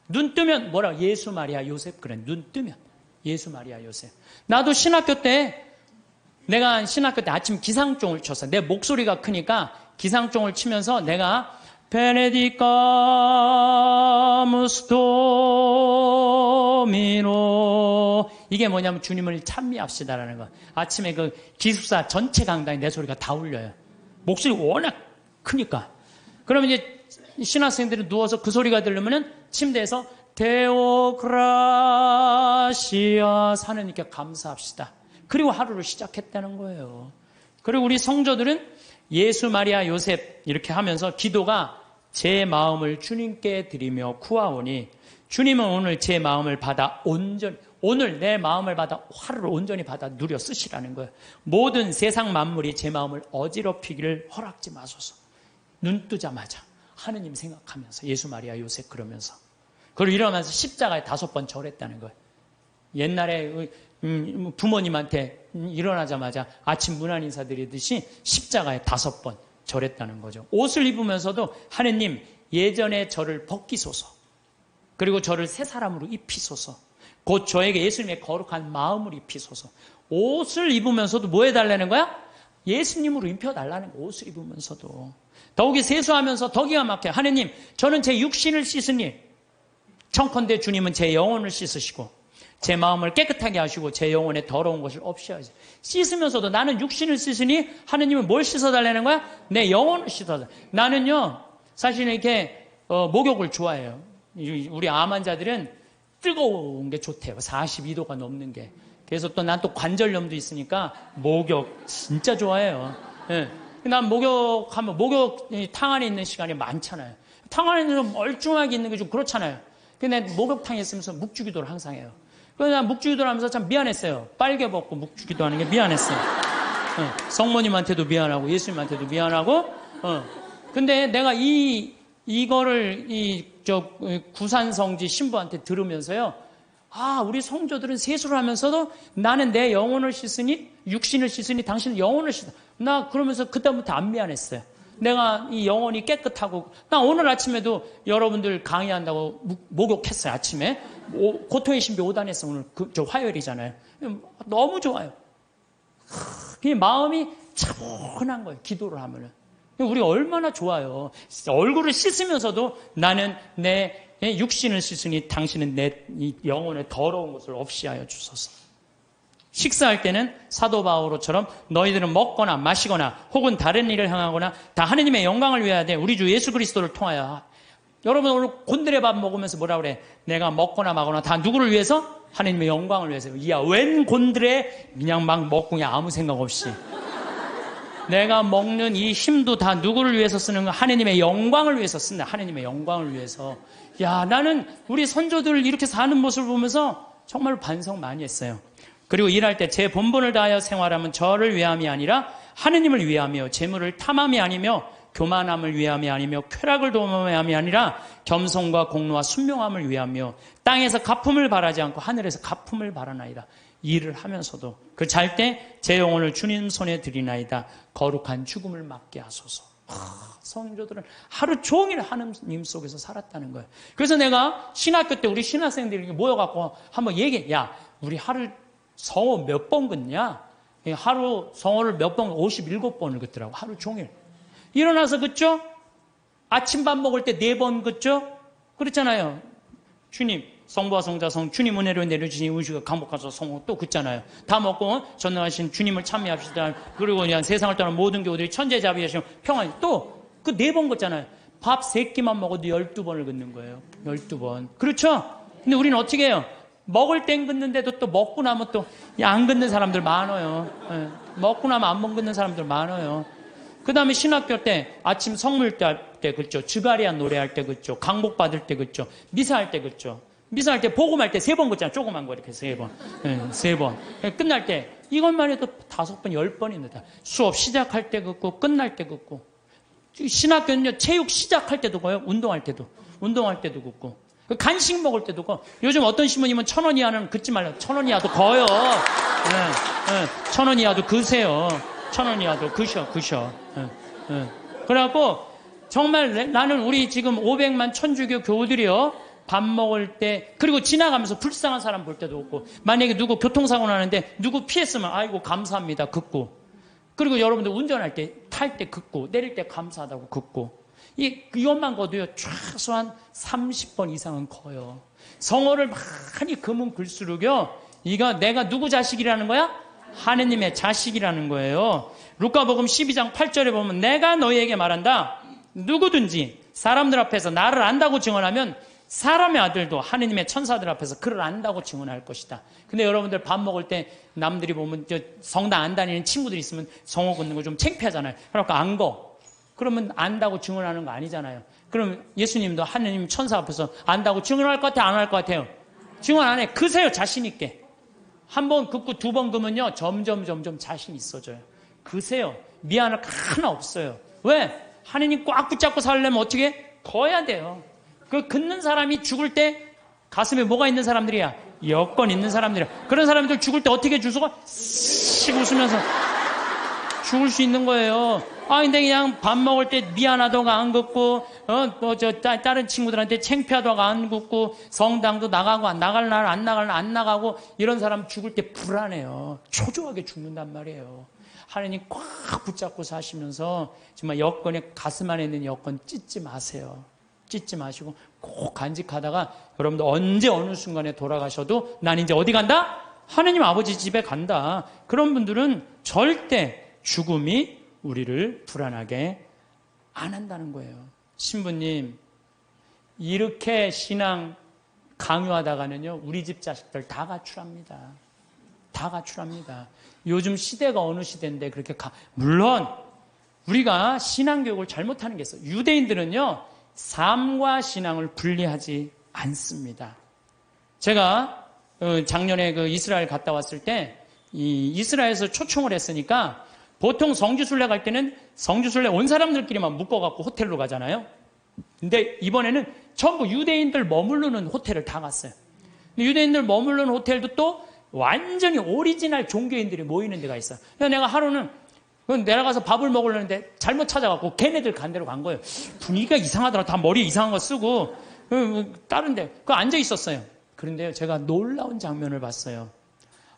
눈 뜨면 뭐라 예수 마리아 요셉 그래. 눈 뜨면 예수 마리아 요셉. 나도 신학교 때 내가 신학교 때 아침 기상종을 쳤어. 내 목소리가 크니까 기상종을 치면서 내가 베네디카무스 도미노, 이게 뭐냐면 주님을 찬미합시다라는 거. 아침에 그 기숙사 전체 강당에 내 소리가 다 울려요. 목소리 워낙 크니까. 그러면 이제 신학생들이 누워서 그 소리가 들리면은 침대에서 데오그라시아 하나님께 감사합시다. 그리고 하루를 시작했다는 거예요. 그리고 우리 성도들은 예수, 마리아, 요셉 이렇게 하면서 기도가 제 마음을 주님께 드리며 구하오니 주님은 오늘 제 마음을 받아 온전히 오늘 내 마음을 받아 화를 온전히 받아 누려 쓰시라는 거예요. 모든 세상 만물이 제 마음을 어지럽히기를 허락지 마소서. 눈 뜨자마자 하느님 생각하면서 예수, 마리아, 요셉 그러면서 그리고 일어나면서 십자가에 5번 절했다는 거예요. 옛날에 부모님한테 일어나자마자 아침 문안 인사 드리듯이 십자가에 5번 절했다는 거죠. 옷을 입으면서도 하느님 예전에 저를 벗기소서. 그리고 저를 새 사람으로 입히소서. 곧 저에게 예수님의 거룩한 마음을 입히소서. 옷을 입으면서도 뭐 해달라는 거야? 예수님으로 입혀달라는 거야. 옷을 입으면서도. 더욱이 세수하면서 더 기가 막혀. 하느님 저는 제 육신을 씻으니 청컨대 주님은 제 영혼을 씻으시고 제 마음을 깨끗하게 하시고 제 영혼에 더러운 것을 없이 하시고 씻으면서도 나는 육신을 씻으니 하느님은 뭘 씻어달라는 거야? 내 영혼을 씻어달라. 나는요 사실 이렇게 목욕을 좋아해요. 우리 암 환자들은 뜨거운 게 좋대요. 42도가 넘는 게. 그래서 또 난 또 관절염도 있으니까 목욕 진짜 좋아해요. 예. 난 목욕하면 목욕탕 안에 있는 시간이 많잖아요. 탕 안에 있는 멀쩡하게 있는 게 좀 그렇잖아요. 근데 목욕탕에 있으면서 묵주기도를 항상 해요. 그래서 난 묵주기도를 하면서 참 미안했어요. 빨개 벗고 묵주기도 하는 게 미안했어요. 성모님한테도 미안하고 예수님한테도 미안하고. 근데 내가 이거를 구산성지 신부한테 들으면서요. 아, 우리 성도들은 세수를 하면서도 나는 내 영혼을 씻으니 육신을 씻으니 당신은 영혼을 씻어. 나 그러면서 그때부터 안 미안했어요. 내가 이 영혼이 깨끗하고 나 오늘 아침에도 여러분들 강의한다고 목욕했어요. 아침에 고통의 신비 5단에서 오늘 저 화요일이잖아요. 너무 좋아요. 그 마음이 차분한 거예요. 기도를 하면은. 우리 얼마나 좋아요. 얼굴을 씻으면서도 나는 내 육신을 씻으니 당신은 내 영혼의 더러운 것을 없이 하여 주소서. 식사할 때는 사도 바오로처럼 너희들은 먹거나 마시거나 혹은 다른 일을 행하거나 다 하느님의 영광을 위하여 돼. 우리 주 예수 그리스도를 통하여. 여러분 오늘 곤드레 밥 먹으면서 뭐라 그래? 내가 먹거나 마거나 다 누구를 위해서? 하느님의 영광을 위해서. 이야 웬 곤드레 그냥 막 먹고 그냥 아무 생각 없이. 내가 먹는 이 힘도 다 누구를 위해서 쓰는 거? 하느님의 영광을 위해서 쓴다. 하느님의 영광을 위해서. 야, 나는 우리 선조들 이렇게 사는 모습을 보면서 정말 반성 많이 했어요. 그리고 일할 때 제 본분을 다하여 생활하면 저를 위함이 아니라 하느님을 위하며 재물을 탐함이 아니며 교만함을 위함이 아니며 쾌락을 도모함이 아니라 겸손과 공로와 순명함을 위하며 땅에서 갚음을 바라지 않고 하늘에서 갚음을 바라나이다. 일을 하면서도 그 잘 때 제 영혼을 주님 손에 드리나이다. 거룩한 죽음을 맞게 하소서. 성도들은 하루 종일 하느님 속에서 살았다는 거예요. 그래서 내가 신학교 때 우리 신학생들이 모여갖고 한번 얘기해. 야, 우리 하루 성호 몇 번 긋냐? 하루 성호를 몇 번, 57번을 긋더라고. 하루 종일. 일어나서 긋죠? 아침밥 먹을 때 4번 긋죠? 그렇잖아요. 주님, 성부와 성자 성 주님 은혜로 내려주신 의식을 강복하셔서 성호 또 긋잖아요. 다 먹고 전능하신 주님을 참여합시다. 그리고 그냥 세상을 떠난 모든 교우들이 천재자비하시고 평안히 또 그 4번 긋잖아요. 밥 3끼만 먹어도 12번을 긋는 거예요. 12번. 그렇죠? 근데 우리는 어떻게 해요? 먹을 땐 긋는데도 또 먹고 나면 또 안 긋는 사람들 많아요. 먹고 나면 안 긋는 사람들 많아요. 그 다음에 신학교 때 아침 성물 때 긋죠. 주가리안 노래할 때 긋죠. 강복 받을 때 긋죠. 미사할 때 긋죠. 미사할 때 복음할 때 3번 긋잖아. 조그만 거 이렇게 3번. 3번. 끝날 때 이것만 해도 5번, 10번입니다. 수업 시작할 때 긋고 끝날 때 긋고. 신학교는요. 체육 시작할 때도 가요. 운동할 때도 긋고. 간식 먹을 때도 거. 요즘 어떤 신부님은 1,000원 이하는 긋지 말라고. 1,000원 이하도 거요. 1,000원 이하도 그세요. 1,000원 이하도 그셔. 그래갖고 정말 나는 우리 지금 500만 천주교 교우들이요. 밥 먹을 때 그리고 지나가면서 불쌍한 사람 볼 때도 없고 만약에 누구 교통사고 나는데 누구 피했으면 아이고 감사합니다 긋고 그리고 여러분들 운전할 때 탈 때 긋고 내릴 때 감사하다고 긋고 이것만 거도요 최소한 30번 이상은 커요. 성어를 많이 금은 글수록요 이거 내가 누구 자식이라는 거야? 하느님의 자식이라는 거예요. 루카복음 12장 8절에 보면 내가 너희에게 말한다. 누구든지 사람들 앞에서 나를 안다고 증언하면 사람의 아들도 하느님의 천사들 앞에서 그를 안다고 증언할 것이다. 근데 여러분들 밥 먹을 때 남들이 보면 성당 안 다니는 친구들이 있으면 성호 걷는 거 좀 창피하잖아요. 그러니까 안 거. 그러면 안다고 증언하는 거 아니잖아요. 그럼 예수님도 하느님 천사 앞에서 안다고 증언할 것 같아요? 안 할 것 같아요? 증언 안 해. 그세요, 자신 있게. 한 번 긋고 두 번 그으면요 점점 자신 있어져요. 그세요. 미안할 거 하나 없어요. 왜? 하느님 꽉 붙잡고 살려면 어떻게? 거야 돼요. 그 긋는 사람이 죽을 때 가슴에 뭐가 있는 사람들이야? 여권 있는 사람들이야. 그런 사람들 죽을 때 어떻게 주소가 씩 웃으면서 죽을 수 있는 거예요. 아, 근데 그냥 밥 먹을 때 미안하다가 안 긋고, 다른 친구들한테 창피하다가 안 긋고, 성당도 나가고, 나갈 날 안 나갈 날 안 나가고, 이런 사람 죽을 때 불안해요. 초조하게 죽는단 말이에요. 하나님 꽉 붙잡고 사시면서, 정말 여권에 가슴 안에 있는 여권 찢지 마세요. 찢지 마시고, 꼭 간직하다가, 여러분들 언제 어느 순간에 돌아가셔도, 난 이제 어디 간다? 하나님 아버지 집에 간다. 그런 분들은 절대 죽음이 우리를 불안하게 안 한다는 거예요. 신부님, 이렇게 신앙 강요하다가는요, 우리 집 자식들 다 가출합니다. 다 가출합니다. 요즘 시대가 어느 시대인데 그렇게 물론 우리가 신앙교육을 잘못하는 게 있어요. 유대인들은요, 삶과 신앙을 분리하지 않습니다. 제가 작년에 이스라엘 갔다 왔을 때 이스라엘에서 초청을 했으니까 보통 성지순례 갈 때는 성지순례 온 사람들끼리만 묶어갖고 호텔로 가잖아요. 근데 이번에는 전부 유대인들 머무르는 호텔을 다 갔어요. 근데 유대인들 머무르는 호텔도 또 완전히 오리지널 종교인들이 모이는 데가 있어요. 그래서 내가 하루는 내려가서 밥을 먹으려는데 잘못 찾아갖고 걔네들 간 데로 간 거예요. 분위기가 이상하더라. 다 머리에 이상한 거 쓰고 다른 데 앉아 있었어요. 그런데요, 제가 놀라운 장면을 봤어요.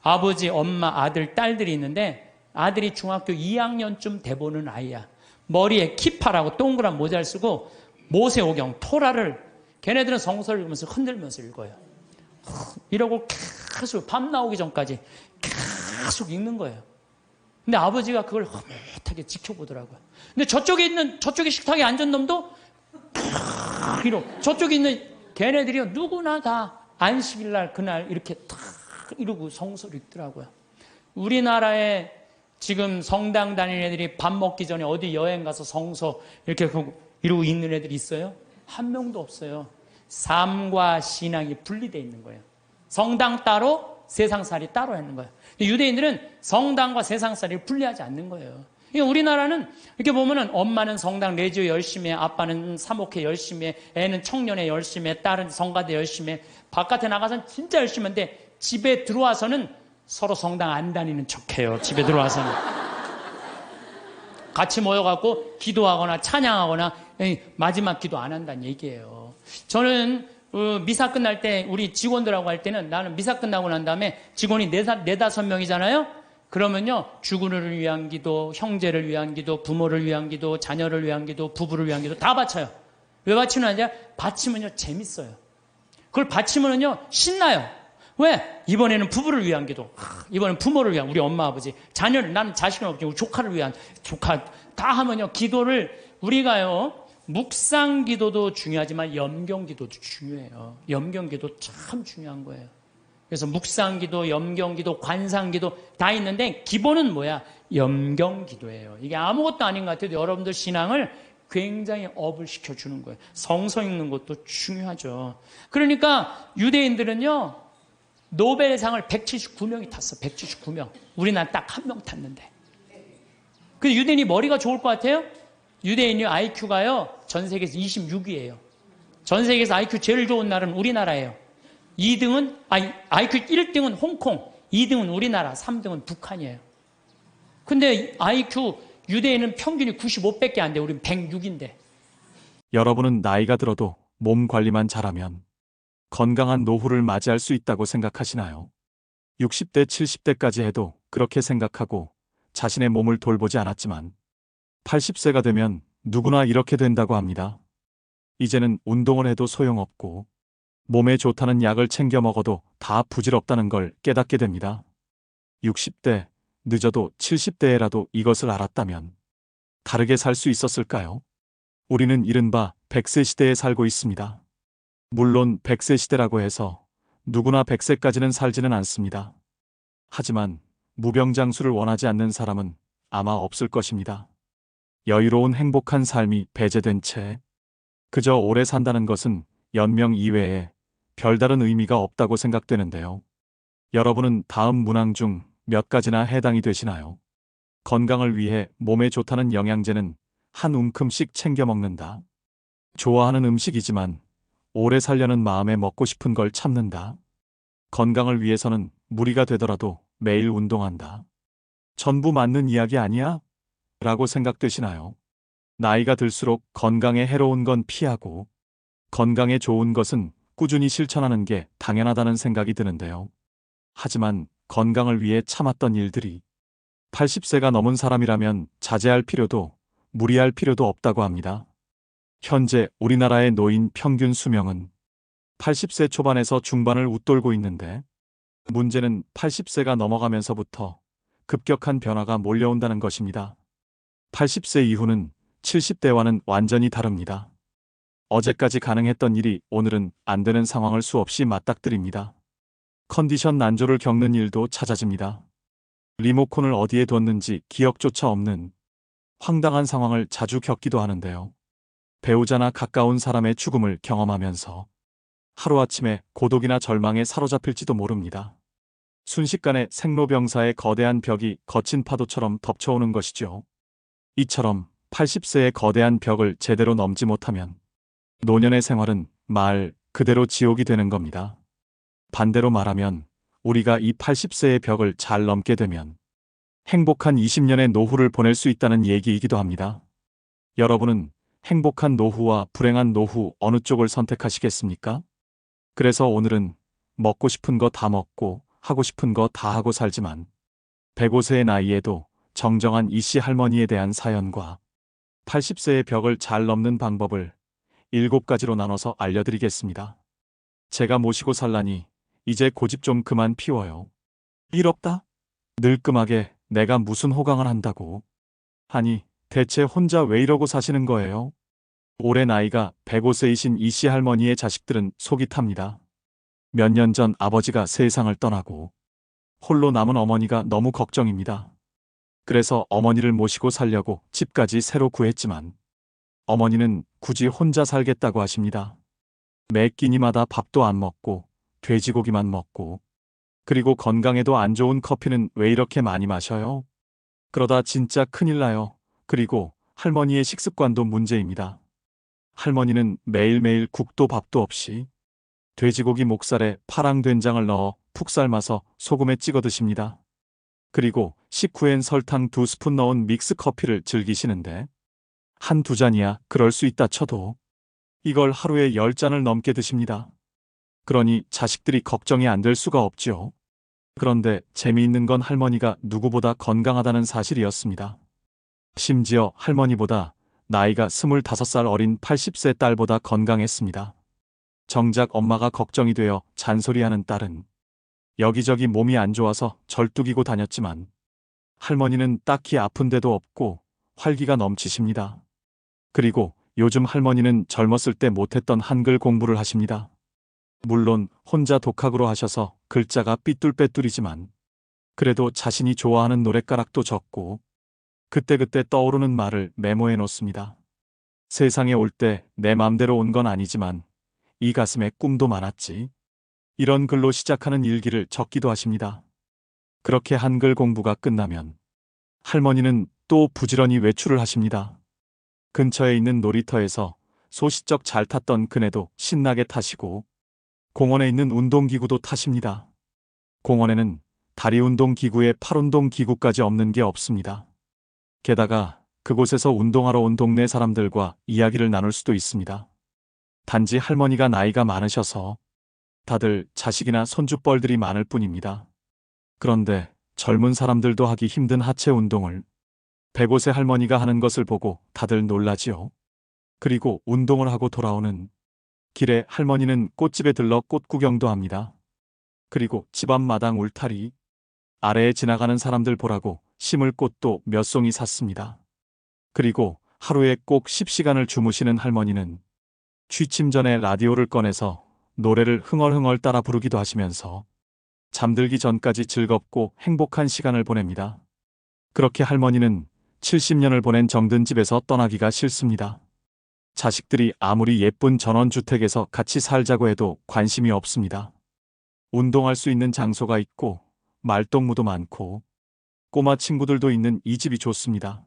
아버지, 엄마, 아들, 딸들이 있는데 아들이 중학교 2학년쯤 돼보는 아이야. 머리에 키파라고 동그란 모자를 쓰고 모세오경, 토라를 걔네들은 성서를 읽으면서 흔들면서 읽어요. 이러고 계속 밤 나오기 전까지 계속 읽는 거예요. 근데 아버지가 그걸 흐뭇하게 지켜보더라고요. 근데 저쪽에 식탁에 앉은 놈도 저쪽에 있는 걔네들이요, 누구나 다 안식일날 그날 이렇게 탁 이러고 성서를 읽더라고요. 우리나라에 지금 성당 다니는 애들이 밥 먹기 전에 어디 여행 가서 성서 이렇게 이러고 있는 애들이 있어요? 한 명도 없어요. 삶과 신앙이 분리되어 있는 거예요. 성당 따로, 세상살이 따로 하는 거예요. 유대인들은 성당과 세상살이를 분리하지 않는 거예요. 그러니까 우리나라는 이렇게 보면은 엄마는 성당 레지오 열심히 해, 아빠는 사목회 열심히 해, 애는 청년회 열심히 해, 딸은 성가대 열심히 해. 바깥에 나가서는 진짜 열심히 하는데 집에 들어와서는 서로 성당 안 다니는 척해요. 집에 들어와서는. 같이 모여갖고 기도하거나 찬양하거나 마지막 기도 안 한다는 얘기예요. 저는 미사 끝날 때 우리 직원들하고 할 때는 나는 미사 끝나고 난 다음에 직원이 네다섯 명이잖아요. 그러면요, 주군을 위한 기도, 형제를 위한 기도, 부모를 위한 기도, 자녀를 위한 기도, 부부를 위한 기도 다 바쳐요. 왜 바치느냐? 바치면요 재밌어요. 그걸 바치면요 신나요. 왜? 이번에는 부부를 위한 기도, 이번엔 부모를 위한 우리 엄마 아버지, 자녀를, 나는 자식은 없지만 우리 조카를 위한 조카 다 하면요, 기도를 우리가요, 묵상 기도도 중요하지만 염경 기도도 중요해요. 염경 기도 참 중요한 거예요. 그래서 묵상 기도, 염경 기도, 관상 기도 다 있는데 기본은 뭐야? 염경 기도예요. 이게 아무것도 아닌 것 같아도 여러분들 신앙을 굉장히 업을 시켜주는 거예요. 성서 읽는 것도 중요하죠. 그러니까 유대인들은요, 노벨상을 179명이 탔어. 179명. 우리나라 딱 한 명 탔는데. 그 유대인이 머리가 좋을 것 같아요? 유대인이 IQ가요, 전 세계에서 26위예요. 전 세계에서 IQ 제일 좋은 나라는 우리나라예요. 2등은, IQ 1등은 홍콩, 2등은 우리나라, 3등은 북한이에요. 근데 IQ, 유대인은 평균이 95밖에 안 돼. 우린 106인데. 여러분은 나이가 들어도 몸 관리만 잘하면 건강한 노후를 맞이할 수 있다고 생각하시나요? 60대, 70대까지 해도 그렇게 생각하고 자신의 몸을 돌보지 않았지만 80세가 되면 누구나 이렇게 된다고 합니다. 이제는 운동을 해도 소용없고 몸에 좋다는 약을 챙겨 먹어도 다 부질없다는 걸 깨닫게 됩니다. 60대, 늦어도 70대에라도 이것을 알았다면 다르게 살 수 있었을까요? 우리는 이른바 100세 시대에 살고 있습니다. 물론 100세 시대라고 해서 누구나 100세까지는 살지는 않습니다. 하지만 무병장수를 원하지 않는 사람은 아마 없을 것입니다. 여유로운 행복한 삶이 배제된 채 그저 오래 산다는 것은 연명 이외에 별다른 의미가 없다고 생각되는데요. 여러분은 다음 문항 중 몇 가지나 해당이 되시나요? 건강을 위해 몸에 좋다는 영양제는 한 움큼씩 챙겨 먹는다. 좋아하는 음식이지만 오래 살려는 마음에 먹고 싶은 걸 참는다. 건강을 위해서는 무리가 되더라도 매일 운동한다. 전부 맞는 이야기 아니야? 라고 생각되시나요? 나이가 들수록 건강에 해로운 건 피하고 건강에 좋은 것은 꾸준히 실천하는 게 당연하다는 생각이 드는데요. 하지만 건강을 위해 참았던 일들이 80세가 넘은 사람이라면 자제할 필요도 무리할 필요도 없다고 합니다. 현재 우리나라의 노인 평균 수명은 80세 초반에서 중반을 웃돌고 있는데 문제는 80세가 넘어가면서부터 급격한 변화가 몰려온다는 것입니다. 80세 이후는 70대와는 완전히 다릅니다. 어제까지 가능했던 일이 오늘은 안 되는 상황을 수없이 맞닥뜨립니다. 컨디션 난조를 겪는 일도 잦아집니다. 리모컨을 어디에 뒀는지 기억조차 없는 황당한 상황을 자주 겪기도 하는데요. 배우자나 가까운 사람의 죽음을 경험하면서 하루아침에 고독이나 절망에 사로잡힐지도 모릅니다. 순식간에 생로병사의 거대한 벽이 거친 파도처럼 덮쳐오는 것이죠. 이처럼 80세의 거대한 벽을 제대로 넘지 못하면 노년의 생활은 말 그대로 지옥이 되는 겁니다. 반대로 말하면 우리가 이 80세의 벽을 잘 넘게 되면 행복한 20년의 노후를 보낼 수 있다는 얘기이기도 합니다. 여러분은 행복한 노후와 불행한 노후 어느 쪽을 선택하시겠습니까? 그래서 오늘은 먹고 싶은 거 다 먹고 하고 싶은 거 다 하고 살지만 105세의 나이에도 정정한 이씨 할머니에 대한 사연과 80세의 벽을 잘 넘는 방법을 7가지로 나눠서 알려드리겠습니다. 제가 모시고 살라니 이제 고집 좀 그만 피워요. 일 없다? 늙끔하게 내가 무슨 호강을 한다고. 아니, 대체 혼자 왜 이러고 사시는 거예요? 올해 나이가 105세이신 이씨 할머니의 자식들은 속이 탑니다. 몇 년 전 아버지가 세상을 떠나고 홀로 남은 어머니가 너무 걱정입니다. 그래서 어머니를 모시고 살려고 집까지 새로 구했지만 어머니는 굳이 혼자 살겠다고 하십니다. 매 끼니마다 밥도 안 먹고 돼지고기만 먹고 그리고 건강에도 안 좋은 커피는 왜 이렇게 많이 마셔요? 그러다 진짜 큰일 나요. 그리고 할머니의 식습관도 문제입니다. 할머니는 매일매일 국도 밥도 없이 돼지고기 목살에 파랑 된장을 넣어 푹 삶아서 소금에 찍어 드십니다. 그리고 식후엔 설탕 2스푼 넣은 믹스 커피를 즐기시는데 한두 잔이야 그럴 수 있다 쳐도 이걸 하루에 10잔을 넘게 드십니다. 그러니 자식들이 걱정이 안 될 수가 없죠. 그런데 재미있는 건 할머니가 누구보다 건강하다는 사실이었습니다. 심지어 할머니보다 나이가 25살 어린 80세 딸보다 건강했습니다. 정작 엄마가 걱정이 되어 잔소리하는 딸은 여기저기 몸이 안 좋아서 절뚝이고 다녔지만 할머니는 딱히 아픈 데도 없고 활기가 넘치십니다. 그리고 요즘 할머니는 젊었을 때 못했던 한글 공부를 하십니다. 물론 혼자 독학으로 하셔서 글자가 삐뚤빼뚤이지만 그래도 자신이 좋아하는 노랫가락도 적고 그때그때 떠오르는 말을 메모해 놓습니다. 세상에 올 때 내 맘대로 온 건 아니지만 이 가슴에 꿈도 많았지. 이런 글로 시작하는 일기를 적기도 하십니다. 그렇게 한글 공부가 끝나면 할머니는 또 부지런히 외출을 하십니다. 근처에 있는 놀이터에서 소시적 잘 탔던 그네도 신나게 타시고 공원에 있는 운동기구도 타십니다. 공원에는 다리 운동 기구에 팔 운동 기구까지 없는 게 없습니다. 게다가 그곳에서 운동하러 온 동네 사람들과 이야기를 나눌 수도 있습니다. 단지 할머니가 나이가 많으셔서 다들 자식이나 손주뻘들이 많을 뿐입니다. 그런데 젊은 사람들도 하기 힘든 하체 운동을 105세 할머니가 하는 것을 보고 다들 놀라지요. 그리고 운동을 하고 돌아오는 길에 할머니는 꽃집에 들러 꽃 구경도 합니다. 그리고 집 앞마당 울타리, 아래에 지나가는 사람들 보라고 심을 꽃도 몇 송이 샀습니다. 그리고 하루에 꼭 10시간을 주무시는 할머니는 취침 전에 라디오를 꺼내서 노래를 흥얼흥얼 따라 부르기도 하시면서 잠들기 전까지 즐겁고 행복한 시간을 보냅니다. 그렇게 할머니는 70년을 보낸 정든 집에서 떠나기가 싫습니다. 자식들이 아무리 예쁜 전원주택에서 같이 살자고 해도 관심이 없습니다. 운동할 수 있는 장소가 있고 말동무도 많고 꼬마 친구들도 있는 이 집이 좋습니다.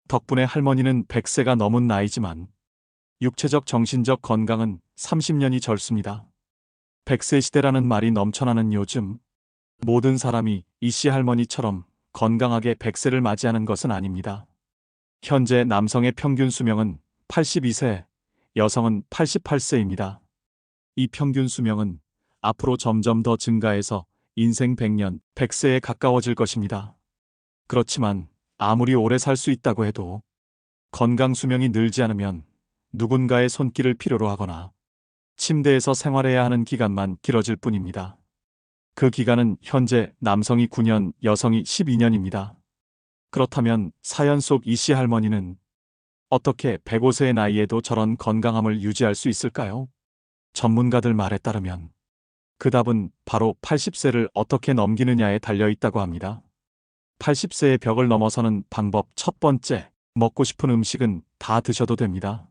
덕분에 할머니는 100세가 넘은 나이지만 육체적 정신적 건강은 30년이 젊습니다. 100세 시대라는 말이 넘쳐나는 요즘 모든 사람이 이씨 할머니처럼 건강하게 100세를 맞이하는 것은 아닙니다. 현재 남성의 평균 수명은 82세, 여성은 88세입니다. 이 평균 수명은 앞으로 점점 더 증가해서 인생 100년, 100세에 가까워질 것입니다. 그렇지만 아무리 오래 살 수 있다고 해도 건강 수명이 늘지 않으면 누군가의 손길을 필요로 하거나 침대에서 생활해야 하는 기간만 길어질 뿐입니다. 그 기간은 현재 남성이 9년, 여성이 12년입니다. 그렇다면 사연 속 이씨 할머니는 어떻게 105세의 나이에도 저런 건강함을 유지할 수 있을까요? 전문가들 말에 따르면 그 답은 바로 80세를 어떻게 넘기느냐에 달려 있다고 합니다. 80세의 벽을 넘어서는 방법 첫 번째, 먹고 싶은 음식은 다 드셔도 됩니다.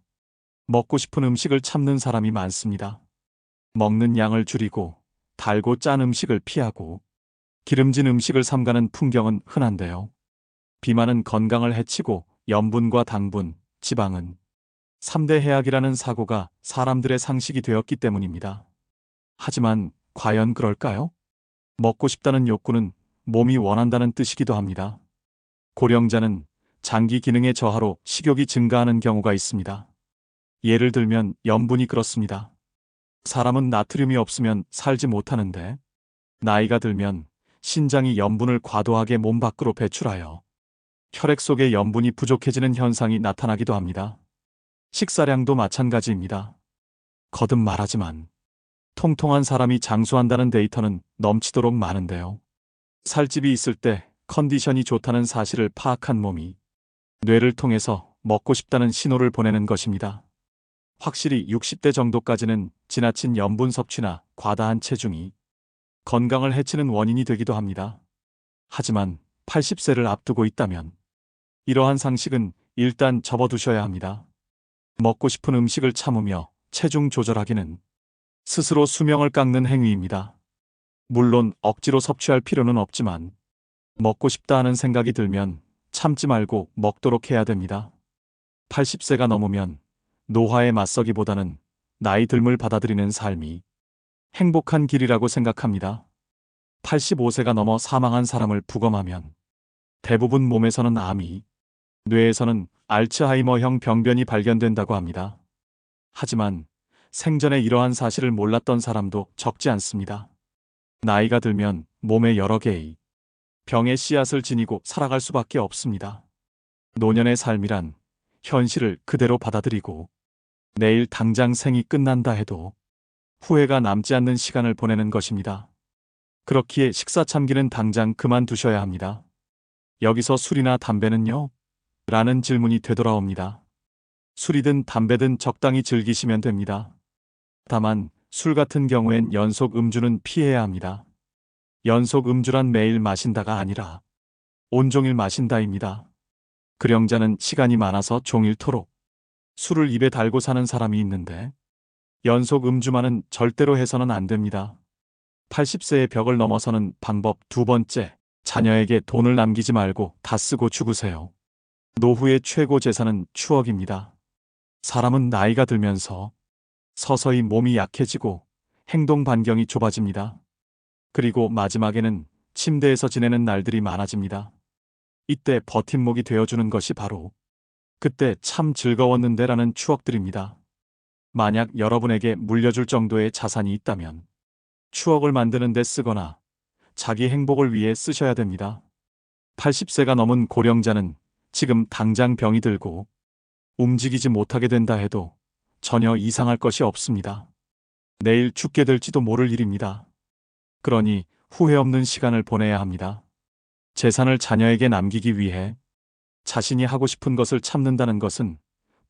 먹고 싶은 음식을 참는 사람이 많습니다. 먹는 양을 줄이고 달고 짠 음식을 피하고 기름진 음식을 삼가는 풍경은 흔한데요. 비만은 건강을 해치고 염분과 당분, 지방은 3대 해악이라는 사고가 사람들의 상식이 되었기 때문입니다. 하지만 과연 그럴까요? 먹고 싶다는 욕구는 몸이 원한다는 뜻이기도 합니다. 고령자는 장기 기능의 저하로 식욕이 증가하는 경우가 있습니다. 예를 들면 염분이 그렇습니다. 사람은 나트륨이 없으면 살지 못하는데 나이가 들면 신장이 염분을 과도하게 몸 밖으로 배출하여 혈액 속에 염분이 부족해지는 현상이 나타나기도 합니다. 식사량도 마찬가지입니다. 거듭 말하지만 통통한 사람이 장수한다는 데이터는 넘치도록 많은데요. 살집이 있을 때 컨디션이 좋다는 사실을 파악한 몸이 뇌를 통해서 먹고 싶다는 신호를 보내는 것입니다. 확실히 60대 정도까지는 지나친 염분 섭취나 과다한 체중이 건강을 해치는 원인이 되기도 합니다. 하지만 80세를 앞두고 있다면 이러한 상식은 일단 접어두셔야 합니다. 먹고 싶은 음식을 참으며 체중 조절하기는 스스로 수명을 깎는 행위입니다. 물론 억지로 섭취할 필요는 없지만 먹고 싶다 하는 생각이 들면 참지 말고 먹도록 해야 됩니다. 80세가 넘으면 노화에 맞서기보다는 나이 듦을 받아들이는 삶이 행복한 길이라고 생각합니다. 85세가 넘어 사망한 사람을 부검하면 대부분 몸에서는 암이, 뇌에서는 알츠하이머형 병변이 발견된다고 합니다. 하지만 생전에 이러한 사실을 몰랐던 사람도 적지 않습니다. 나이가 들면 몸에 여러 개의 병의 씨앗을 지니고 살아갈 수밖에 없습니다. 노년의 삶이란 현실을 그대로 받아들이고 내일 당장 생이 끝난다 해도 후회가 남지 않는 시간을 보내는 것입니다. 그렇기에 식사 참기는 당장 그만두셔야 합니다. 여기서 술이나 담배는요? 라는 질문이 되돌아옵니다. 술이든 담배든 적당히 즐기시면 됩니다. 다만 술 같은 경우엔 연속 음주는 피해야 합니다. 연속 음주란 매일 마신다가 아니라 온종일 마신다입니다. 그령자는 시간이 많아서 종일토록 술을 입에 달고 사는 사람이 있는데 연속 음주만은 절대로 해서는 안 됩니다. 80세의 벽을 넘어서는 방법 두 번째, 자녀에게 돈을 남기지 말고 다 쓰고 죽으세요. 노후의 최고 재산은 추억입니다. 사람은 나이가 들면서 서서히 몸이 약해지고 행동 반경이 좁아집니다. 그리고 마지막에는 침대에서 지내는 날들이 많아집니다. 이때 버팀목이 되어주는 것이 바로 그때 참 즐거웠는데라는 추억들입니다. 만약 여러분에게 물려줄 정도의 자산이 있다면 추억을 만드는 데 쓰거나 자기 행복을 위해 쓰셔야 됩니다. 80세가 넘은 고령자는 지금 당장 병이 들고 움직이지 못하게 된다 해도 전혀 이상할 것이 없습니다. 내일 죽게 될지도 모를 일입니다. 그러니 후회 없는 시간을 보내야 합니다. 재산을 자녀에게 남기기 위해 자신이 하고 싶은 것을 참는다는 것은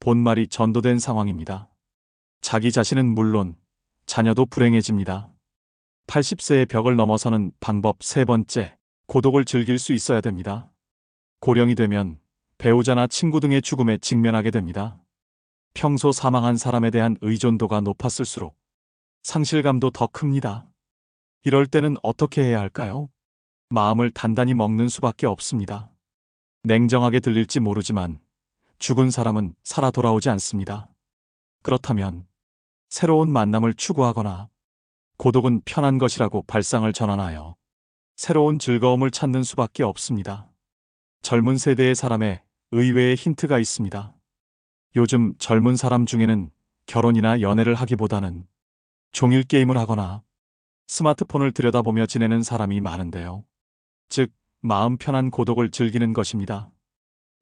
본말이 전도된 상황입니다. 자기 자신은 물론 자녀도 불행해집니다. 80세의 벽을 넘어서는 방법 세 번째, 고독을 즐길 수 있어야 됩니다. 고령이 되면 배우자나 친구 등의 죽음에 직면하게 됩니다. 평소 사망한 사람에 대한 의존도가 높았을수록 상실감도 더 큽니다. 이럴 때는 어떻게 해야 할까요? 마음을 단단히 먹는 수밖에 없습니다. 냉정하게 들릴지 모르지만 죽은 사람은 살아 돌아오지 않습니다. 그렇다면 새로운 만남을 추구하거나 고독은 편한 것이라고 발상을 전환하여 새로운 즐거움을 찾는 수밖에 없습니다. 젊은 세대의 사람에 의외의 힌트가 있습니다. 요즘 젊은 사람 중에는 결혼이나 연애를 하기보다는 종일 게임을 하거나 스마트폰을 들여다보며 지내는 사람이 많은데요. 즉, 마음 편한 고독을 즐기는 것입니다.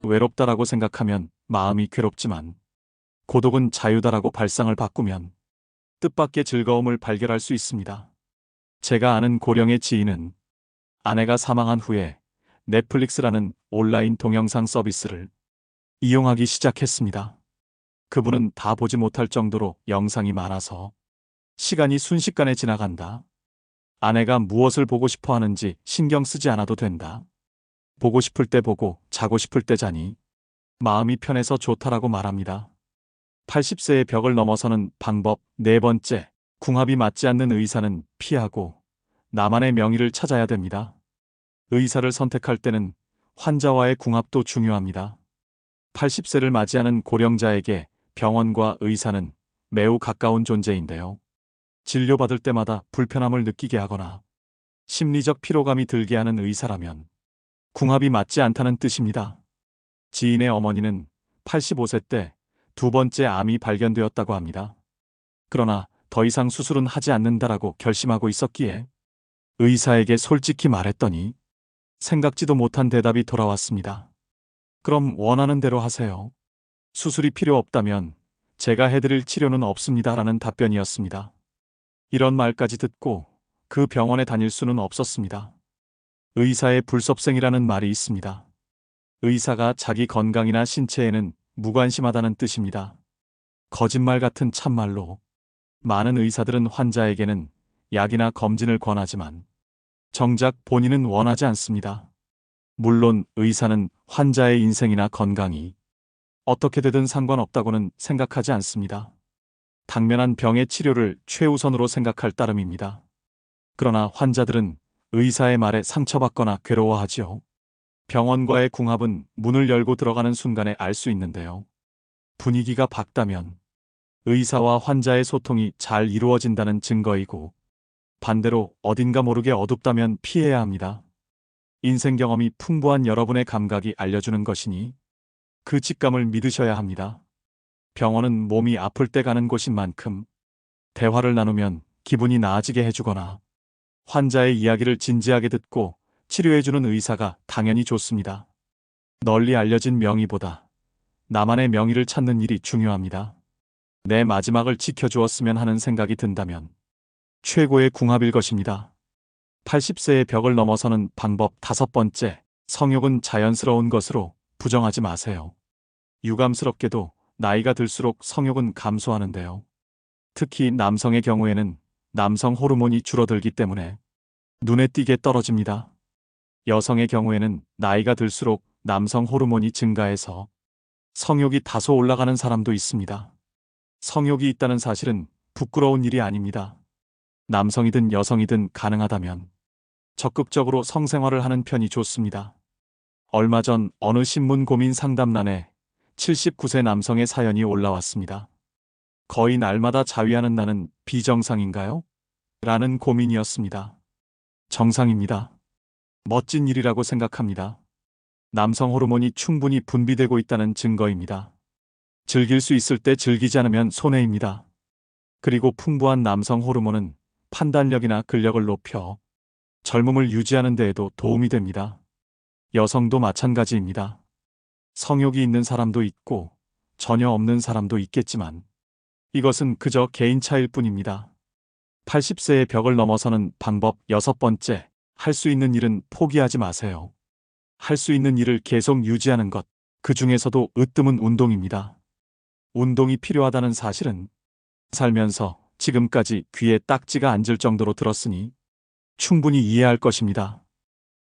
외롭다라고 생각하면 마음이 괴롭지만 고독은 자유다라고 발상을 바꾸면 뜻밖의 즐거움을 발견할 수 있습니다. 제가 아는 고령의 지인은 아내가 사망한 후에 넷플릭스라는 온라인 동영상 서비스를 이용하기 시작했습니다. 그분은 다 보지 못할 정도로 영상이 많아서 시간이 순식간에 지나간다. 아내가 무엇을 보고 싶어 하는지 신경 쓰지 않아도 된다. 보고 싶을 때 보고 자고 싶을 때 자니 마음이 편해서 좋다라고 말합니다. 80세의 벽을 넘어서는 방법 네 번째, 궁합이 맞지 않는 의사는 피하고 나만의 명의를 찾아야 됩니다. 의사를 선택할 때는 환자와의 궁합도 중요합니다. 80세를 맞이하는 고령자에게 병원과 의사는 매우 가까운 존재인데요. 진료받을 때마다 불편함을 느끼게 하거나 심리적 피로감이 들게 하는 의사라면 궁합이 맞지 않다는 뜻입니다. 지인의 어머니는 85세 때 두 번째 암이 발견되었다고 합니다. 그러나 더 이상 수술은 하지 않는다라고 결심하고 있었기에 의사에게 솔직히 말했더니 생각지도 못한 대답이 돌아왔습니다. 그럼 원하는 대로 하세요. 수술이 필요 없다면 제가 해드릴 치료는 없습니다라는 답변이었습니다. 이런 말까지 듣고 그 병원에 다닐 수는 없었습니다. 의사의 불섭생이라는 말이 있습니다. 의사가 자기 건강이나 신체에는 무관심하다는 뜻입니다. 거짓말 같은 참말로 많은 의사들은 환자에게는 약이나 검진을 권하지만 정작 본인은 원하지 않습니다. 물론 의사는 환자의 인생이나 건강이 어떻게 되든 상관없다고는 생각하지 않습니다. 당면한 병의 치료를 최우선으로 생각할 따름입니다. 그러나 환자들은 의사의 말에 상처받거나 괴로워하지요. 병원과의 궁합은 문을 열고 들어가는 순간에 알 수 있는데요. 분위기가 밝다면 의사와 환자의 소통이 잘 이루어진다는 증거이고, 반대로 어딘가 모르게 어둡다면 피해야 합니다. 인생 경험이 풍부한 여러분의 감각이 알려주는 것이니 그 직감을 믿으셔야 합니다. 병원은 몸이 아플 때 가는 곳인 만큼 대화를 나누면 기분이 나아지게 해주거나 환자의 이야기를 진지하게 듣고 치료해주는 의사가 당연히 좋습니다. 널리 알려진 명의보다 나만의 명의를 찾는 일이 중요합니다. 내 마지막을 지켜주었으면 하는 생각이 든다면 최고의 궁합일 것입니다. 80세의 벽을 넘어서는 방법 다섯 번째, 성욕은 자연스러운 것으로 부정하지 마세요. 유감스럽게도 나이가 들수록 성욕은 감소하는데요. 특히 남성의 경우에는 남성 호르몬이 줄어들기 때문에 눈에 띄게 떨어집니다. 여성의 경우에는 나이가 들수록 남성 호르몬이 증가해서 성욕이 다소 올라가는 사람도 있습니다. 성욕이 있다는 사실은 부끄러운 일이 아닙니다. 남성이든 여성이든 가능하다면 적극적으로 성생활을 하는 편이 좋습니다. 얼마 전 어느 신문 고민 상담란에 79세 남성의 사연이 올라왔습니다. 거의 날마다 자위하는 나는 비정상인가요? 라는 고민이었습니다. 정상입니다. 멋진 일이라고 생각합니다. 남성 호르몬이 충분히 분비되고 있다는 증거입니다. 즐길 수 있을 때 즐기지 않으면 손해입니다. 그리고 풍부한 남성 호르몬은 판단력이나 근력을 높여 젊음을 유지하는 데에도 도움이 됩니다. 여성도 마찬가지입니다. 성욕이 있는 사람도 있고 전혀 없는 사람도 있겠지만 이것은 그저 개인 차일 뿐입니다. 80세의 벽을 넘어서는 방법 여섯 번째, 할 수 있는 일은 포기하지 마세요. 할 수 있는 일을 계속 유지하는 것, 그 중에서도 으뜸은 운동입니다. 운동이 필요하다는 사실은 살면서 지금까지 귀에 딱지가 앉을 정도로 들었으니 충분히 이해할 것입니다.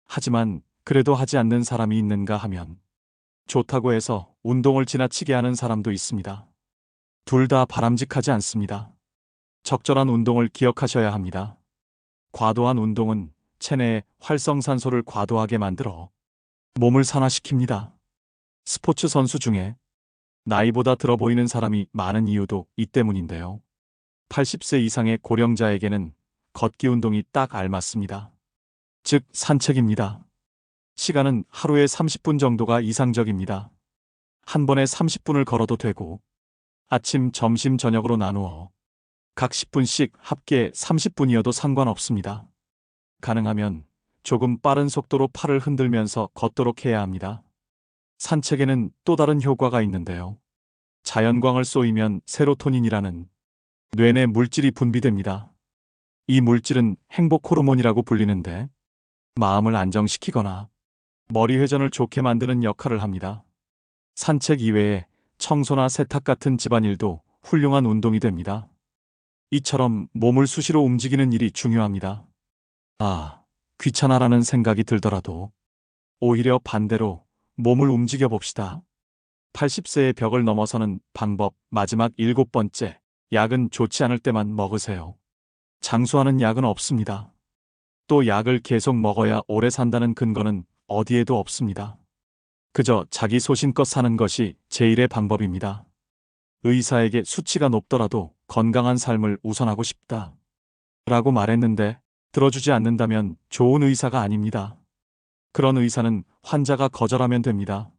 하지만 그래도 하지 않는 사람이 있는가 하면 좋다고 해서 운동을 지나치게 하는 사람도 있습니다. 둘 다 바람직하지 않습니다. 적절한 운동을 기억하셔야 합니다. 과도한 운동은 체내에 활성산소를 과도하게 만들어 몸을 산화시킵니다. 스포츠 선수 중에 나이보다 들어 보이는 사람이 많은 이유도 이 때문인데요. 80세 이상의 고령자에게는 걷기 운동이 딱 알맞습니다. 즉, 산책입니다. 시간은 하루에 30분 정도가 이상적입니다. 한 번에 30분을 걸어도 되고, 아침, 점심, 저녁으로 나누어 각 10분씩 합계 30분이어도 상관없습니다. 가능하면 조금 빠른 속도로 팔을 흔들면서 걷도록 해야 합니다. 산책에는 또 다른 효과가 있는데요. 자연광을 쏘이면 세로토닌이라는 뇌내 물질이 분비됩니다. 이 물질은 행복 호르몬이라고 불리는데 마음을 안정시키거나 머리 회전을 좋게 만드는 역할을 합니다. 산책 이외에 청소나 세탁 같은 집안일도 훌륭한 운동이 됩니다. 이처럼 몸을 수시로 움직이는 일이 중요합니다. 귀찮아라는 생각이 들더라도 오히려 반대로 몸을 움직여 봅시다. 80세의 벽을 넘어서는 방법 마지막 7번째, 약은 좋지 않을 때만 먹으세요. 장수하는 약은 없습니다. 또 약을 계속 먹어야 오래 산다는 근거는 어디에도 없습니다. 그저 자기 소신껏 사는 것이 제일의 방법입니다. 의사에게 수치가 높더라도 건강한 삶을 우선하고 싶다 라고 말했는데 들어주지 않는다면 좋은 의사가 아닙니다. 그런 의사는 환자가 거절하면 됩니다.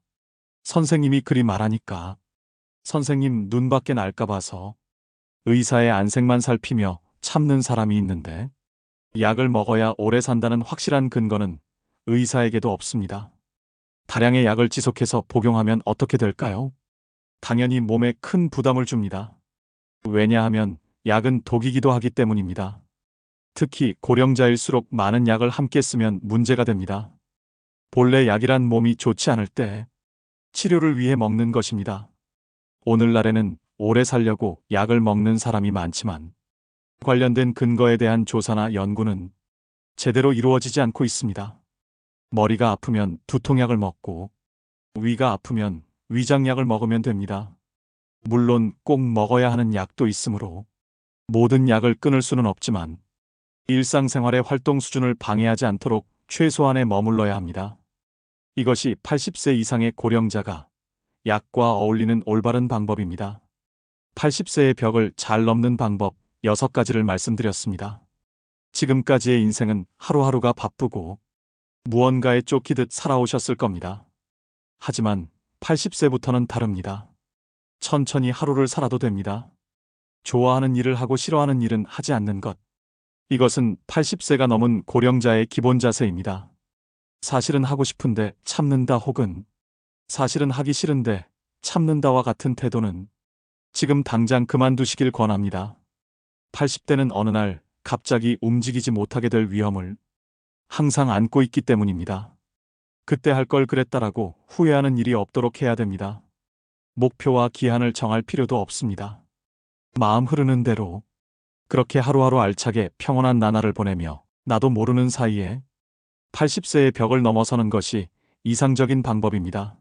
선생님이 그리 말하니까 선생님 눈밖에 날까 봐서 의사의 안색만 살피며 참는 사람이 있는데 약을 먹어야 오래 산다는 확실한 근거는 의사에게도 없습니다. 다량의 약을 지속해서 복용하면 어떻게 될까요? 당연히 몸에 큰 부담을 줍니다. 왜냐하면 약은 독이기도 하기 때문입니다. 특히 고령자일수록 많은 약을 함께 쓰면 문제가 됩니다. 본래 약이란 몸이 좋지 않을 때 치료를 위해 먹는 것입니다. 오늘날에는 오래 살려고 약을 먹는 사람이 많지만 관련된 근거에 대한 조사나 연구는 제대로 이루어지지 않고 있습니다. 머리가 아프면 두통약을 먹고 위가 아프면 위장약을 먹으면 됩니다. 물론 꼭 먹어야 하는 약도 있으므로 모든 약을 끊을 수는 없지만 일상생활의 활동 수준을 방해하지 않도록 최소한에 머물러야 합니다. 이것이 80세 이상의 고령자가 약과 어울리는 올바른 방법입니다. 80세의 벽을 잘 넘는 방법 6가지를 말씀드렸습니다. 지금까지의 인생은 하루하루가 바쁘고 무언가에 쫓기듯 살아오셨을 겁니다. 하지만 80세부터는 다릅니다. 천천히 하루를 살아도 됩니다. 좋아하는 일을 하고 싫어하는 일은 하지 않는 것. 이것은 80세가 넘은 고령자의 기본 자세입니다. 사실은 하고 싶은데 참는다 혹은 사실은 하기 싫은데 참는다와 같은 태도는 지금 당장 그만두시길 권합니다. 80대는 어느 날 갑자기 움직이지 못하게 될 위험을 항상 안고 있기 때문입니다. 그때 할 걸 그랬다라고 후회하는 일이 없도록 해야 됩니다. 목표와 기한을 정할 필요도 없습니다. 마음 흐르는 대로 그렇게 하루하루 알차게 평온한 나날을 보내며 나도 모르는 사이에 80세의 벽을 넘어서는 것이 이상적인 방법입니다.